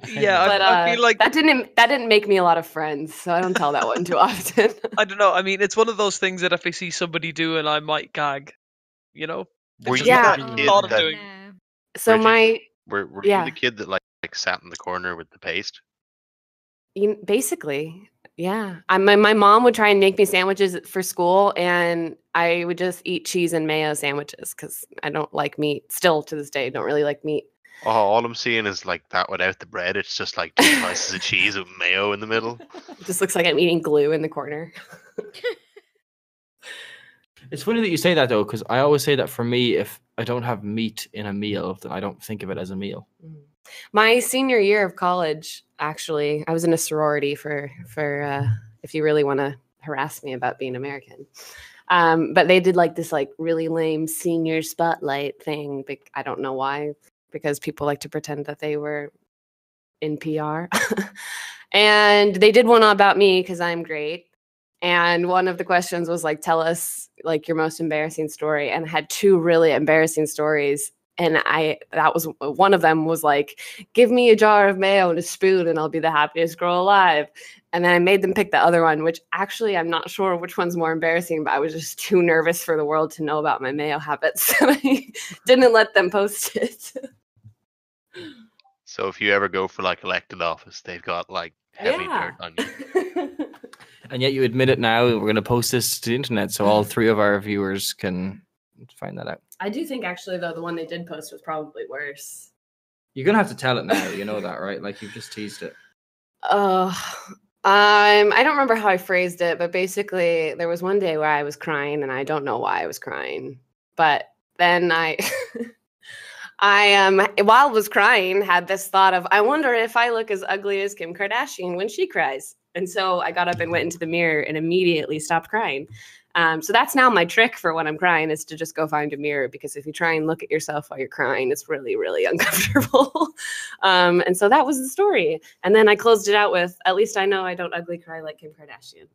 Yeah, But I feel like that didn't make me a lot of friends, so I don't tell that one too often. I don't know. I mean, it's one of those things that if I see somebody do it, I might gag. You know? Were It's you just Yeah. what that I kid thought of that doing. no. So Bridget, my were yeah. you the kid that like sat in the corner with the paste? Basically, yeah. My mom would try and make me sandwiches for school, and I would just eat cheese and mayo sandwiches because I don't like meat. Still to this day, don't really like meat. Oh, all I'm seeing is like that without the bread. It's just like 2 slices of cheese with mayo in the middle. It just looks like I'm eating glue in the corner. It's funny that you say that though, because I always say that for me, if I don't have meat in a meal, then I don't think of it as a meal. My senior year of college, actually, I was in a sorority for if you really want to harass me about being American. But they did like this like really lame senior spotlight thing. I don't know why, because people like to pretend that they were in PR. And they did one about me because I'm great. And one of the questions was like, tell us like your most embarrassing story. And I had 2 really embarrassing stories. And that was one of them was like, give me a jar of mayo and a spoon and I'll be the happiest girl alive. And then I made them pick the other one, which actually I'm not sure which one's more embarrassing, but I was just too nervous for the world to know about my mayo habits. And I didn't let them post it. So if you ever go for like elected office, they've got like heavy dirt on you. And yet you admit it now. We're going to post this to the internet so all 3 of our viewers can find that out. I do think actually though the one they did post was probably worse. You're going to have to tell it now. You know that, right? Like you've just teased it. I don't remember how I phrased it, but basically there was one day where I was crying and I don't know why I was crying. But then I while I was crying, had this thought of, I wonder if I look as ugly as Kim Kardashian when she cries. And so I got up and went into the mirror and immediately stopped crying. So that's now my trick for when I'm crying is to just go find a mirror, because if you try and look at yourself while you're crying, it's really, really uncomfortable. And so that was the story. And then I closed it out with, at least I know I don't ugly cry like Kim Kardashian.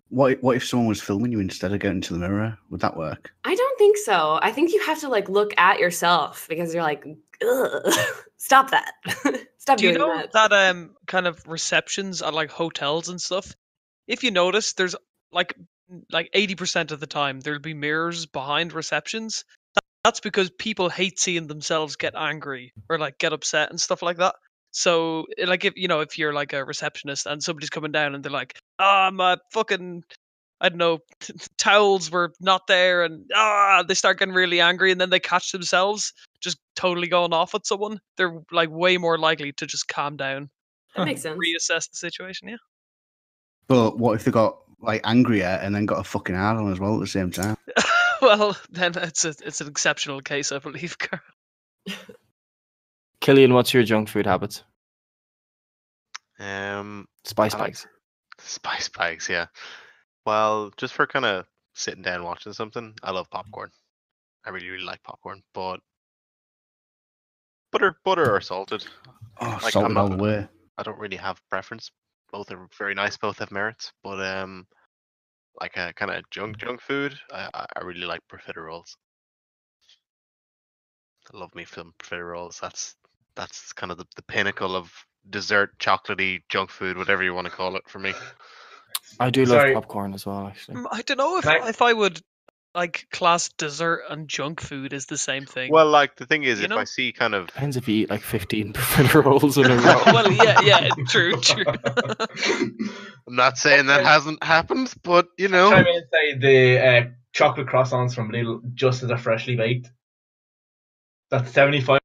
What if someone was filming you instead of going to the mirror? Would that work? I don't think so. I think you have to like look at yourself because you're like, ugh, stop that. Stop Do you doing know that. that kind of receptions at like hotels and stuff? If you notice, there's like 80% of the time there'll be mirrors behind receptions. That's because people hate seeing themselves get angry or like get upset and stuff like that. So like if you're like a receptionist and somebody's coming down and they're like, my fucking, I don't know, towels were not there, and they start getting really angry, and then they catch themselves just totally going off at someone, they're like way more likely to just calm down, That makes sense. reassess the situation. Yeah. But what if they got like angrier and then got a fucking hard on as well at the same time? Well, then it's an exceptional case, I believe, Carl. Killian, what's your junk food habits? Spice I like bags. Spice bags, yeah. Well, just for kind of sitting down watching something, I love popcorn. I really, really like popcorn, but butter or salted. Oh, Like, salted all the way. I don't really have preference. Both are very nice. Both have merits, but like a kind of junk food, I really like profiteroles. I love me some profiteroles. That's kind of the pinnacle of dessert, chocolatey junk food, whatever you want to call it, for me. I do Sorry. love popcorn as well, actually. I don't know if I would like class dessert and junk food is the same thing. Well, like the thing is, You if know? I see kind of Depends if you eat like 15 rolls in a row. Well, yeah, true. I'm not saying that hasn't happened, but you know. Chime in and say the chocolate croissants from Lidl, just as they're freshly baked. That's 75%.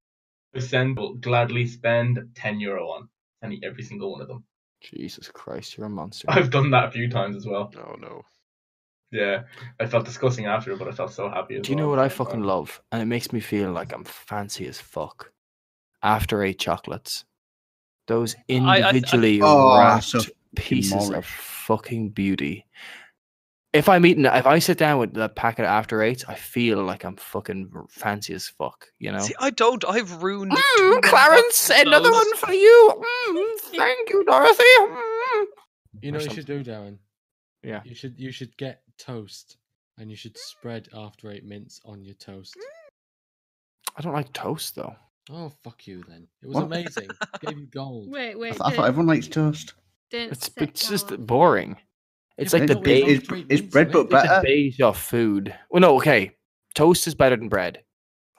Will gladly spend €10 on and eat every single one of them. Jesus Christ, you're a monster. I've done that a few times as well. Oh no. Yeah, I felt disgusting after, but I felt so happy as Do you well. know what I fucking love? And it makes me feel like I'm fancy as fuck. After 8 chocolates. Those individually wrapped so pieces moreish. of fucking beauty. If I sit down with the packet of After 8s, I feel like I'm fucking fancy as fuck, you know? See, I don't. I've ruined. too many Clarence, boxes of another those. one for you. Thank you, Dorothy. You know Or what you should do, Darren? Yeah. You should get toast and you should spread After 8 mints on your toast. I don't like toast, though. Oh, fuck you then. It was What? amazing. Gave you gold. Wait. I thought everyone likes toast. It's just boring. It's like but the no, it's beige. After 8 Is mints, bread mate. but It's the better? beige of food. Well, no, okay. Toast is better than bread.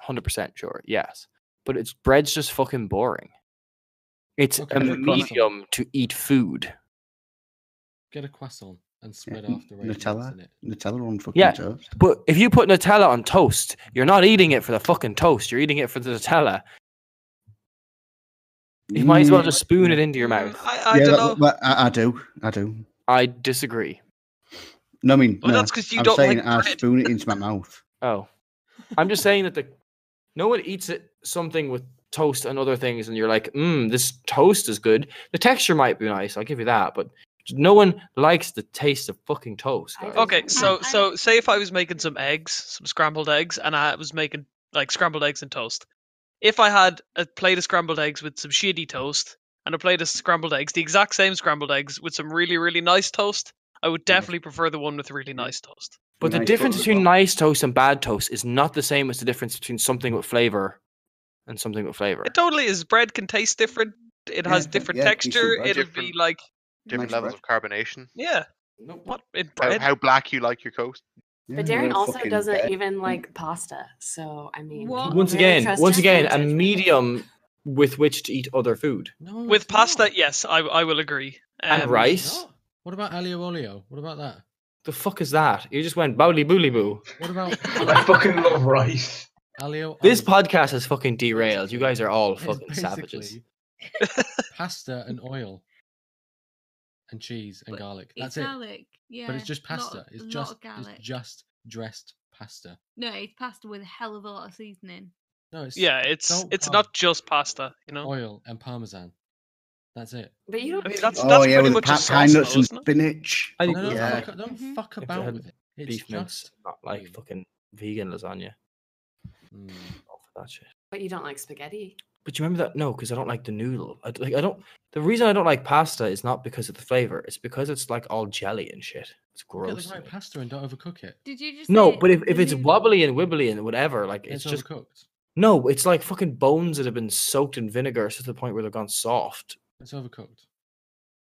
100% sure, yes. But bread's just fucking boring. It's Okay, a get a croissant. medium to eat food. Get a croissant and spread Yeah, After 8 mints Nutella. in it. Nutella on fucking Yeah. toast. But if you put Nutella on toast, you're not eating it for the fucking toast. You're eating it for the Nutella. You might as well just spoon it into your mouth. I don't know. I do. I disagree. No, I mean, Well, no, that's 'cause you I'm don't saying like I bread. spoon it into my mouth. Oh, I'm just saying that no one eats something with toast and other things, and you're like, this toast is good. The texture might be nice, I'll give you that, but no one likes the taste of fucking toast, guys. Okay, so say if I was making some scrambled eggs, and I was making like scrambled eggs and toast. If I had a plate of scrambled eggs with some shitty toast and a plate of scrambled eggs, the exact same scrambled eggs with some really, really nice toast, I would definitely prefer the one with really nice toast. But the difference between nice toast and bad toast is not the same as the difference between something with flavor and something with flavor. It totally is. Bread can taste different. It has different texture. It'll be like different levels of carbonation. Yeah. What in bread? How black you like your toast? But Darren also doesn't even like pasta, so I mean, Once again, a medium with which to eat other food. No, with pasta, yes, I will agree. And rice. What about alio olio? What about that? The fuck is that? You just went bowly boolly boo. What about? I fucking love rice. Alio. This podcast is fucking derailed. You guys are all fucking savages. Pasta and oil. And cheese and garlic. That's it. Garlic, yeah. But it's just pasta. It's just dressed pasta. No, it's pasta with a hell of a lot of seasoning. No, it's not just pasta, you know. Oil and parmesan. That's it. But you don't. I mean, that's yeah, pretty with much a pine sauce, nuts though, and isn't it? spinach. Don't fuck about with it. It's beef mince, just not like fucking vegan lasagna. All for that shit. But you don't like spaghetti. But you remember that? No, because I don't like the noodle. I don't. The reason I don't like pasta is not because of the flavor. It's because it's like all jelly and shit. It's gross. Get the right pasta and don't overcook it. Did you just? No, say but if the it's wobbly and wibbly and whatever, like it's just overcooked. No, it's like fucking bones that have been soaked in vinegar to the point where they've gone soft. It's overcooked.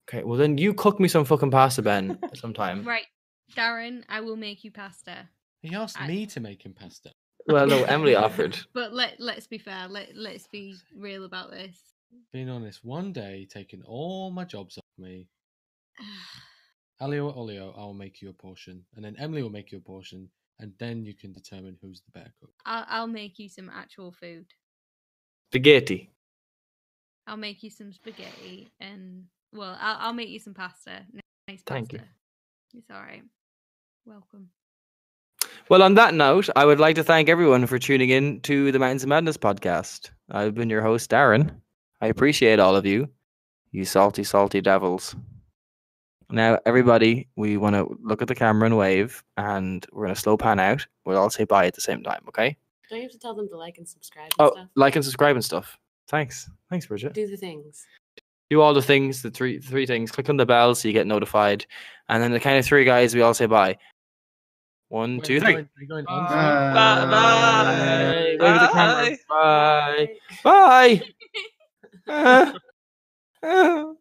Okay, well then you cook me some fucking pasta, Ben, sometime. Right, Darren, I will make you pasta. He asked me to make him pasta. Well, no, Emily offered. But let's be fair. Let's be real about this. Being honest, one day taking all my jobs off me. Alio or Olio, I'll make you a portion, and then Emily will make you a portion, and then you can determine who's the better cook. I'll make you some actual food. Spaghetti. I'll make you some spaghetti, and I'll make you some pasta. Nice pasta. Thank you. It's all right. Welcome. Well, on that note, I would like to thank everyone for tuning in to the Mountains of Madness podcast. I've been your host, Darren. I appreciate all of you, you salty, salty devils. Now, everybody, we want to look at the camera and wave, and we're going to slow pan out. We'll all say bye at the same time, okay? Don't you have to tell them to like and subscribe and Oh, stuff? like and subscribe and stuff. Thanks, Bridget. Do the things. Do all the things, the three things. Click on the bell so you get notified. And then the count of three, guys, we all say bye. 1, 2, 3. Going Bye. Bye. Wave at the camera. Bye. Bye.